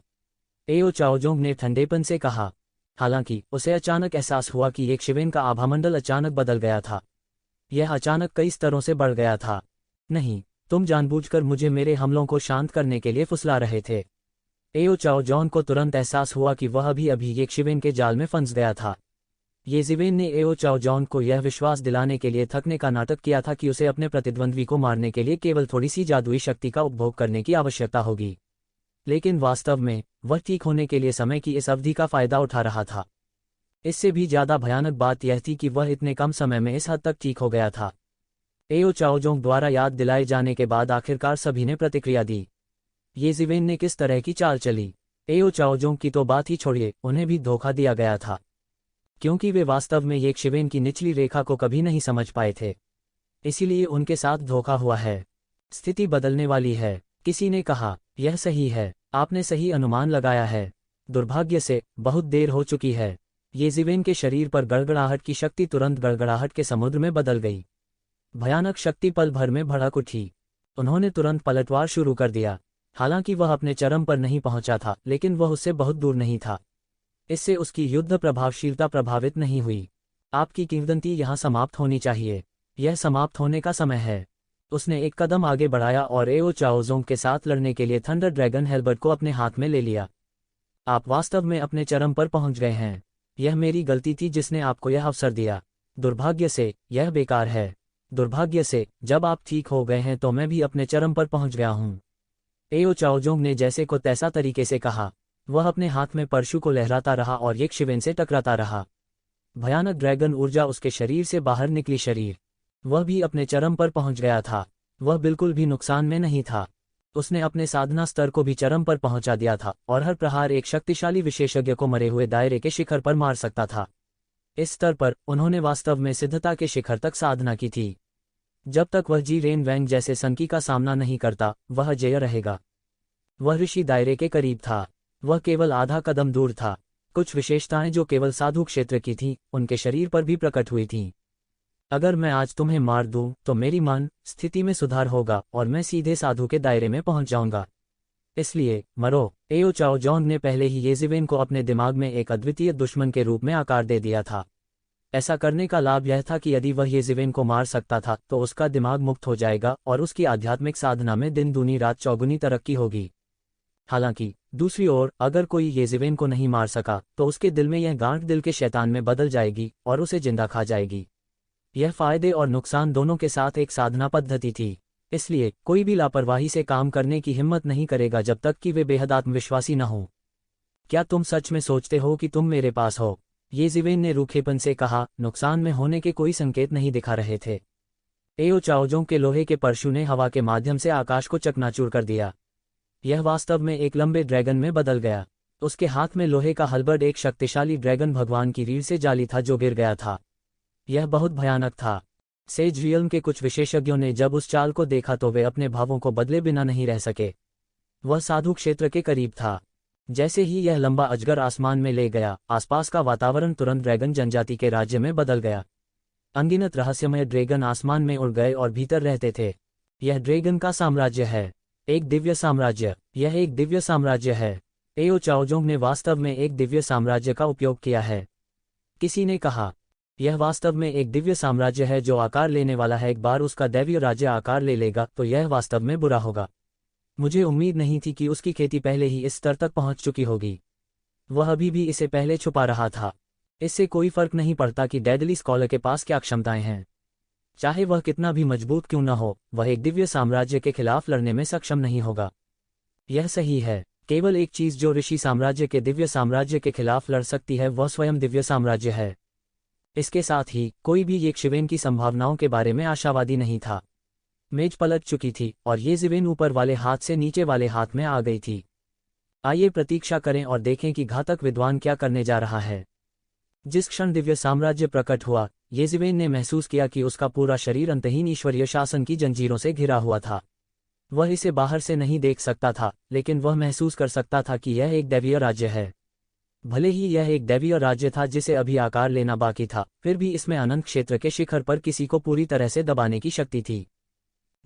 एओ चाओजोंग ने ठंडेपन से कहा। हालांकि उसे अचानक एहसास हुआ कि एक शिवेन का आभामंडल अचानक बदल गया था। यह अचानक कई स्तरों से बढ़ गया था। नहीं, तुम जानबूझकर मुझे मेरे हमलों को शांत करने के लिए फुसला रहे थे। एओ चाओजोंग को तुरंत एहसास हुआ कि वह अभी एक शिवेन के जाल में फंस गया था। ये जिवेन ने एओ चाओजोंग को यह विश्वास दिलाने के लिए थकने का नाटक किया था कि उसे अपने प्रतिद्वंद्वी को मारने के लिए केवल थोड़ी सी जादुई शक्ति का उपभोग करने की आवश्यकता होगी। लेकिन वास्तव में वह ठीक होने के लिए समय की इस अवधि का फायदा उठा रहा था। इससे भी ज्यादा भयानक बात यह थी कि वह इतने कम समय में इस हद तक ठीक हो गया था। एओ चाओजोंग द्वारा याद दिलाए जाने के बाद आखिरकार सभी ने प्रतिक्रिया दी। ये जिवेन ने किस तरह की चाल चली? एओ चाओजोंग की तो बात ही छोड़िए, उन्हें भी धोखा दिया गया था, क्योंकि वे वास्तव में एक शिवेन की निचली रेखा को कभी नहीं समझ पाए थे। इसीलिए उनके साथ धोखा हुआ है। स्थिति बदलने वाली है, किसी ने कहा। यह सही है, आपने सही अनुमान लगाया है। दुर्भाग्य से बहुत देर हो चुकी है। ये जिवेन के शरीर पर गड़गड़ाहट की शक्ति तुरंत गड़गड़ाहट के समुद्र में बदल गई। भयानक शक्ति पल भर में भड़क उठी। उन्होंने तुरंत पलटवार शुरू कर दिया। हालांकि वह अपने चरम पर नहीं पहुंचा था, लेकिन वह उससे बहुत दूर नहीं था। इससे उसकी युद्ध प्रभावशीलता प्रभावित नहीं हुई। आपकी किंवदंती यहाँ समाप्त होनी चाहिए। यह समाप्त होने का समय है। उसने एक कदम आगे बढ़ाया और एओ चाओजोंग के साथ लड़ने के लिए थंडर ड्रैगन हेल्बर्ट को अपने हाथ में ले लिया। आप वास्तव में अपने चरम पर पहुंच गए हैं। यह मेरी गलती थी जिसने आपको यह अवसर दिया। दुर्भाग्य से यह बेकार है। दुर्भाग्य से जब आप ठीक हो गए हैं तो मैं भी अपने चरम पर पहुंच गया हूं। एओ चाओजोंग ने जैसे को तैसा तरीके से कहा। वह अपने हाथ में परशु को लहराता रहा और एक शिवेन से टकराता रहा। भयानक ड्रैगन ऊर्जा उसके शरीर से बाहर निकली। शरीर वह भी अपने चरम पर पहुंच गया था। वह बिल्कुल भी नुकसान में नहीं था। उसने अपने साधना स्तर को भी चरम पर पहुंचा दिया था और हर प्रहार एक शक्तिशाली विशेषज्ञ को मरे हुए दायरे के शिखर पर मार सकता था। इस स्तर पर उन्होंने वास्तव में सिद्धता के शिखर तक साधना की थी। जब तक वह जी रेन वैंग जैसे संकी का सामना नहीं करता, वह अजेय रहेगा। वह ऋषि दायरे के करीब था। वह केवल आधा कदम दूर था। कुछ विशेषताएं जो केवल साधु क्षेत्र की थीं, उनके शरीर पर भी प्रकट हुई थीं। अगर मैं आज तुम्हें मार दूं, तो मेरी मन स्थिति में सुधार होगा और मैं सीधे साधु के दायरे में पहुंच जाऊंगा। इसलिए मरो। एओ चाओजोंग ने पहले ही ये जिवेन को अपने दिमाग में एक अद्वितीय दुश्मन के रूप में आकार दे दिया था। ऐसा करने का लाभ यह था कि यदि वह ये जिवेन को मार सकता था तो उसका दिमाग मुक्त हो जाएगा और उसकी आध्यात्मिक साधना में दिन दूनी रात चौगुनी तरक्की होगी। हालांकि दूसरी ओर अगर कोई ये जिवेन को नहीं मार सका तो उसके दिल में यह गांठ दिल के शैतान में बदल जाएगी और उसे जिंदा खा जाएगी। यह फायदे और नुकसान दोनों के साथ एक साधना पद्धति थी। इसलिए कोई भी लापरवाही से काम करने की हिम्मत नहीं करेगा जब तक कि वे बेहद आत्मविश्वासी न हो। क्या तुम सच में सोचते हो कि तुम मेरे पास हो? ये जिवेन ने रूखेपन से कहा। नुकसान में होने के कोई संकेत नहीं दिखा रहे थे। एओ चाओजोंग के लोहे के परशु ने हवा के माध्यम से आकाश को चकनाचूर कर दिया। यह वास्तव में एक लंबे ड्रैगन में बदल गया। उसके हाथ में लोहे का हलबर्ड एक शक्तिशाली ड्रैगन भगवान की रीढ़ से जाली था जो गिर गया था। यह बहुत भयानक था। सेज रियल्म के कुछ विशेषज्ञों ने जब उस चाल को देखा तो वे अपने भावों को बदले बिना नहीं रह सके। वह साधु क्षेत्र के करीब था। जैसे ही यह लंबा अजगर आसमान में ले गया, आसपास का वातावरण तुरंत ड्रैगन जनजाति के राज्य में बदल गया। अनगिनत रहस्यमय ड्रैगन आसमान में उड़ गए और भीतर रहते थे। यह ड्रैगन का साम्राज्य है, एक दिव्य साम्राज्य। यह एक दिव्य साम्राज्य है। एओ चाओजोंग ने वास्तव में एक दिव्य साम्राज्य का उपयोग किया है। किसी ने कहा, यह वास्तव में एक दिव्य साम्राज्य है जो आकार लेने वाला है। एक बार उसका दैवीय राज्य आकार ले लेगा तो यह वास्तव में बुरा होगा। मुझे उम्मीद नहीं थी कि उसकी खेती पहले ही इस स्तर तक पहुंच चुकी होगी। वह अभी भी इसे पहले छुपा रहा था। इससे कोई फर्क नहीं पड़ता कि डेडली स्कॉलर के पास क्या क्षमताएं हैं। चाहे वह कितना भी मजबूत क्यों न हो, वह एक दिव्य साम्राज्य के खिलाफ लड़ने में सक्षम नहीं होगा। यह सही है। केवल एक चीज जो ऋषि साम्राज्य के दिव्य साम्राज्य के खिलाफ लड़ सकती है वह स्वयं दिव्य साम्राज्य है। इसके साथ ही कोई भी ये शिवेन की संभावनाओं के बारे में आशावादी नहीं था। मेज पलट चुकी थी और ये जिवेन ऊपर वाले हाथ से नीचे वाले हाथ में आ गई थी। आइए प्रतीक्षा करें और देखें कि घातक विद्वान क्या करने जा रहा है। जिस क्षण दिव्य साम्राज्य प्रकट हुआ, येज़िवेन ने महसूस किया कि उसका पूरा शरीर अंतहीन ईश्वरीय शासन की जंजीरों से घिरा हुआ था। वह इसे बाहर से नहीं देख सकता था, लेकिन वह महसूस कर सकता था कि यह एक दैवीय राज्य है। भले ही यह एक दैवीय राज्य था जिसे अभी आकार लेना बाकी था, फिर भी इसमें अनंत क्षेत्र के शिखर पर किसी को पूरी तरह से दबाने की शक्ति थी।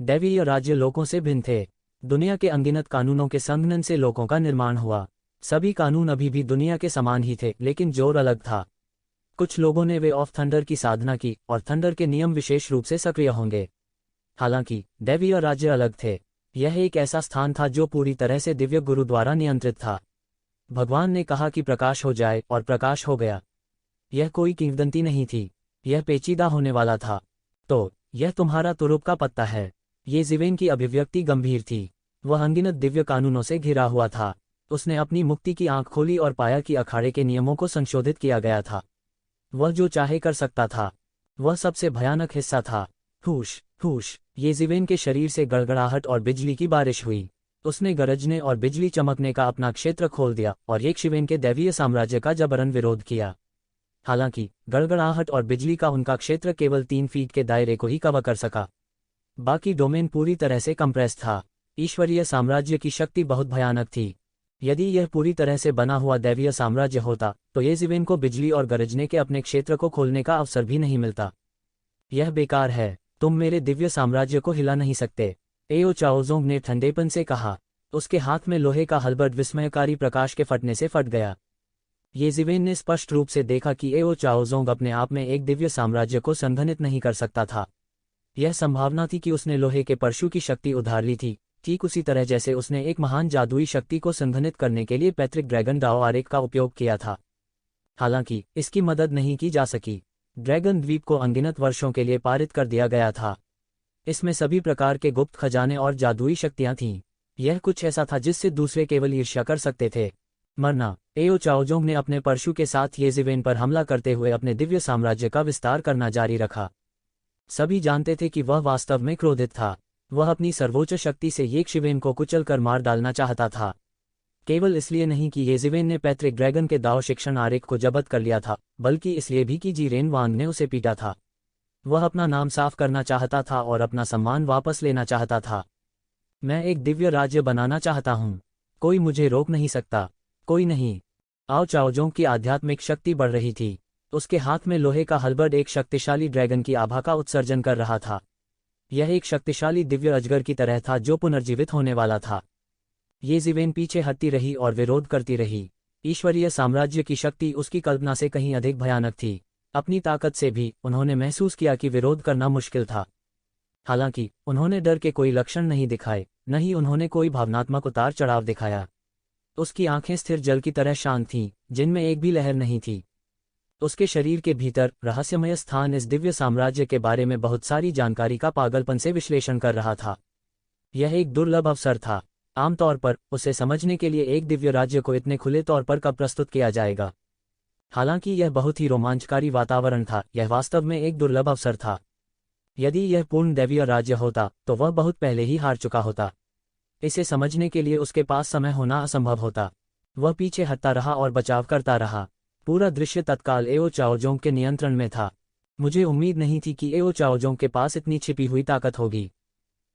दैवीय राज्य लोगों से भिन्न थे। दुनिया के अनगिनत कानूनों के संघनन से लोगों का निर्माण हुआ। सभी कानून अभी भी दुनिया के समान ही थे, लेकिन जोर अलग था। कुछ लोगों ने वे ऑफ थंडर की साधना की, और थंडर के नियम विशेष रूप से सक्रिय होंगे। हालांकि दैवीय राज्य अलग थे। यह एक ऐसा स्थान था जो पूरी तरह से दिव्य गुरु द्वारा नियंत्रित था। भगवान ने कहा कि प्रकाश हो जाए, और प्रकाश हो गया। यह कोई किंवदंती नहीं थी, यह पेचीदा होने वाला था। तो यह तुम्हारा तुरुप का पत्ता है। येज़िवेन की अभिव्यक्ति गंभीर थी। वह अनगिनत दिव्य कानूनों से घिरा हुआ था। उसने अपनी मुक्ति की आंख खोली और पाया कि अखाड़े के नियमों को संशोधित किया गया था। वह जो चाहे कर सकता था। वह सबसे भयानक हिस्सा था। हुश हुश, येज़िवेन के शरीर से गड़गड़ाहट और बिजली की बारिश हुई। उसने गरजने और बिजली चमकने का अपना क्षेत्र खोल दिया और येज़िवेन के दैवीय साम्राज्य का जबरन विरोध किया। हालांकि गड़गड़ाहट और बिजली का उनका क्षेत्र केवल 3 फीट के दायरे को ही कवर कर सका। बाकी डोमेन पूरी तरह से कंप्रेस था। ईश्वरीय साम्राज्य की शक्ति बहुत भयानक थी। यदि यह पूरी तरह से बना हुआ दैवीय साम्राज्य होता, तो येज़िवेन को बिजली और गरजने के अपने क्षेत्र को खोलने का अवसर भी नहीं मिलता। यह बेकार है, तुम मेरे दिव्य साम्राज्य को हिला नहीं सकते, एओ चाओज़ोंग ने ठंडेपन से कहा। उसके हाथ में लोहे का हलबर्ड विस्मयकारी प्रकाश के फटने से फट गया। येज़िवेन ने स्पष्ट रूप से देखा कि एओ चाओज़ोंग अपने आप में एक दिव्य साम्राज्य को संघनित नहीं कर सकता था। यह संभावना थी कि उसने लोहे के परशु की शक्ति उधार ली थी, ठीक उसी तरह जैसे उसने एक महान जादुई शक्ति को संघनित करने के लिए पैट्रिक ड्रैगन डाओ आरेख का उपयोग किया था। हालांकि इसकी मदद नहीं की जा सकी। ड्रैगन द्वीप को अनगिनत वर्षों के लिए पारित कर दिया गया था। इसमें सभी प्रकार के गुप्त खजाने और जादुई शक्तियां थीं। यह कुछ ऐसा था जिससे दूसरे केवल ईर्ष्या कर सकते थे। मरना। एओ चाओज़ोंग ने अपने परशु के साथ येज़िवेन पर हमला करते हुए अपने दिव्य साम्राज्य का विस्तार करना जारी रखा। सभी जानते थे कि वह वास्तव में क्रोधित था। वह अपनी सर्वोच्च शक्ति से येज़िवेन को कुचलकर मार डालना चाहता था। केवल इसलिए नहीं कि येज़िवेन ने पैट्रिक ड्रैगन के दाव शिक्षण आरेख को जब्त कर लिया था, बल्कि इसलिए भी कि जीरेन वांग ने उसे पीटा था। वह अपना नाम साफ करना चाहता था और अपना सम्मान वापस लेना चाहता था। मैं एक दिव्य राज्य बनाना चाहता हूँ। कोई मुझे रोक नहीं सकता, कोई नहीं। आओ चाओज़ोंग की आध्यात्मिक शक्ति बढ़ रही थी। उसके हाथ में लोहे का हलबर्ड एक शक्तिशाली ड्रैगन की आभा का उत्सर्जन कर रहा था। यह एक शक्तिशाली दिव्य अजगर की तरह था जो पुनर्जीवित होने वाला था। येज़िवेन पीछे हटती रही और विरोध करती रही। ईश्वरीय साम्राज्य की शक्ति उसकी कल्पना से कहीं अधिक भयानक थी। अपनी ताकत से भी उन्होंने महसूस किया कि विरोध करना मुश्किल था। हालांकि उन्होंने डर के कोई लक्षण नहीं दिखाए, न ही उन्होंने कोई भावनात्मक उतार चढ़ाव दिखाया। उसकी आंखें स्थिर जल की तरह शांत थीं, जिनमें एक भी लहर नहीं थी। उसके शरीर के भीतर रहस्यमय स्थान इस दिव्य साम्राज्य के बारे में बहुत सारी जानकारी का पागलपन से विश्लेषण कर रहा था। यह एक दुर्लभ अवसर था। आमतौर पर उसे समझने के लिए एक दिव्य राज्य को इतने खुले तौर पर कब प्रस्तुत किया जाएगा। हालांकि यह बहुत ही रोमांचकारी वातावरण था। यह वास्तव में एक दुर्लभ अवसर था। यदि यह पूर्ण दैवीय राज्य होता, तो वह बहुत पहले ही हार चुका होता। इसे समझने के लिए उसके पास समय होना असंभव होता। वह पीछे हटता रहा और बचाव करता रहा। पूरा दृश्य तत्काल एओ चाओज़ोंग के नियंत्रण में था। मुझे उम्मीद नहीं थी कि एओ चाओज़ोंग के पास इतनी छिपी हुई ताकत होगी।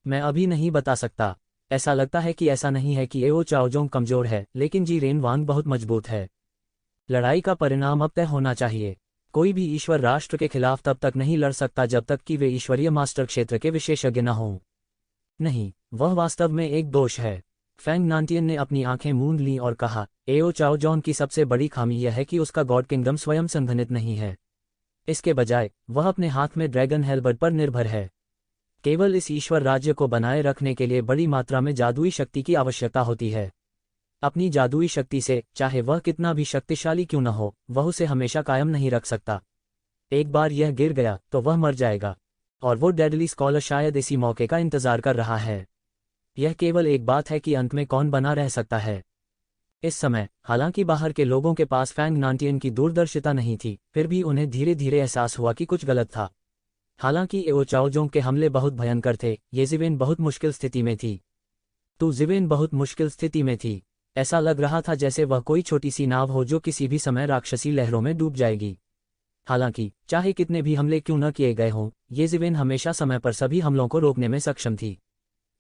मैं अभी नहीं बता सकता। ऐसा लगता है कि ऐसा नहीं है कि एओ चाओज़ोंग कमजोर है, लेकिन जीरेन वांग बहुत मजबूत है। लड़ाई का परिणाम अब तय होना चाहिए। कोई भी ईश्वर राष्ट्र के खिलाफ तब तक नहीं लड़ सकता जब तक कि वे ईश्वरीय मास्टर क्षेत्र के विशेषज्ञ न हों। नहीं, वह वास्तव में एक दोष है। फैंग नांटियन ने अपनी आंखें मूंद लीं और कहा, एओ चाओज़ोंग की सबसे बड़ी खामी यह है कि उसका गॉड किंगडम स्वयं संघनित नहीं है। इसके बजाय वह अपने हाथ में ड्रैगन हेलबर्ड पर निर्भर है। केवल इस ईश्वर राज्य को बनाए रखने के लिए बड़ी मात्रा में जादुई शक्ति की आवश्यकता होती है। अपनी जादुई शक्ति से, चाहे वह कितना भी शक्तिशाली क्यों न हो, वह उसे हमेशा कायम नहीं रख सकता। एक बार यह गिर गया तो वह मर जाएगा। और वो डेडली स्कॉलर शायद इसी मौके का इंतजार कर रहा है। यह केवल एक बात है कि अंत में कौन बना रह सकता है। इस समय, हालांकि बाहर के लोगों के पास फैंग नांटियन की दूरदर्शिता नहीं थी, फिर भी उन्हें धीरे धीरे एहसास हुआ कि कुछ गलत था। हालांकि एओ चाओज़ोंग के हमले बहुत भयंकर थे, येज़िवेन बहुत मुश्किल स्थिति में थी। तू ज़िवेन बहुत मुश्किल स्थिति में थी। ऐसा लग रहा था जैसे वह कोई छोटी सी नाव हो जो किसी भी समय राक्षसी लहरों में डूब जाएगी। हालांकि चाहे कितने भी हमले क्यों न किए गए हों, ये ज़िवेन हमेशा समय पर सभी हमलों को रोकने में सक्षम थी।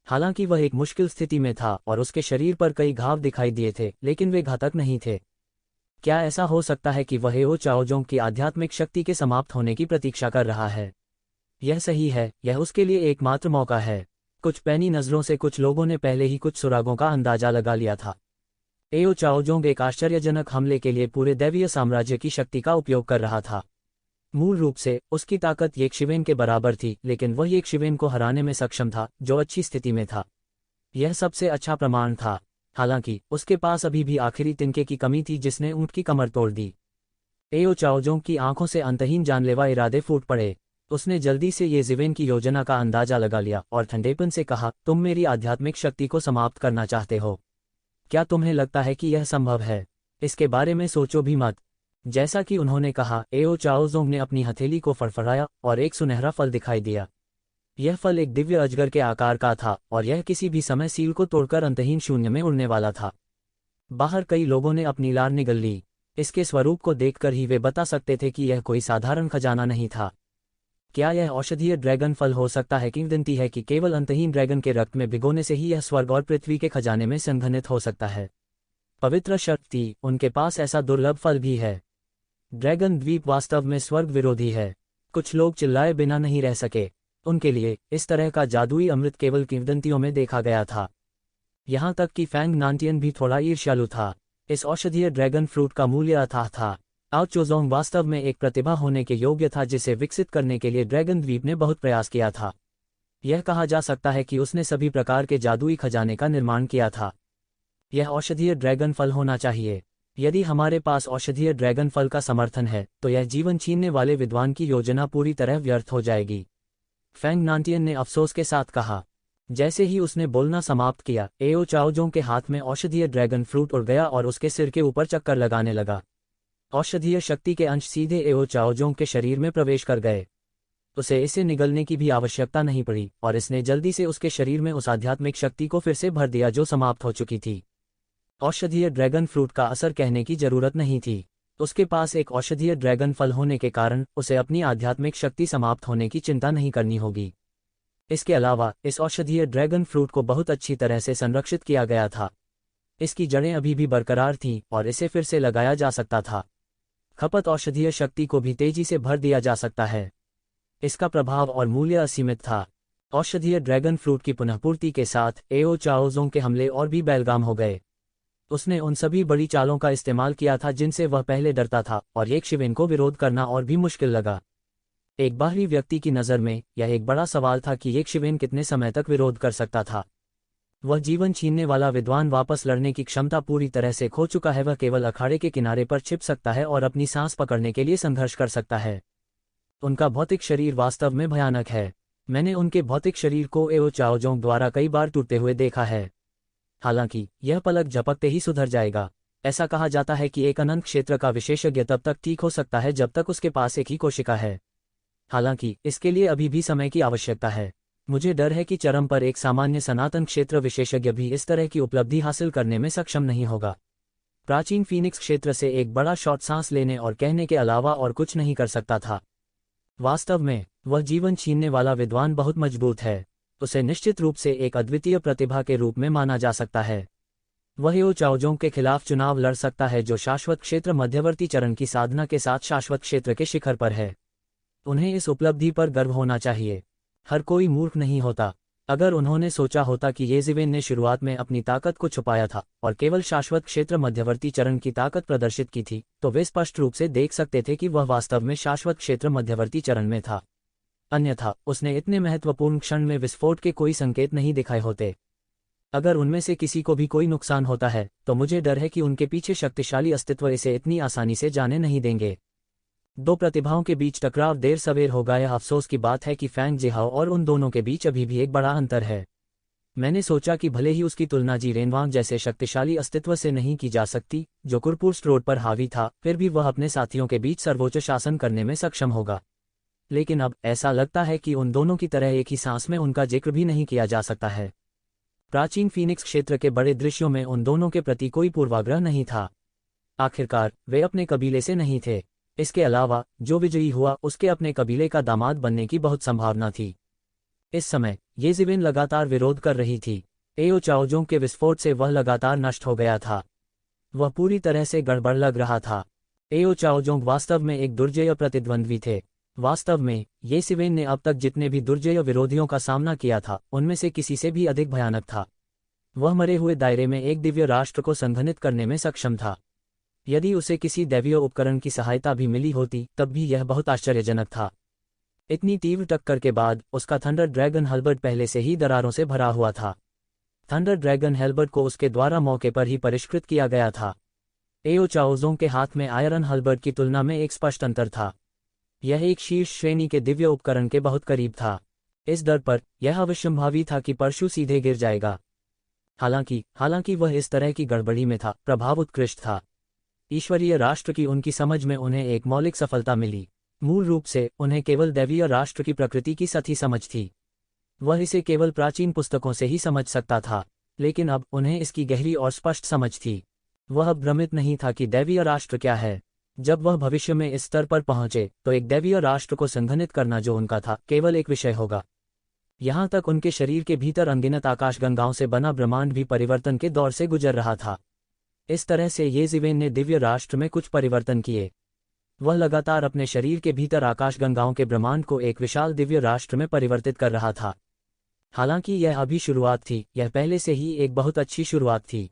हालांकि वह एक मुश्किल स्थिति में था और उसके शरीर पर कई घाव दिखाई दिए थे, लेकिन वे घातक नहीं थे। क्या ऐसा हो सकता है कि वह एओ चाओजोंग की आध्यात्मिक शक्ति के समाप्त होने की प्रतीक्षा कर रहा है? यह सही है, यह उसके लिए एकमात्र मौका है। कुछ पैनी नज़रों से कुछ लोगों ने पहले ही कुछ सुरागों का अंदाजा लगा लिया था। एओ चाओजोंग एक आश्चर्यजनक हमले के लिए पूरे दैवीय साम्राज्य की शक्ति का उपयोग कर रहा था। मूल रूप से उसकी ताकत येकशिवेन के बराबर थी, लेकिन वह येकशिवेन को हराने में सक्षम था, जो अच्छी स्थिति में था। यह सबसे अच्छा प्रमाण था। हालांकि उसके पास अभी भी आखिरी तिनके की कमी थी जिसने ऊंट की कमर तोड़ दी। एओ चाओजोंग की आंखों से अंतहीन जानलेवा इरादे फूट पड़े। उसने जल्दी से ये ज़िवेन की योजना का अंदाजा लगा लिया और ठंडेपन से कहा, तुम मेरी आध्यात्मिक शक्ति को समाप्त करना चाहते हो? क्या तुम्हें लगता है कि यह संभव है? इसके बारे में सोचो भी मत। जैसा कि उन्होंने कहा, एओ चाओजोंग ने अपनी हथेली को फड़फड़ाया और एक सुनहरा फल दिखाई दिया। यह फल एक दिव्य अजगर के आकार का था और यह किसी भी समय सील को तोड़कर अंतहीन शून्य में उड़ने वाला था। बाहर कई लोगों ने अपनी लार निगल ली। इसके स्वरूप को देखकर ही वे बता सकते थे कि यह कोई साधारण खजाना नहीं था। क्या यह औषधीय ड्रैगन फल हो सकता है? किंवदंती है कि केवल अंतहीन ड्रैगन के रक्त में भिगोने से ही यह स्वर्ग और पृथ्वी के खजाने में संघनित हो सकता है। पवित्र शक्ति, उनके पास ऐसा दुर्लभ फल भी है। ड्रैगन द्वीप वास्तव में स्वर्ग विरोधी है। कुछ लोग चिल्लाए बिना नहीं रह सके। उनके लिए इस तरह का जादुई अमृत केवल किंवदंतियों में देखा गया था। यहाँ तक कि फैंग नांटियन भी थोड़ा ईर्ष्यालु था। इस औषधीय ड्रैगन फ्रूट का मूल्य अथाह था। आओ चाओजोंग वास्तव में एक प्रतिभा होने के योग्य था जिसे विकसित करने के लिए ड्रैगन द्वीप ने बहुत प्रयास किया था। यह कहा जा सकता है कि उसने सभी प्रकार के जादुई खजाने का निर्माण किया था। यह औषधीय ड्रैगन फल होना चाहिए। यदि हमारे पास औषधीय ड्रैगन फल का समर्थन है तो यह जीवन छीनने वाले विद्वान की योजना पूरी तरह व्यर्थ हो जाएगी, फैंग नांटियन ने अफसोस के साथ कहा। जैसे ही उसने बोलना समाप्त किया, एओ चाओजोंग के हाथ में औषधीय ड्रैगन फ्रूट उड़ गया और उसके सिर के ऊपर चक्कर लगाने लगा। औषधीय शक्ति के अंश सीधे एओ चाओजोंग के शरीर में प्रवेश कर गए। उसे इसे निगलने की भी आवश्यकता नहीं पड़ी और इसने जल्दी से उसके शरीर में उस आध्यात्मिक शक्ति को फिर से भर दिया जो समाप्त हो चुकी थी। औषधीय ड्रैगन फ्रूट का असर कहने की जरूरत नहीं थी। उसके पास एक औषधीय ड्रैगन फल होने के कारण उसे अपनी आध्यात्मिक शक्ति समाप्त होने की चिंता नहीं करनी होगी। इसके अलावा इस औषधीय ड्रैगन फ्रूट को बहुत अच्छी तरह से संरक्षित किया गया था। इसकी जड़ें अभी भी बरकरार थीं और इसे फिर से लगाया जा सकता था। खपत औषधीय शक्ति को भी तेजी से भर दिया जा सकता है। इसका प्रभाव और मूल्य असीमित था। औषधीय ड्रैगन फ्रूट की पुनःपूर्ति के साथ एओ चाओजोंग के हमले और भी बेलगाम हो गए। उसने उन सभी बड़ी चालों का इस्तेमाल किया था जिनसे वह पहले डरता था और येकशिवेन को विरोध करना और भी मुश्किल लगा। एक बाहरी व्यक्ति की नज़र में यह एक बड़ा सवाल था कि येकशिवेन कितने समय तक विरोध कर सकता था। वह जीवन छीनने वाला विद्वान वापस लड़ने की क्षमता पूरी तरह से खो चुका है। वह केवल अखाड़े के किनारे पर छिप सकता है और अपनी सांस पकड़ने के लिए संघर्ष कर सकता है। उनका भौतिक शरीर वास्तव में भयानक है। मैंने उनके भौतिक शरीर को एओ चाओजोंग द्वारा कई बार टूटते हुए देखा है। हालांकि यह पलक झपकते ही सुधर जाएगा। ऐसा कहा जाता है कि एक अनंत क्षेत्र का विशेषज्ञ तब तक ठीक हो सकता है जब तक उसके पास एक ही कोशिका है। हालांकि इसके लिए अभी भी समय की आवश्यकता है। मुझे डर है कि चरम पर एक सामान्य सनातन क्षेत्र विशेषज्ञ भी इस तरह की उपलब्धि हासिल करने में सक्षम नहीं होगा। प्राचीन फीनिक्स क्षेत्र से एक बड़ा शॉट सांस लेने और कहने के अलावा और कुछ नहीं कर सकता था। वास्तव में वह जीवन छीनने वाला विद्वान बहुत मजबूत है। उसे निश्चित रूप से एक अद्वितीय प्रतिभा के रूप में माना जा सकता है। वह एओ चाओजोंग के खिलाफ चुनाव लड़ सकता है जो शाश्वत क्षेत्र मध्यवर्ती चरण की साधना के साथ शाश्वत क्षेत्र के शिखर पर है। उन्हें इस उपलब्धि पर गर्व होना चाहिए। हर कोई मूर्ख नहीं होता। अगर उन्होंने सोचा होता कि ये ज़िवेन ने शुरुआत में अपनी ताकत को छुपाया था और केवल शाश्वत क्षेत्र मध्यवर्ती चरण की ताकत प्रदर्शित की थी, तो वे स्पष्ट रूप से देख सकते थे कि वह वास्तव में शाश्वत क्षेत्र मध्यवर्ती चरण में था। अन्यथा उसने इतने महत्वपूर्ण क्षण में विस्फोट के कोई संकेत नहीं दिखाए होते। अगर उनमें से किसी को भी कोई नुकसान होता है तो मुझे डर है कि उनके पीछे शक्तिशाली अस्तित्व इसे इतनी आसानी से जाने नहीं देंगे। दो प्रतिभाओं के बीच टकराव देर सवेर होगा। यह अफसोस की बात है कि फैंग जिहाओ और उन दोनों के बीच अभी भी एक बड़ा अंतर है। मैंने सोचा कि भले ही उसकी तुलना जी रेनवांग जैसे शक्तिशाली अस्तित्व से नहीं की जा सकती जो कुरपुर्स्ट रोड पर हावी था, फिर भी वह अपने साथियों के बीच सर्वोच्च शासन करने में सक्षम होगा। लेकिन अब ऐसा लगता है कि उन दोनों की तरह एक ही सांस में उनका जिक्र भी नहीं किया जा सकता है। प्राचीन फीनिक्स क्षेत्र के बड़े दृश्यों में उन दोनों के प्रति कोई पूर्वाग्रह नहीं था। आखिरकार वे अपने कबीले से नहीं थे। इसके अलावा जो विजयी हुआ उसके अपने कबीले का दामाद बनने की बहुत संभावना थी। इस समय ये जिवेन लगातार विरोध कर रही थी। एओ चाओजोंग के विस्फोट से वह लगातार नष्ट हो गया था। वह पूरी तरह से गड़बड़ लग रहा था। एओ चाओजोंग वास्तव में एक दुर्जय प्रतिद्वंद्वी थे। वास्तव में ये सिवेन ने अब तक जितने भी दुर्जय विरोधियों का सामना किया था उनमें से किसी से भी अधिक भयानक था। वह मरे हुए दायरे में एक दिव्य राष्ट्र को संघनित करने में सक्षम था। यदि उसे किसी दैवीय उपकरण की सहायता भी मिली होती तब भी यह बहुत आश्चर्यजनक था। इतनी तीव्र टक्कर के बाद उसका थंडर ड्रैगन हल्बर्ट पहले से ही दरारों से भरा हुआ था। थंडर ड्रैगन हल्बर्ट को उसके द्वारा मौके पर ही परिष्कृत किया गया था। एओ चाओजोंग के हाथ में आयरन हल्बर्ट की तुलना में एक स्पष्ट अंतर था। यह एक शीर्ष श्रेणी के दिव्य उपकरण के बहुत करीब था। इस दर पर यह अवश्यंभावी था कि परशु सीधे गिर जाएगा। हालांकि वह इस तरह की गड़बड़ी में था, प्रभाव उत्कृष्ट था। ईश्वरीय राष्ट्र की उनकी समझ में उन्हें एक मौलिक सफलता मिली। मूल रूप से उन्हें केवल दैवीय राष्ट्र की प्रकृति की सही समझ थी। वह इसे केवल प्राचीन पुस्तकों से ही समझ सकता था, लेकिन अब उन्हें इसकी गहरी और स्पष्ट समझ थी। वह अब भ्रमित नहीं था कि दैवीय राष्ट्र क्या है। जब वह भविष्य में इस स्तर पर पहुंचे तो एक दैवीय राष्ट्र को संघनित करना जो उनका था केवल एक विषय होगा। यहाँ तक उनके शरीर के भीतर अनगिनत आकाशगंगाओं से बना ब्रह्मांड भी परिवर्तन के दौर से गुजर रहा था। इस तरह से ये जिवेन ने दिव्य राष्ट्र में कुछ परिवर्तन किए। वह लगातार अपने शरीर के भीतर आकाशगंगाओं के ब्रह्मांड को एक विशाल दिव्य राष्ट्र में परिवर्तित कर रहा था। हालांकि यह अभी शुरुआत थी, यह पहले से ही एक बहुत अच्छी शुरुआत थी।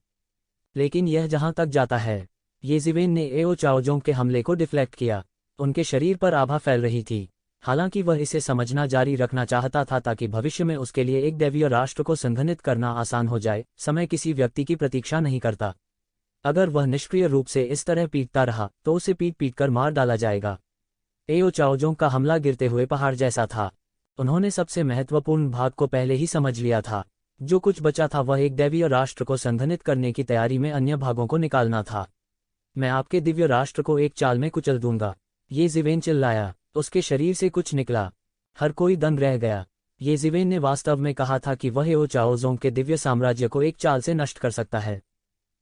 लेकिन यह जहां तक जाता है, ये जिवेन ने एओ चाओजोंग के हमले को डिफ्लेक्ट किया। उनके शरीर पर आभा फैल रही थी। हालांकि वह इसे समझना जारी रखना चाहता था ताकि भविष्य में उसके लिए एक दैवीय राष्ट्र को संघनित करना आसान हो जाए। समय किसी व्यक्ति की प्रतीक्षा नहीं करता। अगर वह निष्क्रिय रूप से इस तरह पीटता रहा तो उसे पीट कर मार डाला जाएगा। एओ चाओजोंग का हमला गिरते हुए पहाड़ जैसा था। उन्होंने सबसे महत्वपूर्ण भाग को पहले ही समझ लिया था। जो कुछ बचा था वह एक दैवीय राष्ट्र को संघनित करने की तैयारी में अन्य भागों को निकालना था। मैं आपके दिव्य राष्ट्र को एक चाल में कुचल दूंगा, ये जिवेन चिल्लाया। उसके शरीर से कुछ निकला। हर कोई दंग रह गया। ये जिवेन ने वास्तव में कहा था कि वह एओ चाओजोंग के दिव्य साम्राज्य को एक चाल से नष्ट कर सकता है।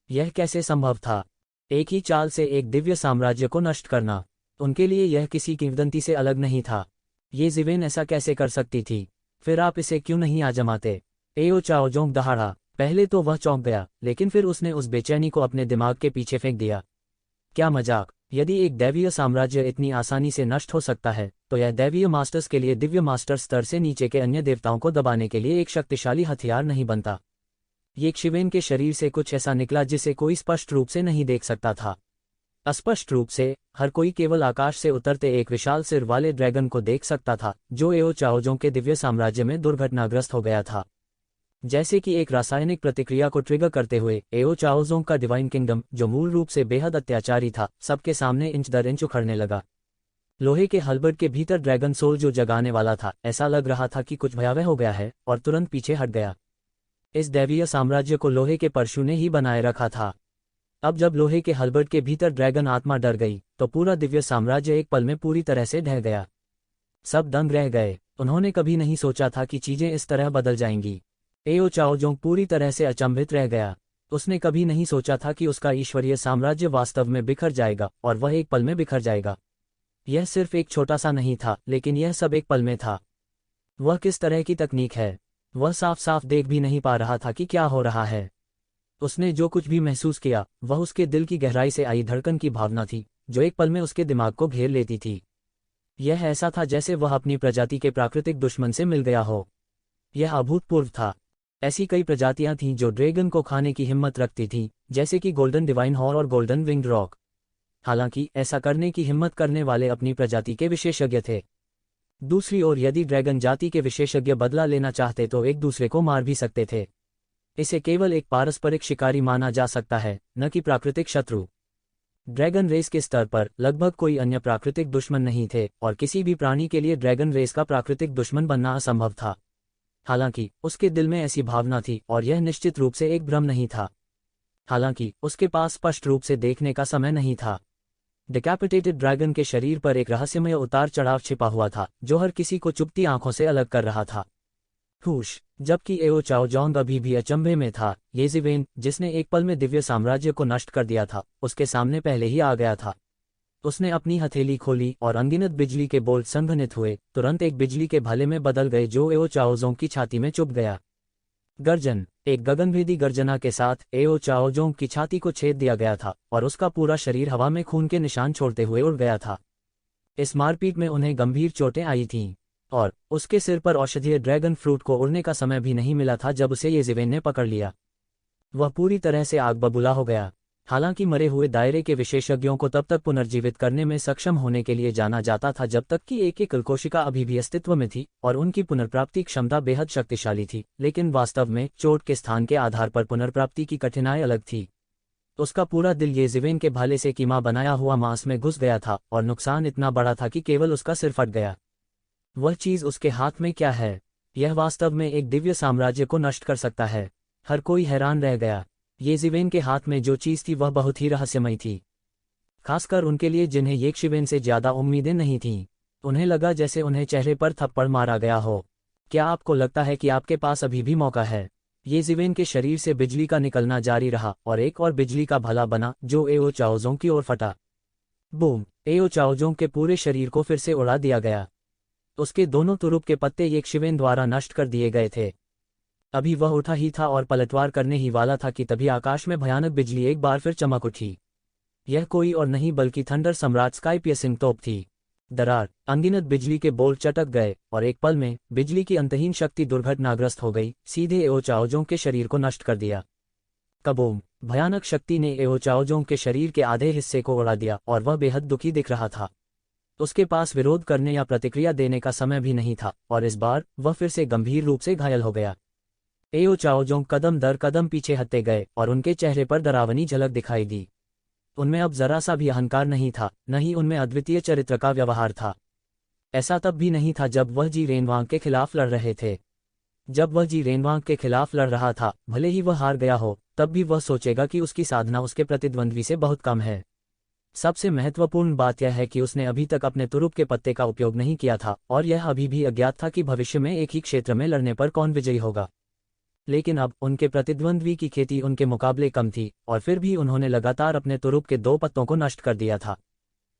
यह कैसे संभव था? एक ही चाल से एक दिव्य साम्राज्य को नष्ट करना। उनके लिए यह किसी किंवदंती से अलग नहीं था। ये जिवेन ऐसा कैसे कर सकती थी? फिर आप इसे क्यों नहीं आजमाते? एओ चाओजोंग दहाड़ा। पहले तो वह चौंक गया, लेकिन फिर उसने उस बेचैनी को अपने दिमाग के पीछे फेंक दिया। क्या मजाक! यदि एक दैवीय साम्राज्य इतनी आसानी से नष्ट हो सकता है तो यह दैवीय मास्टर्स के लिए दिव्य मास्टर स्तर से नीचे के अन्य देवताओं को दबाने के लिए एक शक्तिशाली हथियार नहीं बनता। ये शिवेन के शरीर से कुछ ऐसा निकला जिसे कोई स्पष्ट रूप से नहीं देख सकता था। अस्पष्ट रूप से हर कोई केवल आकाश से उतरते एक विशाल सिर वाले ड्रैगन को देख सकता था जो एओ चाओजोंग के दिव्य साम्राज्य में दुर्घटनाग्रस्त हो गया था। जैसे कि एक रासायनिक प्रतिक्रिया को ट्रिगर करते हुए एओ चाओजोंग का डिवाइन किंगडम, जो मूल रूप से बेहद अत्याचारी था, सबके सामने इंच दर इंच उखड़ने लगा। लोहे के हल्बर्ट के भीतर ड्रैगन सोल जो जगाने वाला था, ऐसा लग रहा था कि कुछ भयावह हो गया है और तुरंत पीछे हट गया। इस दैवीय साम्राज्य को लोहे के परशु ने ही बनाए रखा था। अब जब लोहे के हल्बर्ट के भीतर ड्रैगन आत्मा डर गई तो पूरा दिव्य साम्राज्य एक पल में पूरी तरह से ढह गया। सब दंग रह गए। उन्होंने कभी नहीं सोचा था कि चीजें इस तरह बदल जाएंगी। एओ चाओजोंग पूरी तरह से अचंभित रह गया। उसने कभी नहीं सोचा था कि उसका ईश्वरीय साम्राज्य वास्तव में बिखर जाएगा और वह एक पल में बिखर जाएगा। यह सिर्फ एक छोटा सा नहीं था, लेकिन यह सब एक पल में था। वह किस तरह की तकनीक है? वह साफ साफ देख भी नहीं पा रहा था कि क्या हो रहा है। उसने जो कुछ भी महसूस किया वह उसके दिल की गहराई से आई धड़कन की भावना थी, जो एक पल में उसके दिमाग को घेर लेती थी। यह ऐसा था जैसे वह अपनी प्रजाति के प्राकृतिक दुश्मन से मिल गया हो। यह अभूतपूर्व था। ऐसी कई प्रजातियां थीं जो ड्रैगन को खाने की हिम्मत रखती थीं, जैसे कि गोल्डन डिवाइन हॉर और गोल्डन विंग्ड रॉक। हालांकि ऐसा करने की हिम्मत करने वाले अपनी प्रजाति के विशेषज्ञ थे। दूसरी ओर यदि ड्रैगन जाति के विशेषज्ञ बदला लेना चाहते तो एक दूसरे को मार भी सकते थे। इसे केवल एक पारस्परिक शिकारी माना जा सकता है, न कि प्राकृतिक शत्रु। ड्रैगन रेस के स्तर पर लगभग कोई अन्य प्राकृतिक दुश्मन नहीं थे और किसी भी प्राणी के लिए ड्रैगन रेस का प्राकृतिक दुश्मन बनना असंभव था। हालांकि उसके दिल में ऐसी भावना थी और यह निश्चित रूप से एक भ्रम नहीं था। हालांकि उसके पास स्पष्ट रूप से देखने का समय नहीं था। डिकैपिटेटेड ड्रैगन के शरीर पर एक रहस्यमय उतार चढ़ाव छिपा हुआ था जो हर किसी को चुभती आंखों से अलग कर रहा था। हुश। जबकि एओ चाओजोंग अभी भी अचंभे में था, ये जिवेन, जिसने एक पल में दिव्य साम्राज्य को नष्ट कर दिया था, उसके सामने पहले ही आ गया था। उसने अपनी हथेली खोली और अनगिनत बिजली के बोल्ट संघनित हुए, तुरंत एक बिजली के भाले में बदल गए जो एओ चाओजोंग की छाती में चुभ गया। गर्जन। एक गगनभेदी गर्जना के साथ एओ चाओजोंग की छाती को छेद दिया गया था और उसका पूरा शरीर हवा में खून के निशान छोड़ते हुए उड़ गया था। इस मारपीट में उन्हें गंभीर चोटें आई थीं और उसके सिर पर औषधीय ड्रैगन फ्रूट को उड़ने का समय भी नहीं मिला था जब उसे येजिवेन ने पकड़ लिया। वह पूरी तरह से आग बबूला हो गया। हालांकि मरे हुए दायरे के विशेषज्ञों को तब तक पुनर्जीवित करने में सक्षम होने के लिए जाना जाता था जब तक कि एक एकल कोशिका अभी भी अस्तित्व में थी और उनकी पुनर्प्राप्ति क्षमता बेहद शक्तिशाली थी, लेकिन वास्तव में चोट के स्थान के आधार पर पुनर्प्राप्ति की कठिनाई अलग थी। उसका पूरा दिल येजिवेन के भाले से कीमा बनाया हुआ मांस में घुस गया था और नुकसान इतना बड़ा था कि केवल उसका सिर फट गया। वह चीज उसके हाथ में क्या है? यह वास्तव में एक दिव्य साम्राज्य को नष्ट कर सकता है। हर कोई हैरान रह गया। येजिवेन के हाथ में जो चीज थी वह बहुत ही रहस्यमयी थी, खासकर उनके लिए जिन्हें येजिवेन से ज्यादा उम्मीदें नहीं थीं। उन्हें लगा जैसे उन्हें चेहरे पर थप्पड़ मारा गया हो। क्या आपको लगता है कि आपके पास अभी भी मौका है? येजिवेन के शरीर से बिजली का निकलना जारी रहा और एक और बिजली का भला बना जो एओ चाओजोंग की ओर फटा। बूम! एओ चाओजोंग के पूरे शरीर को फिर से उड़ा दिया गया। उसके दोनों तुरुप के पत्ते येजिवेन द्वारा नष्ट कर दिए गए थे। अभी वह उठा ही था और पलटवार करने ही वाला था कि तभी आकाश में भयानक बिजली एक बार फिर चमक उठी। यह कोई और नहीं बल्कि थंडर सम्राट स्काई पियर्सिंग तोप थी। दरार। अनगिनत बिजली के बोल्ट चटक गए और एक पल में बिजली की अंतहीन शक्ति दुर्घटनाग्रस्त हो गई, सीधे एओ चाओजोंग के शरीर को नष्ट कर दिया। कबूम! भयानक शक्ति ने एओ चाओजोंग के शरीर के आधे हिस्से को उड़ा दिया और वह बेहद दुखी दिख रहा था। उसके पास विरोध करने या प्रतिक्रिया देने का समय भी नहीं था और इस बार वह फिर से गंभीर रूप से घायल हो गया। एओ चाओजोंग कदम दर कदम पीछे हटते गए और उनके चेहरे पर डरावनी झलक दिखाई दी। उनमें अब जरा सा भी अहंकार नहीं था, न ही उनमें अद्वितीय चरित्र का व्यवहार था। ऐसा तब भी नहीं था जब वह जी रेनवांग के खिलाफ लड़ रहे थे। जब वह जी रेनवांग के खिलाफ लड़ रहा था, भले ही वह हार गया हो, तब भी वह सोचेगा कि उसकी साधना उसके प्रतिद्वंद्वी से बहुत कम है। सबसे महत्वपूर्ण बात यह है कि उसने अभी तक अपने तुरुप के पत्ते का उपयोग नहीं किया था और यह अभी भी अज्ञात था कि भविष्य में एक ही क्षेत्र में लड़ने पर कौन विजयी होगा। लेकिन अब उनके प्रतिद्वंद्वी की खेती उनके मुकाबले कम थी और फिर भी उन्होंने लगातार अपने तुरुप के 2 पत्तों को नष्ट कर दिया था।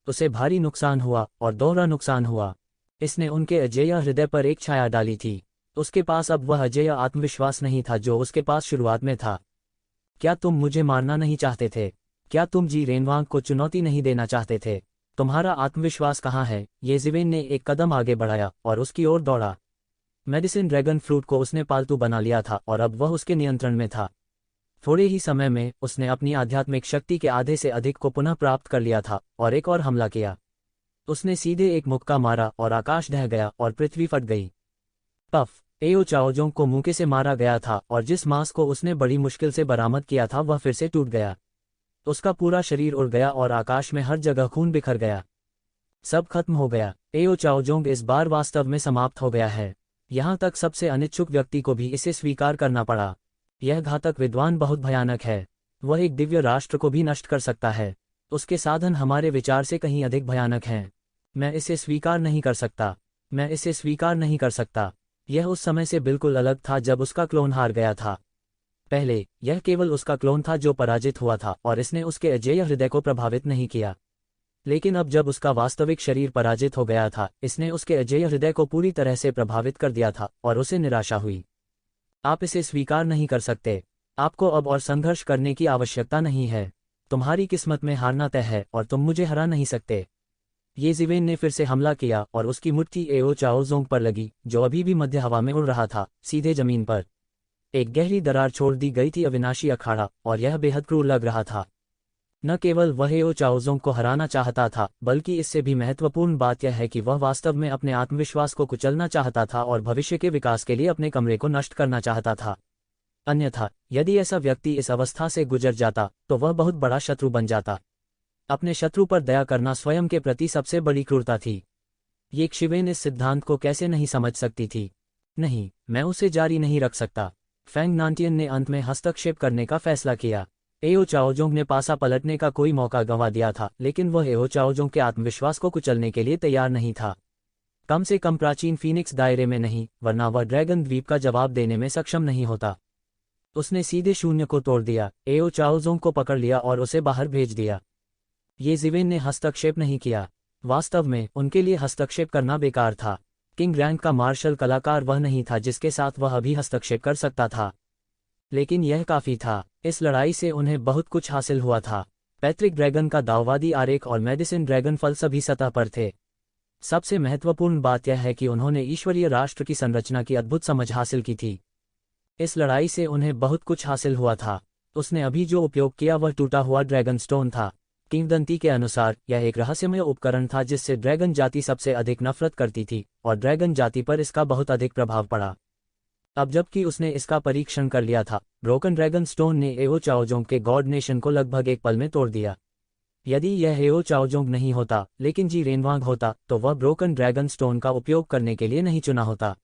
उसे भारी नुकसान हुआ और दोहरा नुकसान हुआ। इसने उनके अजेय हृदय पर एक छाया डाली थी। उसके पास अब वह अजेय आत्मविश्वास नहीं था जो उसके पास शुरुआत में था। क्या तुम मुझे मारना नहीं चाहते थे? क्या तुम जी रेनवांग को चुनौती नहीं देना चाहते थे? तुम्हारा आत्मविश्वास कहाँ है? येजिवेन ने एक कदम आगे बढ़ाया और उसकी ओर दौड़ा। मेडिसिन ड्रैगन फ्रूट को उसने पालतू बना लिया था और अब वह उसके नियंत्रण में था। थोड़े ही समय में उसने अपनी आध्यात्मिक शक्ति के आधे से अधिक को पुनः प्राप्त कर लिया था और एक और हमला किया। उसने सीधे एक मुक्का मारा और आकाश ढह गया और पृथ्वी फट गई। पफ! एओ चाओजोंग को मुक्के से मारा गया था और जिस मांस को उसने बड़ी मुश्किल से बरामद किया था वह फिर से टूट गया। उसका पूरा शरीर उड़ गया और आकाश में हर जगह खून बिखर गया। सब खत्म हो गया। एओ चाओजोंग इस बार वास्तव में समाप्त हो गया है। यहाँ तक सबसे अनिच्छुक व्यक्ति को भी इसे स्वीकार करना पड़ा। यह घातक विद्वान बहुत भयानक है। वह एक दिव्य राष्ट्र को भी नष्ट कर सकता है। उसके साधन हमारे विचार से कहीं अधिक भयानक हैं। मैं इसे स्वीकार नहीं कर सकता। मैं इसे स्वीकार नहीं कर सकता। यह उस समय से बिल्कुल अलग था जब उसका क्लोन हार गया था। पहले यह केवल उसका क्लोन था जो पराजित हुआ था और इसने उसके अजेय हृदय को प्रभावित नहीं किया। लेकिन अब जब उसका वास्तविक शरीर पराजित हो गया था, इसने उसके अजेय हृदय को पूरी तरह से प्रभावित कर दिया था और उसे निराशा हुई। आप इसे स्वीकार नहीं कर सकते। आपको अब और संघर्ष करने की आवश्यकता नहीं है। तुम्हारी किस्मत में हारना तय है और तुम मुझे हरा नहीं सकते। येजिवेन ने फिर से हमला किया और उसकी मुट्ठी एओ चाओजोंग पर लगी, जो अभी भी मध्य हवा में उड़ रहा था, सीधे जमीन पर। एक गहरी दरार छोड़ दी गई थी अविनाशी अखाड़ा और यह बेहद क्रूर लग रहा था। न केवल वह एओ चाओजोंग को हराना चाहता था, बल्कि इससे भी महत्वपूर्ण बात यह है कि वह वास्तव में अपने आत्मविश्वास को कुचलना चाहता था और भविष्य के विकास के लिए अपने कमरे को नष्ट करना चाहता था। अन्यथा यदि ऐसा व्यक्ति इस अवस्था से गुजर जाता तो वह बहुत बड़ा शत्रु बन जाता। अपने शत्रु पर दया करना स्वयं के प्रति सबसे बड़ी क्रूरता थी। येजिवेन इस सिद्धांत को कैसे नहीं समझ सकती थी? नहीं, मैं उसे जारी नहीं रख सकता। फैंग नांटियन ने अंत में हस्तक्षेप करने का फैसला किया। एओ चाओजोंग ने पासा पलटने का कोई मौका गंवा दिया था, लेकिन वह एओ चाओजोंग के आत्मविश्वास को कुचलने के लिए तैयार नहीं था। कम से कम प्राचीन फीनिक्स दायरे में नहीं, वरना वह ड्रैगन द्वीप का जवाब देने में सक्षम नहीं होता। उसने सीधे शून्य को तोड़ दिया, एओ चाओजोंग को पकड़ लिया और उसे बाहर भेज दिया। ये ज़िवेन ने हस्तक्षेप नहीं किया। वास्तव में उनके लिए हस्तक्षेप करना बेकार था। किंग रैंक का मार्शल कलाकार वह नहीं था जिसके साथ वह अभी हस्तक्षेप कर सकता था। लेकिन यह काफ़ी था। इस लड़ाई से उन्हें बहुत कुछ हासिल हुआ था। पैट्रिक ड्रैगन का दाववादी आरेख और मेडिसिन ड्रैगन फल सभी सतह पर थे। सबसे महत्वपूर्ण बात यह है कि उन्होंने ईश्वरीय राष्ट्र की संरचना की अद्भुत समझ हासिल की थी। इस लड़ाई से उन्हें बहुत कुछ हासिल हुआ था। उसने अभी जो उपयोग किया वह टूटा हुआ ड्रैगन स्टोन था। किंवदंती के अनुसार यह एक रहस्यमय उपकरण था जिससे ड्रैगन जाति सबसे अधिक नफरत करती थी और ड्रैगन जाति पर इसका बहुत अधिक प्रभाव पड़ा। अब जबकि उसने इसका परीक्षण कर लिया था, ब्रोकन ड्रैगन स्टोन ने एओ चाओजोंग के गॉड नेशन को लगभग एक पल में तोड़ दिया। यदि यह एओ चाओजोंग नहीं होता लेकिन जी रेनवांग होता तो वह ब्रोकन ड्रैगन स्टोन का उपयोग करने के लिए नहीं चुना होता।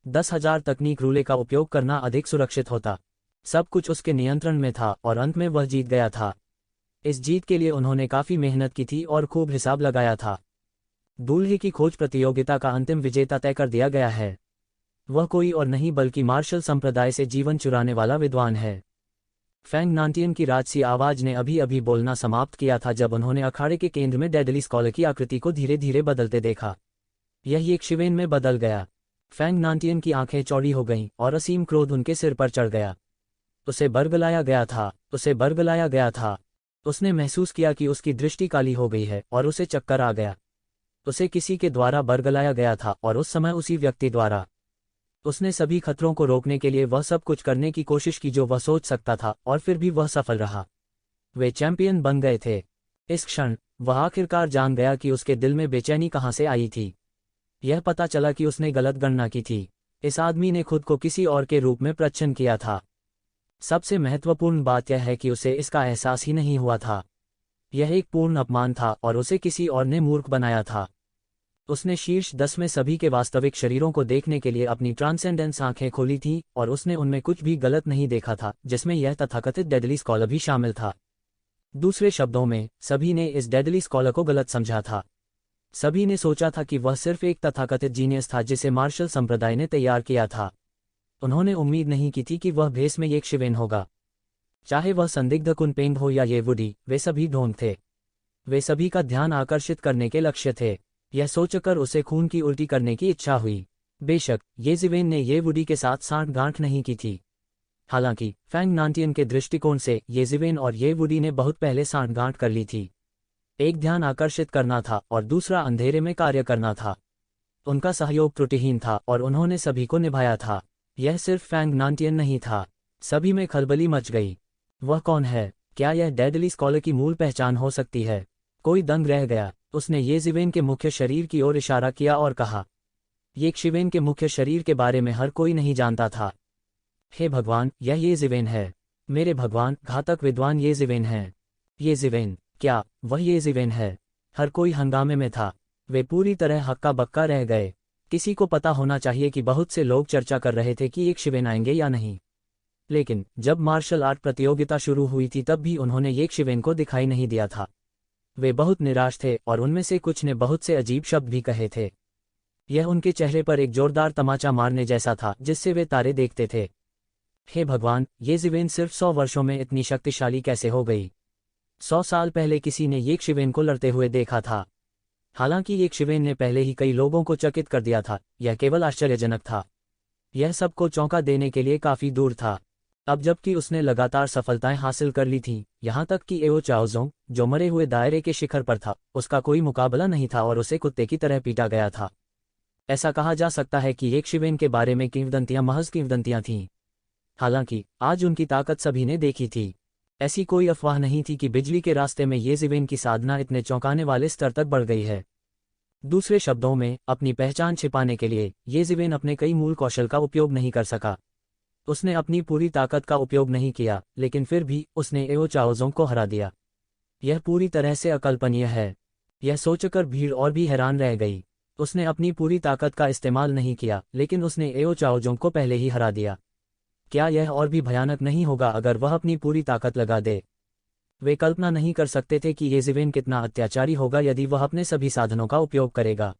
10,000 तकनीक रूले का उपयोग करना अधिक सुरक्षित होता। सब कुछ उसके नियंत्रण में था और अंत में वह जीत गया था। इस जीत के लिए उन्होंने काफ़ी मेहनत की थी और खूब हिसाब लगाया था। दूल्हे की खोज प्रतियोगिता का अंतिम विजेता तय कर दिया गया है। वह कोई और नहीं बल्कि मार्शल संप्रदाय से जीवन चुराने वाला विद्वान है। फैंग नांटियन की राजसी आवाज ने अभी अभी बोलना समाप्त किया था जब उन्होंने अखाड़े के केंद्र में डेडली स्कॉलर की आकृति को धीरे धीरे बदलते देखा। यह एक शिवेन में बदल गया। फैंग नांटियन की आंखें चौड़ी हो गईं और असीम क्रोध उनके सिर पर चढ़ गया। उसे बरगलाया गया था, उसे बरगलाया गया था। उसने महसूस किया कि उसकी दृष्टि काली हो गई है और उसे चक्कर आ गया। उसे किसी के द्वारा बरगलाया गया था और उस समय उसी व्यक्ति द्वारा। उसने सभी खतरों को रोकने के लिए वह सब कुछ करने की कोशिश की जो वह सोच सकता था और फिर भी वह सफल रहा। वे चैंपियन बन गए थे। इस क्षण वह आखिरकार जान गया कि उसके दिल में बेचैनी कहाँ से आई थी। यह पता चला कि उसने गलत गणना की थी। इस आदमी ने खुद को किसी और के रूप में प्रच्छन्न किया था। सबसे महत्वपूर्ण बात यह है कि उसे इसका एहसास ही नहीं हुआ था। यह एक पूर्ण अपमान था और उसे किसी और ने मूर्ख बनाया था। उसने शीर्ष 10 में सभी के वास्तविक शरीरों को देखने के लिए अपनी ट्रांसेंडेंस आंखें खोली थीं और उसने उनमें कुछ भी गलत नहीं देखा था, जिसमें यह तथाकथित डेडली स्कॉलर भी शामिल था। दूसरे शब्दों में, सभी ने इस डेडली स्कॉलर को गलत समझा था। सभी ने सोचा था कि वह सिर्फ एक तथाकथित जीनियस था जिसे मार्शल संप्रदाय ने तैयार किया था। उन्होंने उम्मीद नहीं की थी कि वह भेस में एक शिवेन होगा। चाहे वह संदिग्ध कुनपेंग हो या ये वुडी, वे सभी ढोंग थे। वे सभी का ध्यान आकर्षित करने के लक्ष्य थे। यह सोचकर उसे खून की उल्टी करने की इच्छा हुई। बेशक ये ज़िवेन ने ये वुडी के साथ सांठगांठ नहीं की थी। हालांकि फैंग नांटियन के दृष्टिकोण से ये ज़िवेन और ये वुडी ने बहुत पहले सांठगांठ कर ली थी। एक ध्यान आकर्षित करना था और दूसरा अंधेरे में कार्य करना था। उनका सहयोग त्रुटिहीन था और उन्होंने सभी को निभाया था। यह सिर्फ फैंग नांटियन नहीं था। सभी में खलबली मच गई। वह कौन है? क्या यह डेडली स्कॉलर की मूल पहचान हो सकती है? कोई दंग रह गया। उसने ये ज़िवेन के मुख्य शरीर की ओर इशारा किया और कहा। ये शिवेन के मुख्य शरीर के बारे में हर कोई नहीं जानता था। हे भगवान, यह ये ज़िवेन है। मेरे भगवान, घातक विद्वान ये ज़िवेन है। ये ज़िवेन, क्या वह ये ज़िवेन है? हर कोई हंगामे में था। वे पूरी तरह हक्का बक्का रह गए। किसी को पता होना चाहिए कि बहुत से लोग चर्चा कर रहे थे कि एक शिवेन आएंगे या नहीं। लेकिन जब मार्शल आर्ट प्रतियोगिता शुरू हुई थी तब भी उन्होंने एक शिवेन को दिखाई नहीं दिया था। वे बहुत निराश थे और उनमें से कुछ ने बहुत से अजीब शब्द भी कहे थे। यह उनके चेहरे पर एक जोरदार तमाचा मारने जैसा था जिससे वे तारे देखते थे। हे भगवान, ये ज़िवेन सिर्फ 100 वर्षों में इतनी शक्तिशाली कैसे हो गई? 100 साल पहले किसी ने एक शिवेन को लड़ते हुए देखा था। हालांकि एक शिवेन ने पहले ही कई लोगों को चकित कर दिया था। यह केवल आश्चर्यजनक था। यह सबको चौंका देने के लिए काफी दूर था। अब जबकि उसने लगातार सफलताएं हासिल कर ली थीं, यहाँ तक कि एओ चाओजोंग, जो मरे हुए दायरे के शिखर पर था, उसका कोई मुकाबला नहीं था और उसे कुत्ते की तरह पीटा गया था। ऐसा कहा जा सकता है कि एक शिवेन के बारे में किंवदंतियां महज किंवदंतियां थीं। हालांकि आज उनकी ताकत सभी ने देखी थी। ऐसी कोई अफवाह नहीं थी कि बिजली के रास्ते में ये ज़िवेन की साधना इतने चौंकाने वाले स्तर तक बढ़ गई है। दूसरे शब्दों में, अपनी पहचान छिपाने के लिए ये ज़िवेन अपने कई मूल कौशल का उपयोग नहीं कर सका। उसने अपनी पूरी ताकत का उपयोग नहीं किया, लेकिन फिर भी उसने एओ चाओजोंग को हरा दिया। यह पूरी तरह से अकल्पनीय है। यह सोचकर भीड़ और भी हैरान रह गई। उसने अपनी पूरी ताकत का इस्तेमाल नहीं किया, लेकिन उसने एओ चाओजोंग को पहले ही हरा दिया। क्या यह और भी भयानक नहीं होगा अगर वह अपनी पूरी ताकत लगा दे? वे कल्पना नहीं कर सकते थे कि ये ज़िवेन कितना अत्याचारी होगा यदि वह अपने सभी साधनों का उपयोग करेगा।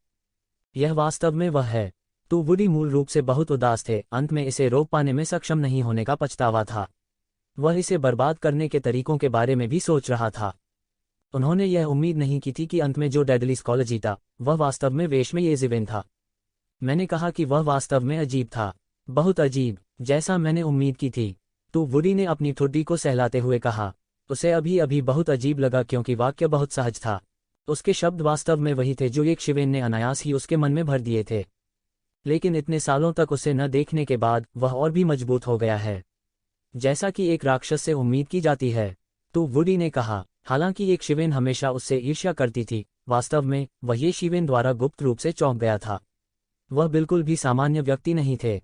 यह वास्तव में वह है। तू वुडी मूल रूप से बहुत उदास थे, अंत में इसे रोक पाने में सक्षम नहीं होने का पछतावा था। वह इसे बर्बाद करने के तरीकों के बारे में भी सोच रहा था। उन्होंने यह उम्मीद नहीं की थी कि अंत में जो डेडली स्कॉलर जीता, वह वास्तव में वेश में येज़ेवेन था। मैंने कहा कि वह वास्तव में अजीब था, बहुत अजीब, जैसा मैंने उम्मीद की थी। तो वुडी ने अपनी ठुड्डी को सहलाते हुए कहा। उसे अभी अभी बहुत अजीब लगा क्योंकि वाक्य बहुत सहज था। उसके शब्द वास्तव में वही थे जो येज़ेवेन ने अनायास ही उसके मन में भर दिए थे। लेकिन इतने सालों तक उसे न देखने के बाद वह और भी मजबूत हो गया है, जैसा कि एक राक्षस से उम्मीद की जाती है। तो वुडी ने कहा। हालांकि येज़ेवेन हमेशा उससे ईर्ष्या करती थी, वास्तव में वह येज़ेवेन द्वारा गुप्त रूप से चौंक गया था। वह बिल्कुल भी सामान्य व्यक्ति नहीं थे।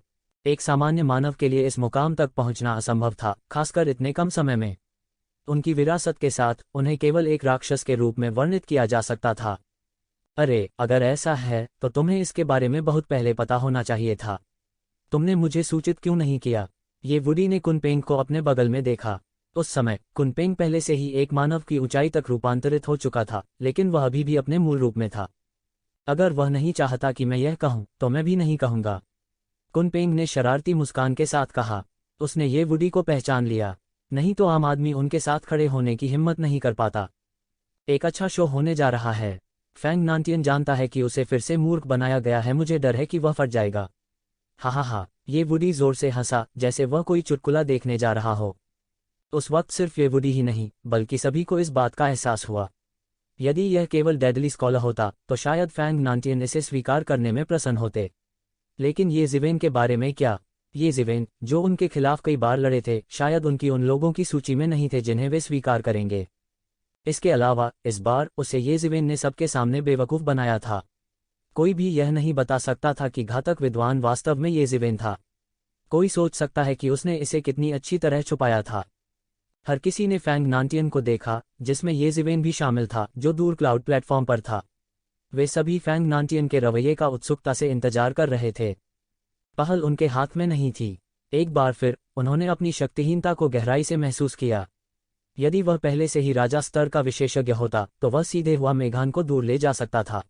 एक सामान्य मानव के लिए इस मुकाम तक पहुंचना असंभव था, खासकर इतने कम समय में। उनकी विरासत के साथ उन्हें केवल एक राक्षस के रूप में वर्णित किया जा सकता था। अरे, अगर ऐसा है तो तुम्हें इसके बारे में बहुत पहले पता होना चाहिए था। तुमने मुझे सूचित क्यों नहीं किया? ये वुडी ने कुनपेंग को अपने बगल में देखा। उस समय कुनपेंग पहले से ही एक मानव की ऊंचाई तक रूपांतरित हो चुका था, लेकिन वह अभी भी अपने मूल रूप में था। अगर वह नहीं चाहता कि मैं यह कहूं तो मैं भी नहीं कहूंगा, कुनपेंग ने शरारती मुस्कान के साथ कहा। उसने ये वुडी को पहचान लिया, नहीं तो आम आदमी उनके साथ खड़े होने की हिम्मत नहीं कर पाता। एक अच्छा शो होने जा रहा है। फैंग नांटियन जानता है कि उसे फिर से मूर्ख बनाया गया है, मुझे डर है कि वह फट जाएगा। हा, ये वुडी जोर से हंसा, जैसे वह कोई चुटकुला देखने जा रहा हो। उस वक्त सिर्फ ये वुडी ही नहीं, बल्कि सभी को इस बात का एहसास हुआ। यदि यह केवल डेडली स्कॉलर होता तो शायद फैंग नांटियन इसे स्वीकार करने में प्रसन्न होते। लेकिन येज़ेवेन के बारे में क्या? येज़ेवेन, जो उनके खिलाफ कई बार लड़े थे, शायद उनकी उन लोगों की सूची में नहीं थे जिन्हें वे स्वीकार करेंगे। इसके अलावा इस बार उसे येज़ेवेन ने सबके सामने बेवकूफ़ बनाया था। कोई भी यह नहीं बता सकता था कि घातक विद्वान वास्तव में येज़ेवेन था। कोई सोच सकता है कि उसने इसे कितनी अच्छी तरह छुपाया था। हर किसी ने फैंग नांटियन को देखा, जिसमें येज़ेवेन भी शामिल था, जो दूर क्लाउड प्लेटफॉर्म पर था। वे सभी फैंग नांटियन के रवैये का उत्सुकता से इंतजार कर रहे थे। पहल उनके हाथ में नहीं थी। एक बार फिर उन्होंने अपनी शक्तिहीनता को गहराई से महसूस किया। यदि वह पहले से ही राजा स्तर का विशेषज्ञ होता तो वह सीधे हुआ मेघान को दूर ले जा सकता था।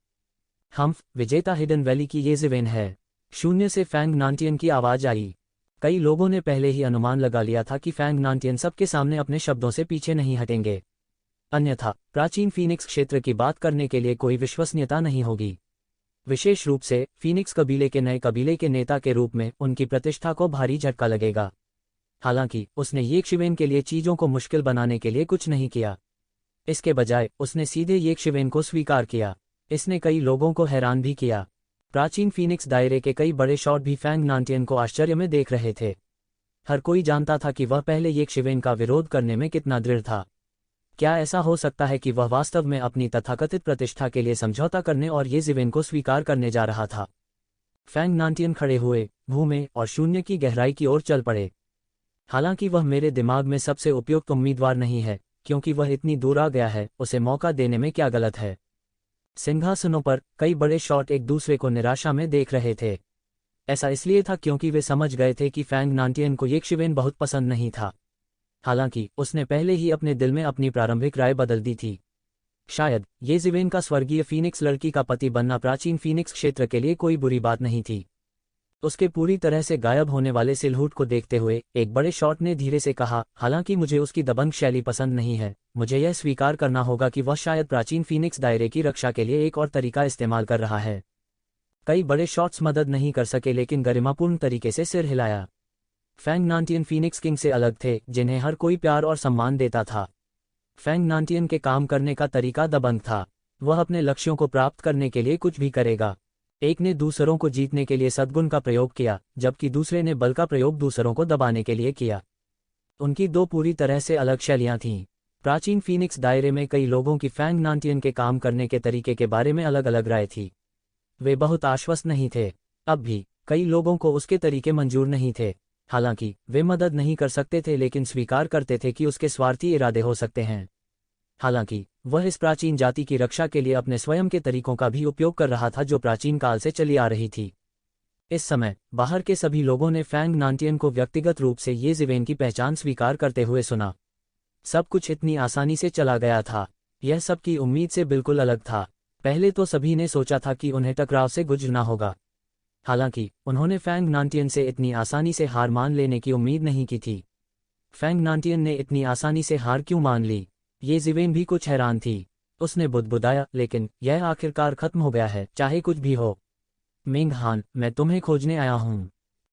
हम्फ, विजेता हिडन वैली की येज़ेवेन है। शून्य से फैंग नांटियन की आवाज आई। कई लोगों ने पहले ही अनुमान लगा लिया था कि फैंग नांटियन सबके सामने अपने शब्दों से पीछे नहीं हटेंगे। अन्यथा प्राचीन फीनिक्स क्षेत्र की बात करने के लिए कोई विश्वसनीयता नहीं होगी। विशेष रूप से फीनिक्स कबीले के नए कबीले के नेता के रूप में उनकी प्रतिष्ठा को भारी झटका लगेगा। हालांकि उसने येज़ेवेन के लिए चीजों को मुश्किल बनाने के लिए कुछ नहीं किया। इसके बजाय उसने सीधे येज़ेवेन को स्वीकार किया। इसने कई लोगों को हैरान भी किया। प्राचीन फीनिक्स दायरे के कई बड़े शॉट भी फैंग नांटियन को आश्चर्य में देख रहे थे। हर कोई जानता था कि वह पहले येज़ेवेन का विरोध करने में कितना दृढ़ था। क्या ऐसा हो सकता है कि वह वास्तव में अपनी तथाकथित प्रतिष्ठा के लिए समझौता करने और येज़ेवेन को स्वीकार करने जा रहा था? फैंग नांटियन खड़े हुए, घूमे और शून्य की गहराई की ओर चल पड़े। हालांकि वह मेरे दिमाग में सबसे उपयुक्त उम्मीदवार नहीं है, क्योंकि वह इतनी दूर आ गया है, उसे मौका देने में क्या गलत है? सिंहासनों पर कई बड़े शॉट एक दूसरे को निराशा में देख रहे थे। ऐसा इसलिए था क्योंकि वे समझ गए थे कि फैंग नांटियन को येज़ेवेन बहुत पसंद नहीं था। हालांकि उसने पहले ही अपने दिल में अपनी प्रारंभिक राय बदल दी थी। शायद येज़ेवेन का स्वर्गीय फीनिक्स लड़की का पति बनना प्राचीन फीनिक्स क्षेत्र के लिए कोई बुरी बात नहीं थी। उसके पूरी तरह से गायब होने वाले सिलहूट को देखते हुए एक बड़े शॉट ने धीरे से कहा, हालांकि मुझे उसकी दबंग शैली पसंद नहीं है, मुझे यह स्वीकार करना होगा कि वह शायद प्राचीन फीनिक्स दायरे की रक्षा के लिए एक और तरीका इस्तेमाल कर रहा है। कई बड़े शॉट्स मदद नहीं कर सके, लेकिन गरिमापूर्ण तरीके से सिर हिलाया। फैंग नांटियन फीनिक्स किंग से अलग थे, जिन्हें हर कोई प्यार और सम्मान देता था। फैंग नांटियन के काम करने का तरीका दबंग था। वह अपने लक्ष्यों को प्राप्त करने के लिए कुछ भी करेगा। एक ने दूसरों को जीतने के लिए सद्गुण का प्रयोग किया, जबकि दूसरे ने बल का प्रयोग दूसरों को दबाने के लिए किया। उनकी दो पूरी तरह से अलग शैलियां थीं। प्राचीन फीनिक्स दायरे में कई लोगों की फैंग नांटियन के काम करने के तरीके के बारे में अलग अलग राय थी। वे बहुत आश्वस्त नहीं थे। अब भी कई लोगों को उसके तरीके मंजूर नहीं थे। हालांकि वे मदद नहीं कर सकते थे, लेकिन स्वीकार करते थे कि उसके स्वार्थी इरादे हो सकते हैं। हालांकि वह इस प्राचीन जाति की रक्षा के लिए अपने स्वयं के तरीकों का भी उपयोग कर रहा था, जो प्राचीन काल से चली आ रही थी। इस समय बाहर के सभी लोगों ने फैंग नांटियन को व्यक्तिगत रूप से येज़ेवेन की पहचान स्वीकार करते हुए सुना। सब कुछ इतनी आसानी से चला गया था। यह सबकी उम्मीद से बिल्कुल अलग था। पहले तो सभी ने सोचा था कि उन्हें टकराव से गुजरना होगा। हालांकि उन्होंने फैंग नांटियन से इतनी आसानी से हार मान लेने की उम्मीद नहीं की थी। फैंग नांटियन ने इतनी आसानी से हार क्यों मान ली, ये ज़िवेन भी कुछ हैरान थी। उसने बुदबुदाया, लेकिन यह आखिरकार खत्म हो गया है, चाहे कुछ भी हो। मिंग हान, मैं तुम्हें खोजने आया हूँ।